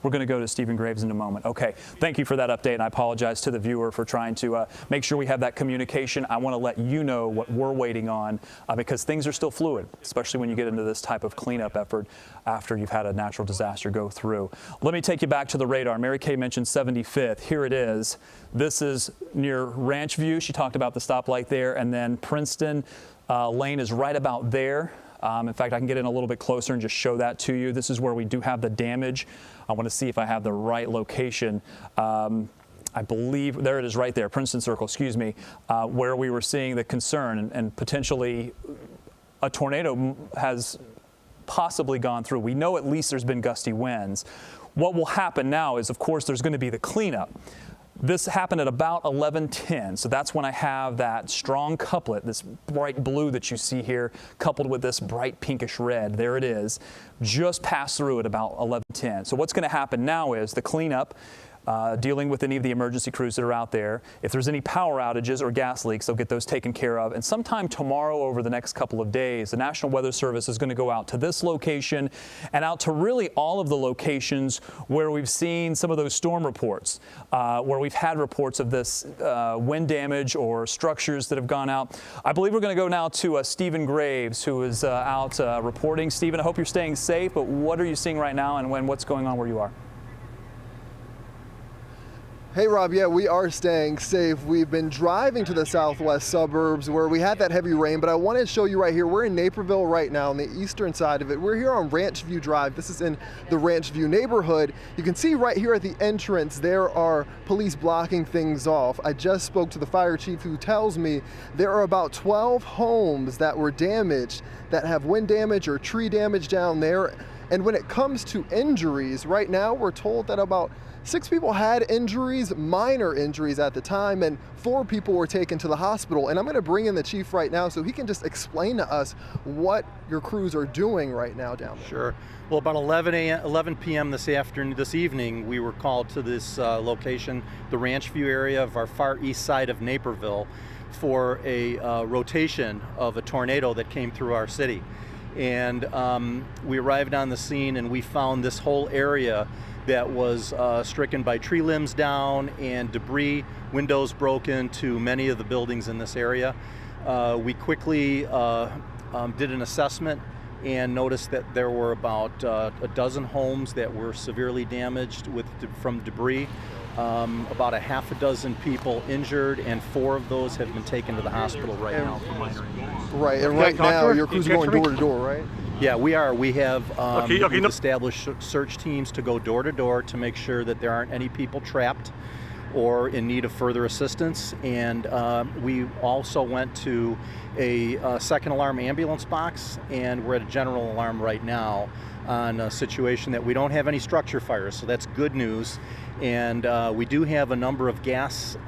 We're going to go to Stephen Graves in a moment. Okay, thank you for that update, and I apologize to the viewer for trying to make sure we have that communication. I want to let you know what we're waiting on because things are still fluid, especially when you get into this type of cleanup effort after you've had a natural disaster go through. Let me take you back to the radar. Mary Kay mentioned 75th. Here it is. This is near Ranch View. She talked about the stoplight there, and then Princeton Lane is right about there. In fact, I can get in a little bit closer and just show that to you. This is where we do have the damage. I want to see if I have the right location. I believe there it is right there, Princeton Circle, excuse me, where we were seeing the concern and potentially a tornado has possibly gone through. We know at least there's been gusty winds. What will happen now is, of course, there's going to be the cleanup. This happened at about 11:10, so that's when I have that strong couplet, this bright blue that you see here, coupled with this bright pinkish red. There it is, just passed through at about 11:10. So what's going to happen now is the cleanup, dealing with any of the emergency crews that are out there. If there's any power outages or gas leaks, they'll get those taken care of. And sometime tomorrow, over the next couple of days, the National Weather Service is going to go out to this location and out to really all of the locations where we've seen some of those storm reports, where we've had reports of this wind damage or structures that have gone out. I believe we're going to go now to Stephen Graves, who is out reporting. Stephen, I hope you're staying safe, but what are you seeing right now and what's going on where you are? Hey Rob, yeah, we are staying safe. We've been driving to the southwest suburbs where we had that heavy rain, but I wanted to show you right here. We're in Naperville right now on the eastern side of it. We're here on Ranch View Drive. This is in the Ranch View neighborhood. You can see right here at the entrance, there are police blocking things off. I just spoke to the fire chief who tells me there are about 12 homes that were damaged that have wind damage or tree damage down there. And when it comes to injuries, right now we're told that about 6 people had injuries, minor injuries at the time, and 4 people were taken to the hospital. And I'm going to bring in the chief right now so he can just explain to us what your crews are doing right now down there. Sure. Well, about 11 p.m. this evening, we were called to this location, the Ranch View area of our far east side of Naperville, for a rotation of a tornado that came through our city. And we arrived on the scene and we found this whole area that was stricken by tree limbs down and debris, windows broken to many of the buildings in this area. We quickly did an assessment and noticed that there were about a dozen homes that were severely damaged from debris. About a half a dozen people injured, and 4 of those have been taken to the hospital right now for minor injuries. Right, and right now your crews are going door to door, right? Yeah, we are. We have we've established search teams to go door to door to make sure that there aren't any people trapped or in need of further assistance. And we also went to a second alarm ambulance box, and we're at a general alarm right now on a situation that we don't have any structure fires, so that's good news. And we do have a number of gas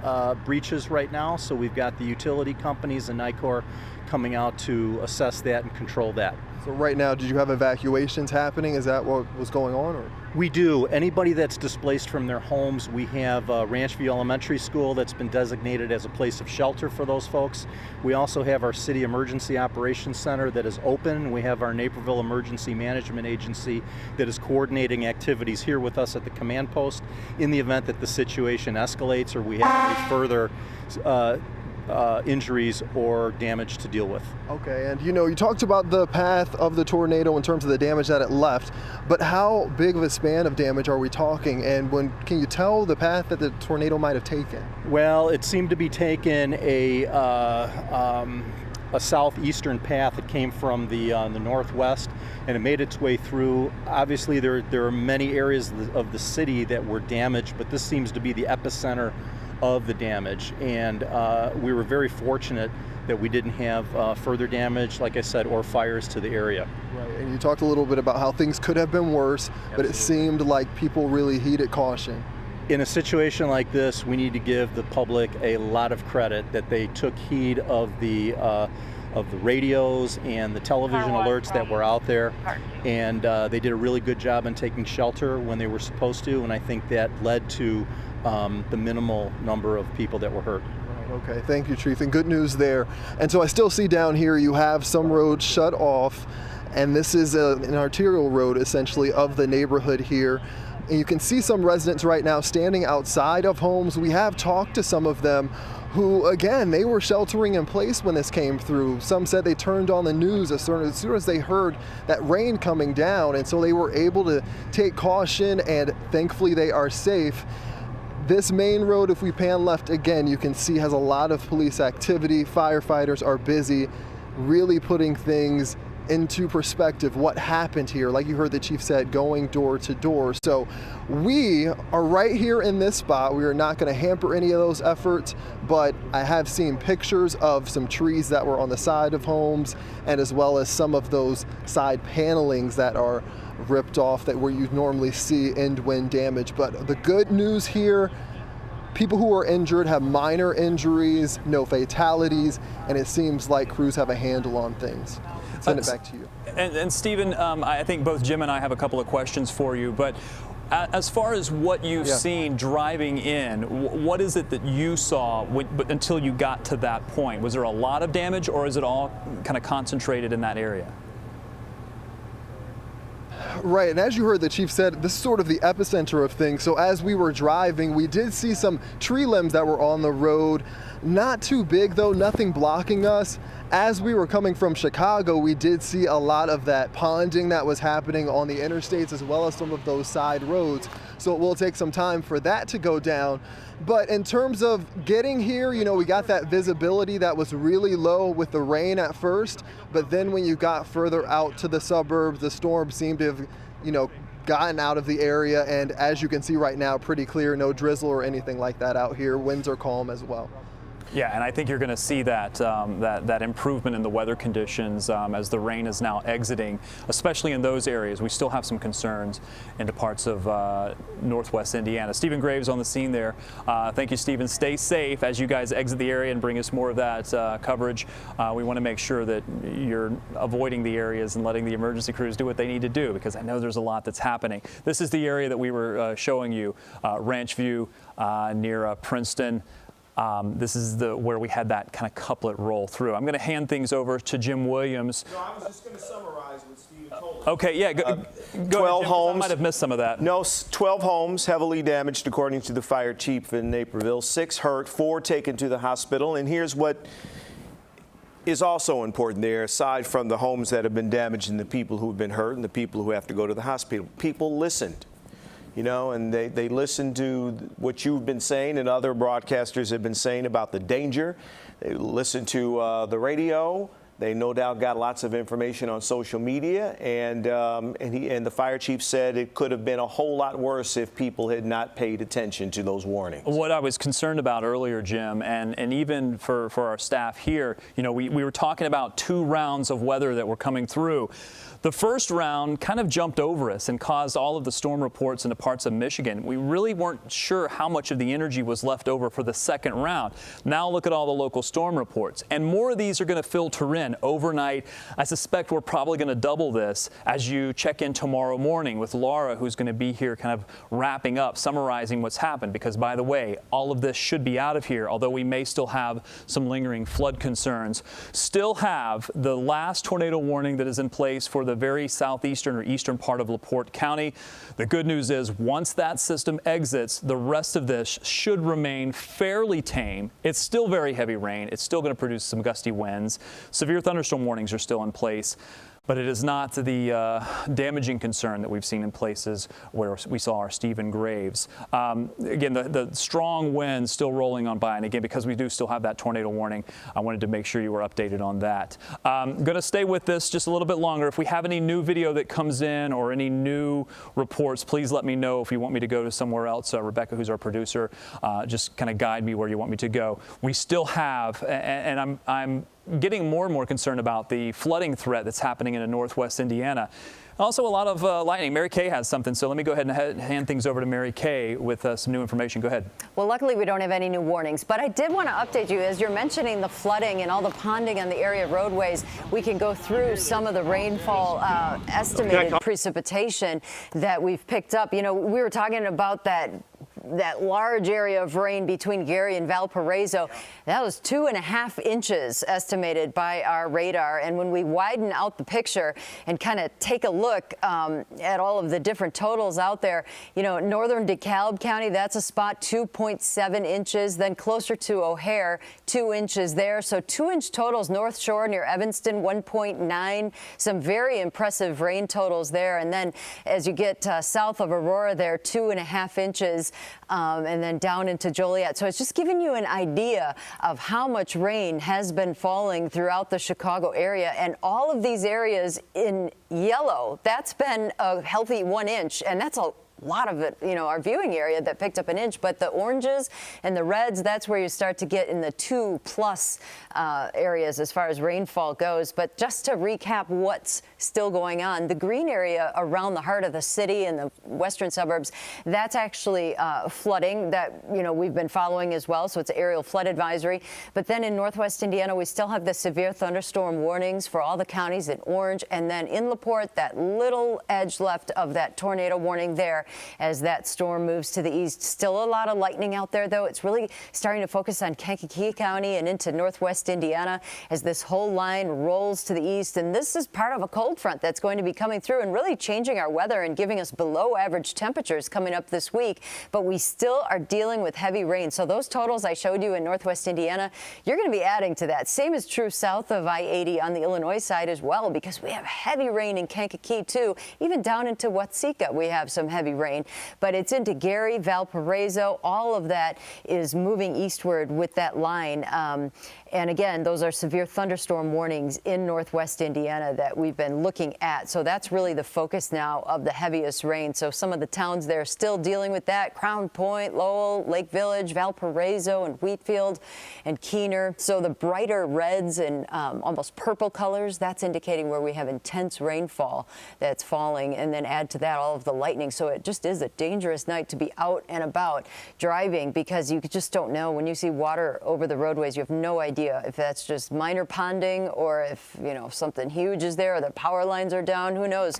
breaches right now, so we've got the utility companies and NICOR coming out to assess that and control that. So right now, did you have evacuations happening? Is that what was going on? Or? We do. Anybody that's displaced from their homes, we have Ranch View Elementary School that's been designated as a place of shelter for those folks. We also have our City Emergency Operations Center that is open. We have our Naperville Emergency Management Agency that is coordinating activities here with us at the command post in the event that the situation escalates or we have any further injuries or damage to deal with. Okay, and you talked about the path of the tornado in terms of the damage that it left, but how big of a span of damage are we talking, and can you tell the path that the tornado might have taken? Well, it seemed to be taking a southeastern path. It came from the northwest and it made its way through. Obviously there are many areas of the city that were damaged, but this seems to be the epicenter of the damage, and we were very fortunate that we didn't have further damage, like I said, or fires to the area. Right, and you talked a little bit about how things could have been worse, but it seemed like people really heeded caution. In a situation like this, we need to give the public a lot of credit that they took heed of the radios and the television alerts that were out there, and they did a really good job in taking shelter when they were supposed to, and I think that led to the minimal number of people that were hurt. Okay, thank you, Chief, and good news there. And so I still see down here you have some roads shut off, and this is an arterial road essentially of the neighborhood here. And you can see some residents right now standing outside of homes. We have talked to some of them who, again, they were sheltering in place when this came through. Some said they turned on the news as soon as they heard that rain coming down, and so they were able to take caution, and thankfully they are safe. This main road, if we pan left again, you can see has a lot of police activity. Firefighters are busy, really putting things into perspective, what happened here, like you heard the chief said, going door to door. So we are right here in this spot. We are not going to hamper any of those efforts, but I have seen pictures of some trees that were on the side of homes, and as well as some of those side panelings that are ripped off, that where you normally see end-wind damage. But the good news here, people who are injured have minor injuries, no fatalities, and it seems like crews have a handle on things. Send it back to you. And Stephen, I think both Jim and I have a couple of questions for you, but as far as what you've seen driving in, what is it that you saw until you got to that point? Was there a lot of damage, or is it all kind of concentrated in that area? Right, and as you heard the chief said, this is sort of the epicenter of things. So as we were driving, we did see some tree limbs that were on the road. Not too big though, nothing blocking us. As we were coming from Chicago, we did see a lot of that ponding that was happening on the interstates, as well as some of those side roads. So it will take some time for that to go down. But in terms of getting here, you know, we got that visibility that was really low with the rain at first, but then when you got further out to the suburbs, the storm seemed to have, you know, gotten out of the area, and as you can see right now, pretty clear, no drizzle or anything like that out here. Winds are calm as well. Yeah, and I think you're going to see that that improvement in the weather conditions as the rain is now exiting, especially in those areas. We still have some concerns into parts of northwest Indiana. Stephen Graves on the scene there. Thank you, Stephen. Stay safe as you guys exit the area and bring us more of that coverage. We want to make sure that you're avoiding the areas and letting the emergency crews do what they need to do, because I know there's a lot that's happening. This is the area that we were showing you, Ranch View near Princeton. This is where we had that kind of couplet roll through. I'm going to hand things over to Jim Williams. No, I was just going to summarize what Stephen told us. Okay, yeah, go 12 ahead, Jim, homes. I might have missed some of that. No, 12 homes heavily damaged, according to the fire chief in Naperville. 6 hurt, 4 taken to the hospital. And here's what is also important there, aside from the homes that have been damaged and the people who have been hurt and the people who have to go to the hospital. People listened. You know, and they listened to what you've been saying and other broadcasters have been saying about the danger. They listened to the radio. They no doubt got lots of information on social media, and the fire chief said it could have been a whole lot worse if people had not paid attention to those warnings. What I was concerned about earlier, Jim, and even for our staff here, you know, we were talking about 2 rounds of weather that were coming through. The first round kind of jumped over us and caused all of the storm reports into parts of Michigan. We really weren't sure how much of the energy was left over for the second round. Now look at all the local storm reports. And more of these are going to filter in overnight. I suspect we're probably going to double this as you check in tomorrow morning with Laura, who's going to be here kind of wrapping up, summarizing what's happened. Because, by the way, all of this should be out of here, although we may still have some lingering flood concerns. Still have the last tornado warning that is in place for the very southeastern or eastern part of LaPorte County. The good news is once that system exits, the rest of this should remain fairly tame. It's still very heavy rain. It's still going to produce some gusty winds. Severe thunderstorm warnings are still in place. But it is not the damaging concern that we've seen in places where we saw our Stephen Graves. Again, the strong winds still rolling on by. And again, because we do still have that tornado warning, I wanted to make sure you were updated on that. I'm going to stay with this just a little bit longer. If we have any new video that comes in or any new reports, please let me know. If you want me to go to somewhere else, Rebecca, who's our producer, just kind of guide me where you want me to go. We still have, and I'm getting more and more concerned about the flooding threat that's happening in northwest Indiana. Also, a lot of lightning. Mary Kay has something, so let me go ahead and hand things over to Mary Kay with some new information. Go ahead. Well, luckily we don't have any new warnings, but I did want to update you as you're mentioning the flooding and all the ponding on the area roadways. We can go through some of the rainfall estimated precipitation that we've picked up. You know, we were talking about that large area of rain between Gary and Valparaiso. That was 2.5 inches estimated by our radar. And when we widen out the picture and kind of take a look at all of the different totals out there, you know, northern DeKalb County, that's a spot, 2.7 inches. Then closer to O'Hare, 2 inches there. So 2-inch totals. North Shore near Evanston, 1.9. Some very impressive rain totals there. And then as you get south of Aurora there, 2.5 inches. And then down into Joliet. So it's just giving you an idea of how much rain has been falling throughout the Chicago area. And all of these areas in yellow, that's been a healthy 1 inch. And that's a lot of it, you know, our viewing area that picked up an inch, but the oranges and the reds, that's where you start to get in the 2+ areas as far as rainfall goes. But just to recap what's still going on, the green area around the heart of the city and the western suburbs, that's actually flooding that, you know, we've been following as well. So it's aerial flood advisory. But then in northwest Indiana, we still have the severe thunderstorm warnings for all the counties in orange. And then in LaPorte, that little edge left of that tornado warning there as that storm moves to the east. Still a lot of lightning out there, though. It's really starting to focus on Kankakee County and into northwest Indiana as this whole line rolls to the east. And this is part of a cold front that's going to be coming through and really changing our weather and giving us below average temperatures coming up this week. But we still are dealing with heavy rain. So those totals I showed you in northwest Indiana, you're going to be adding to that. Same is true south of I-80 on the Illinois side as well, because we have heavy rain in Kankakee, too. Even down into Watseka, we have some heavy rain, but it's into Gary, Valparaiso. All of that is moving eastward with that line. And again, those are severe thunderstorm warnings in northwest Indiana that we've been looking at. So that's really the focus now of the heaviest rain. So some of the towns there still dealing with that: Crown Point, Lowell, Lake Village, Valparaiso, and Wheatfield, and Keener. So the brighter reds and almost purple colors, that's indicating where we have intense rainfall that's falling. And then add to that all of the lightning. So it just is a dangerous night to be out and about driving, because you just don't know. When you see water over the roadways, you have no idea if that's just minor ponding or if, you know, something huge is there or the power lines are down. Who knows?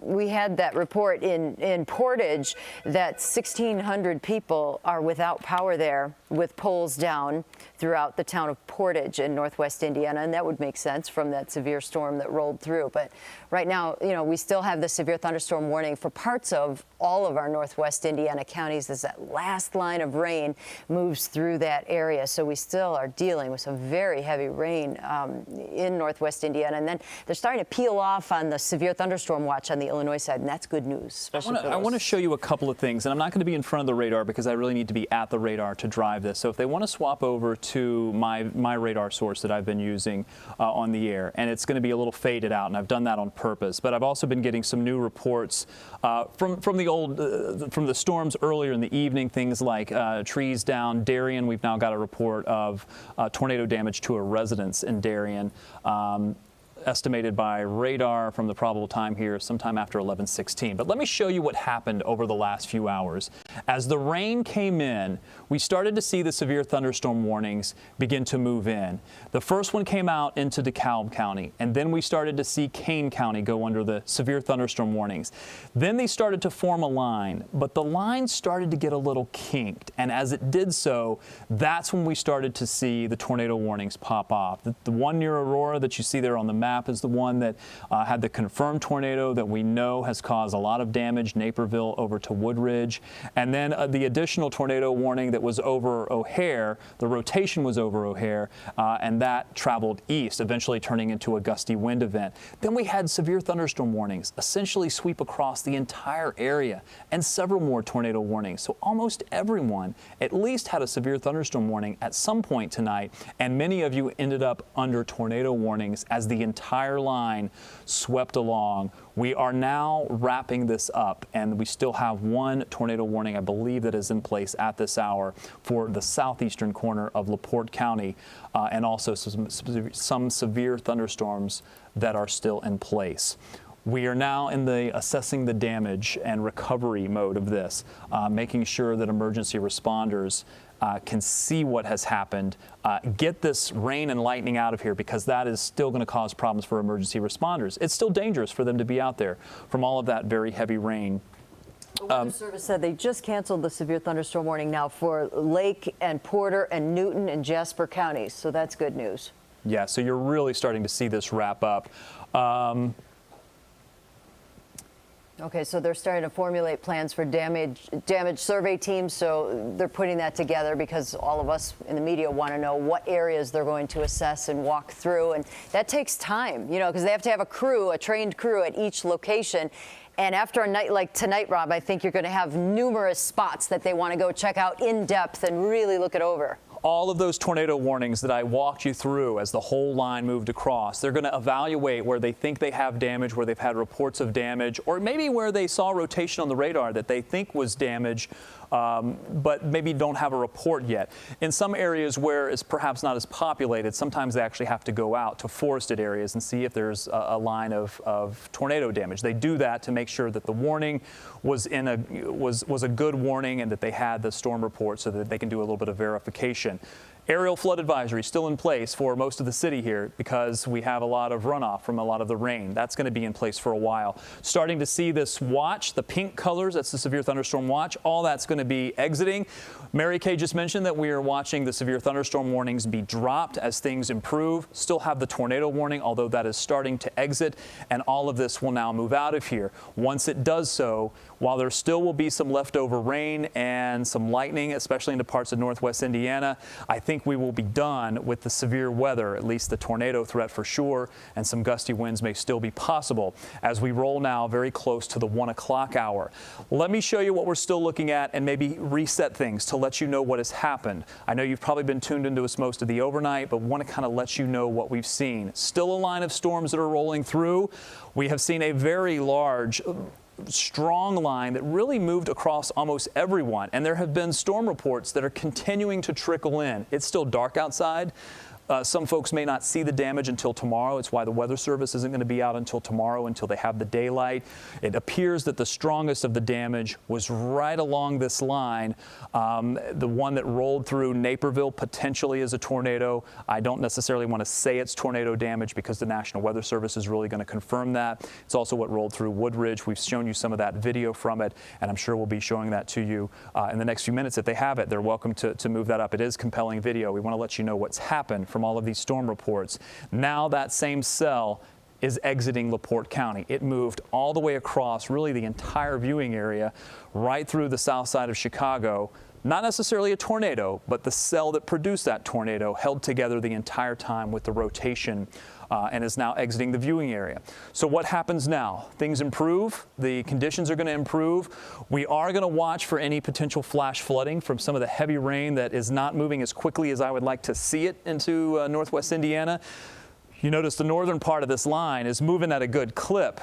We had that report in Portage that 1,600 people are without power there with poles down throughout the town of Portage in northwest Indiana, and that would make sense from that severe storm that rolled through. But right now, you know, we still have the severe thunderstorm warning for parts of all of our northwest Indiana counties as that last line of rain moves through that area. So we still are dealing with some very heavy rain in northwest Indiana. And then they're starting to peel off on the severe thunderstorm watch on the Illinois side, and that's good news. I want to show you a couple of things, and I'm not going to be in front of the radar because I really need to be at the radar to drive this. So if they want to swap over to my radar source that I've been using on the air, and it's going to be a little faded out, and I've done that on purpose. But I've also been getting some new reports from the storms earlier in the evening, things like trees down Darien. We've now got a report of tornado damage to a residence in Darien. Estimated by radar from the probable time here sometime after 11:16. But let me show you what happened over the last few hours. As the rain came in, we started to see the severe thunderstorm warnings begin to move in. The first one came out into DeKalb County, and then we started to see Kane County go under the severe thunderstorm warnings. Then they started to form a line, but the line started to get a little kinked, and as it did so, that's when we started to see the tornado warnings pop off. The one near Aurora that you see there on the map is the one that had the confirmed tornado that we know has caused a lot of damage, Naperville over to Woodridge. And then the additional tornado warning that was over O'Hare, the rotation was over O'Hare, and that traveled east, eventually turning into a gusty wind event. Then we had severe thunderstorm warnings essentially sweep across the entire area, and several more tornado warnings. So almost everyone at least had a severe thunderstorm warning at some point tonight, and many of you ended up under tornado warnings as the entire entire line swept along. We are now wrapping this up, and we still have one tornado warning, I believe, that is in place at this hour for the southeastern corner of LaPorte County, and also some severe thunderstorms that are still in place. We are now in the assessing the damage and recovery mode of this, making sure that emergency responders can see what has happened, get this rain and lightning out of here, because that is still going to cause problems for emergency responders. It's still dangerous for them to be out there from all of that very heavy rain. The Weather Service said they just canceled the severe thunderstorm warning now for Lake and Porter and Newton and Jasper counties, so that's good news. Yeah, so you're really starting to see this wrap up. Okay, so they're starting to formulate plans for damage survey teams, so they're putting that together because all of us in the media want to know what areas they're going to assess and walk through, and that takes time, you know, because they have to have a trained crew at each location. And after a night like tonight, Rob, I think you're going to have numerous spots that they want to go check out in depth and really look it over. All of those tornado warnings that I walked you through as the whole line moved across, they're going to evaluate where they think they have damage, where they've had reports of damage, or maybe where they saw rotation on the radar that they think was damage, but maybe don't have a report yet. In some areas where it's perhaps not as populated, sometimes they actually have to go out to forested areas and see if there's a line of tornado damage. They do that to make sure that the warning was a good warning and that they had the storm report so that they can do a little bit of verification. Aerial flood advisory still in place for most of the city here because we have a lot of runoff from a lot of the rain. That's going to be in place for a while. Starting to see this watch, the pink colors, that's the severe thunderstorm watch. All that's going to be exiting. Mary Kay just mentioned that we are watching the severe thunderstorm warnings be dropped as things improve. Still have the tornado warning, although that is starting to exit, and all of this will now move out of here. Once it does so, while there still will be some leftover rain and some lightning, especially into parts of northwest Indiana, I think we will be done with the severe weather, at least the tornado threat for sure, and some gusty winds may still be possible as we roll now very close to the 1 o'clock hour. Let me show you what we're still looking at and maybe reset things to let you know what has happened. I know you've probably been tuned into us most of the overnight, but want to kind of let you know what we've seen. Still a line of storms that are rolling through. We have seen a very large, strong line that really moved across almost everyone, and there have been storm reports that are continuing to trickle in. It's still dark outside. Some folks may not see the damage until tomorrow. It's why the Weather Service isn't going to be out until tomorrow, until they have the daylight. It appears that the strongest of the damage was right along this line. The one that rolled through Naperville potentially is a tornado. I don't necessarily want to say it's tornado damage because the National Weather Service is really going to confirm that. It's also what rolled through Woodridge. We've shown you some of that video from it, and I'm sure we'll be showing that to you in the next few minutes. If they have it, they're welcome to move that up. It is compelling video. We want to let you know what's happened from all of these storm reports. Now that same cell is exiting LaPorte County. It moved all the way across really the entire viewing area right through the south side of Chicago. Not necessarily a tornado, but the cell that produced that tornado held together the entire time with the rotation and is now exiting the viewing area. So what happens now? Things improve. The conditions are going to improve. We are going to watch for any potential flash flooding from some of the heavy rain that is not moving as quickly as I would like to see it into northwest Indiana. You notice the northern part of this line is moving at a good clip,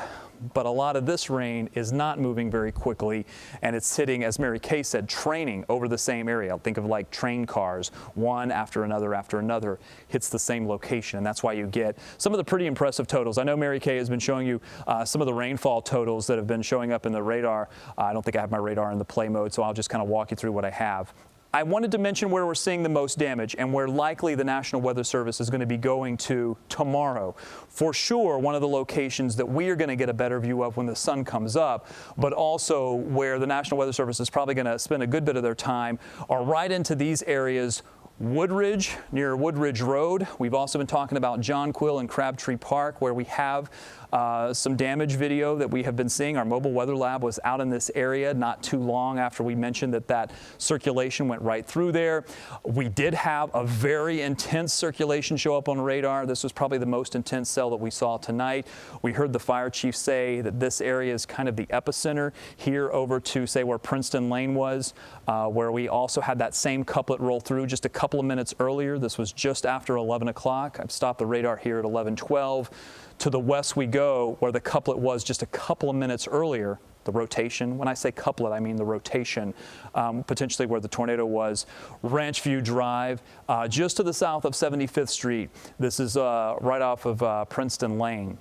but a lot of this rain is not moving very quickly, and it's hitting, as Mary Kay said, training over the same area. Think of like train cars, one after another, hits the same location, and that's why you get some of the pretty impressive totals. I know Mary Kay has been showing you some of the rainfall totals that have been showing up in the radar. I don't think I have my radar in the play mode, so I'll just kind of walk you through what I have. I wanted to mention where we're seeing the most damage and where likely the National Weather Service is going to be going to tomorrow. For sure, one of the locations that we are going to get a better view of when the sun comes up, but also where the National Weather Service is probably going to spend a good bit of their time are right into these areas. Woodridge, near Woodridge Road. We've also been talking about John Quill and Crabtree Park, where we have some damage video that we have been seeing. Our mobile weather lab was out in this area not too long after we mentioned that circulation went right through there. We did have a very intense circulation show up on radar. This was probably the most intense cell that we saw tonight. We heard the fire chief say that this area is kind of the epicenter here over to, say, where Princeton Lane was, where we also had that same couplet roll through just a couple couple of minutes earlier. This was just after 11 o'clock. I've stopped the radar here at 11:12. To the west we go, where the couplet was just a couple of minutes earlier. The rotation, when I say couplet, I mean the rotation, potentially where the tornado was. Ranch View Drive, just to the south of 75th Street. This is right off of Princeton Lane,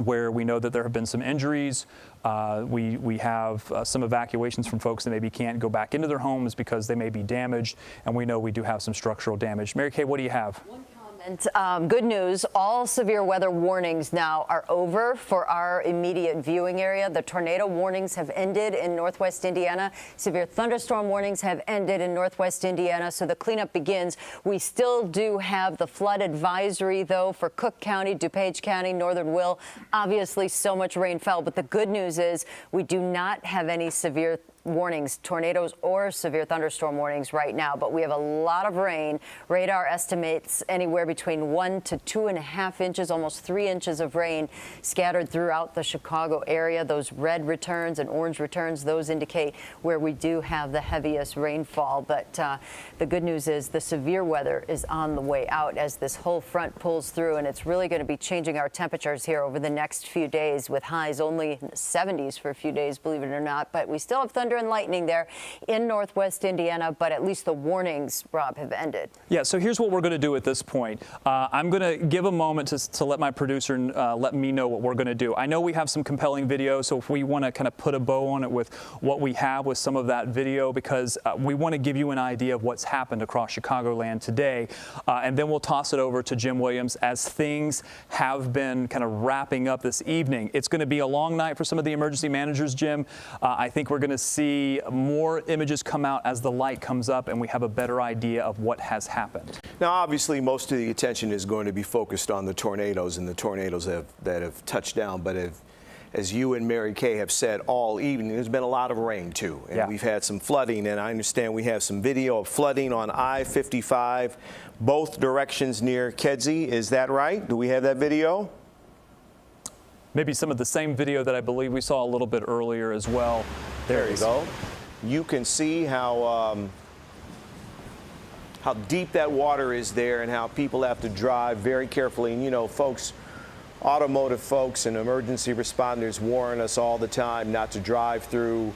where we know that there have been some injuries. We have some evacuations from folks that maybe can't go back into their homes because they may be damaged, and we know we do have some structural damage. Mary Kay, what do you have? Good news, all severe weather warnings now are over for our immediate viewing area. The tornado warnings have ended in northwest Indiana. Severe thunderstorm warnings have ended in northwest Indiana, so the cleanup begins. We still do have the flood advisory, though, for Cook County, DuPage County, Northern Will. Obviously, so much rain fell, but the good news is we do not have any severe warnings, tornadoes or severe thunderstorm warnings right now, but we have a lot of rain. Radar estimates anywhere between 1 to 2.5 inches, almost 3 inches of rain scattered throughout the Chicago area. Those red returns and orange returns, those indicate where we do have the heaviest rainfall. But the good news is the severe weather is on the way out as this whole front pulls through, and it's really going to be changing our temperatures here over the next few days, with highs only in the 70s for a few days, believe it or not. But we still have thunder and lightning there in northwest Indiana, but at least the warnings, Rob, have ended. Yeah, so here's what we're going to do at this point. I'm going to give a moment to let my producer let me know what we're going to do. I know we have some compelling video, so if we want to kind of put a bow on it with what we have with some of that video, because we want to give you an idea of what's happened across Chicagoland today, and then we'll toss it over to Jim Williams as things have been kind of wrapping up this evening. It's going to be a long night for some of the emergency managers, Jim. I think we're going to see more images come out as the light comes up and we have a better idea of what has happened. Now, obviously, most of the attention is going to be focused on the tornadoes and the tornadoes that have touched down. But as you and Mary Kay have said all evening, there's been a lot of rain, too. And we've had some flooding, and I understand we have some video of flooding on I-55, both directions near Kedzie. Is that right? Do we have that video? Maybe some of the same video that I believe we saw a little bit earlier as well. There you go. You can see how deep that water is there and how people have to drive very carefully. And, you know, folks, automotive folks and emergency responders warn us all the time not to drive through,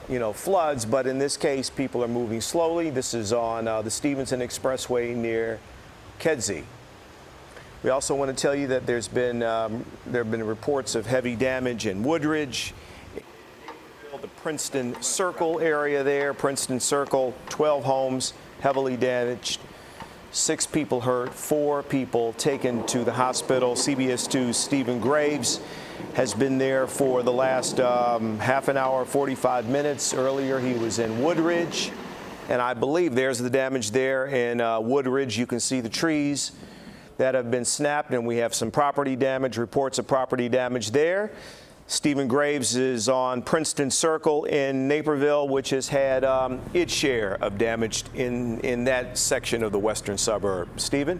you know, floods. But in this case, people are moving slowly. This is on the Stevenson Expressway near Kedzie. We also want to tell you that there have been reports of heavy damage in Woodridge, the Princeton Circle area there. Princeton Circle, 12 homes heavily damaged, 6 people hurt, 4 people taken to the hospital. CBS 2's Stephen Graves has been there for the last half an hour, 45 minutes. Earlier, he was in Woodridge, and I believe there's the damage there in Woodridge. You can see the trees that have been snapped, and we have some property damage, reports of property damage there. Stephen Graves is on Princeton Circle in Naperville, which has had its share of damage in that section of the western suburb. Stephen?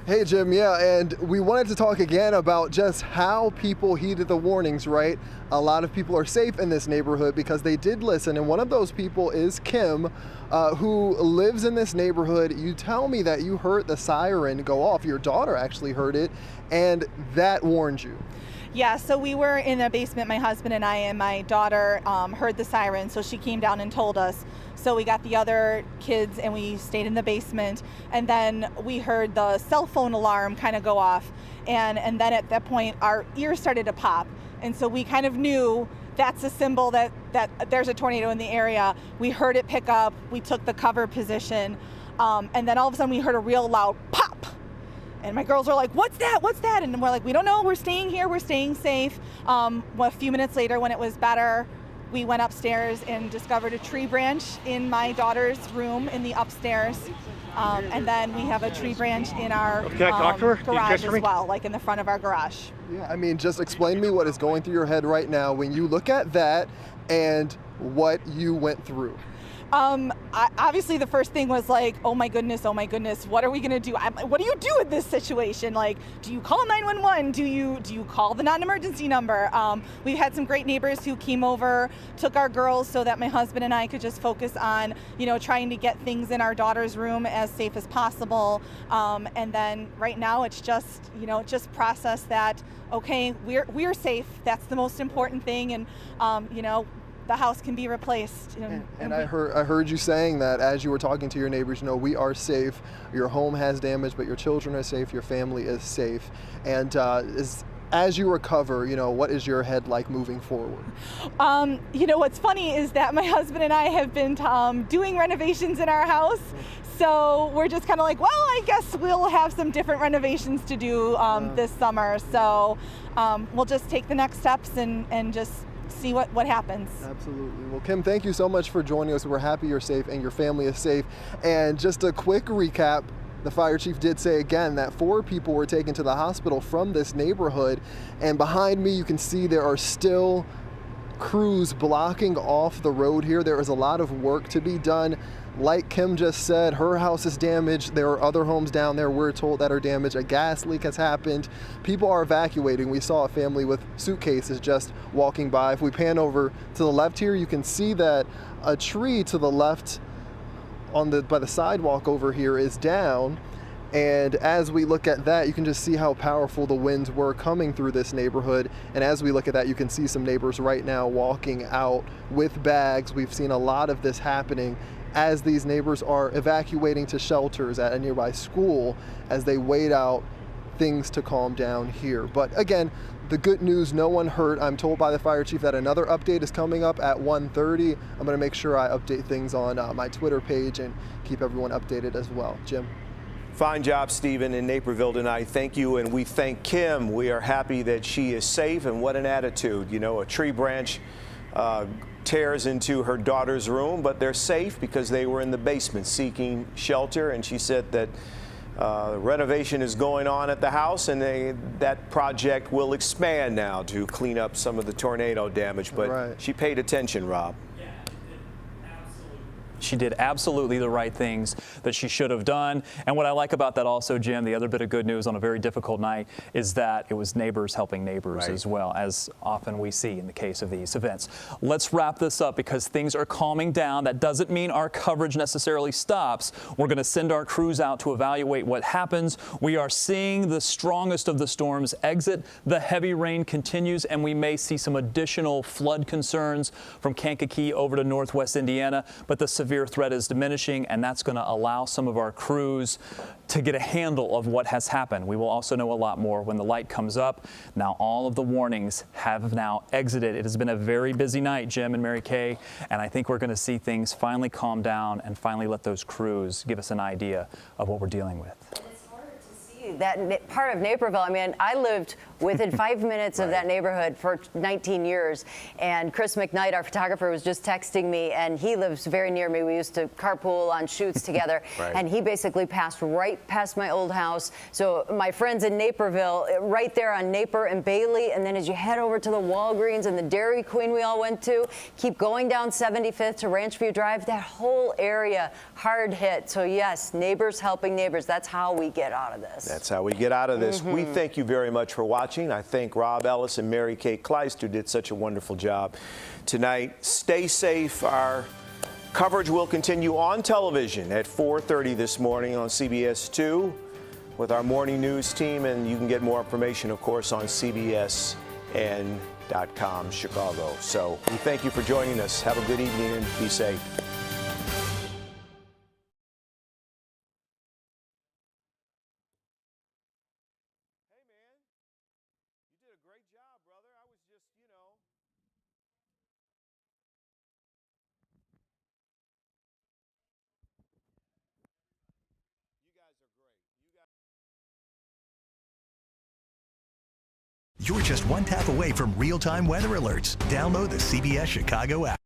Hey, Jim, yeah, and we wanted to talk again about just how people heeded the warnings, right? A lot of people are safe in this neighborhood because they did listen, and one of those people is Kim, who lives in this neighborhood. You tell me that you heard the siren go off. Your daughter actually heard it, and that warned you. Yeah, so we were in the basement, my husband and I, and my daughter heard the siren, so she came down and told us. So we got the other kids and we stayed in the basement, and then we heard the cell phone alarm kind of go off, and then at that point our ears started to pop, and so we kind of knew that's a symbol that there's a tornado in the area. We heard it pick up, we took the cover position, and then all of a sudden we heard a real loud pop. And my girls are like, what's that? What's that? And we're like, we don't know. We're staying here. We're staying safe. A few minutes later, when it was better, we went upstairs and discovered a tree branch in my daughter's room in the upstairs. And then we have a tree branch in our garage as well, like in the front of our garage. Yeah, I mean, just explain to me what is going through your head right now when you look at that and what you went through. Obviously the first thing was like, oh my goodness, what are we gonna do? What do you do in this situation? Like, do you call 911? Do you call the non-emergency number? We've had some great neighbors who came over, took our girls so that my husband and I could just focus on, trying to get things in our daughter's room as safe as possible. And then right now it's just, just process that, okay, we're safe. That's the most important thing. And, the house can be replaced. And I heard you saying that as you were talking to your neighbors, we are safe. Your home has damage, but your children are safe. Your family is safe. And as you recover, what is your head like moving forward? What's funny is that my husband and I have been doing renovations in our house. So we're just kind of like, well, I guess we'll have some different renovations to do this summer. So we'll just take the next steps and just see what happens. Absolutely. Well, Kim, thank you so much for joining us. We're happy you're safe and your family is safe. And just a quick recap, the fire chief did say again that 4 people were taken to the hospital from this neighborhood. And behind me, you can see there are still crews blocking off the road here. There is a lot of work to be done. Like Kim just said, her house is damaged. There are other homes down there, we're told, that are damaged. A gas leak has happened. People are evacuating. We saw a family with suitcases just walking by. If we pan over to the left here, you can see that a tree to the left by the sidewalk over here is down. And as we look at that, you can just see how powerful the winds were coming through this neighborhood. And as we look at that, you can see some neighbors right now walking out with bags. We've seen a lot of this happening as these neighbors are evacuating to shelters at a nearby school as they wait out things to calm down here. But again, the good news, no one hurt. I'm told by the fire chief that another update is coming up at 1:30. I'm going to make sure I update things on my Twitter page and keep everyone updated as well. Jim. Fine job, Stephen, in Naperville tonight. Thank you, and we thank Kim. We are happy that she is safe, and what an attitude. A tree branch tears into her daughter's room, but they're safe because they were in the basement seeking shelter, and she said that renovation is going on at the house, and that project will expand now to clean up some of the tornado damage, but right. She paid attention, Rob. She did absolutely the right things that she should have done. And what I like about that also, Jim, the other bit of good news on a very difficult night is that it was neighbors helping neighbors, right, as well, as often we see in the case of these events. Let's wrap this up because things are calming down. That doesn't mean our coverage necessarily stops. We're going to send our crews out to evaluate what happens. We are seeing the strongest of the storms exit. The heavy rain continues, and we may see some additional flood concerns from Kankakee over to northwest Indiana, but the severe threat is diminishing, and that's going to allow some of our crews to get a handle of what has happened. We will also know a lot more when the light comes up. Now, all of the warnings have now exited. It has been a very busy night, Jim and Mary Kay, and I think we're going to see things finally calm down and finally let those crews give us an idea of what we're dealing with. That part of Naperville, I mean, I lived within 5 minutes of that neighborhood for 19 years. And Chris McKnight, our photographer, was just texting me, and he lives very near me. We used to carpool on shoots together. Right. And he basically passed right past my old house. So my friends in Naperville, right there on Naper and Bailey. And then as you head over to the Walgreens and the Dairy Queen we all went to, keep going down 75th to Ranch View Drive, that whole area hard hit. So yes, neighbors helping neighbors. That's how we get out of this. That's how we get out of this. We thank you very much for watching. I thank Rob Ellis and Mary Kay Kleist, who did such a wonderful job tonight. Stay safe. Our coverage will continue on television at 4:30 this morning on CBS 2 with our morning news team, and you can get more information, of course, on CBSN.com Chicago. So we thank you for joining us. Have a good evening and be safe. Great job, brother. I was just, You guys are great. You're just one tap away from real-time weather alerts. Download the CBS Chicago app.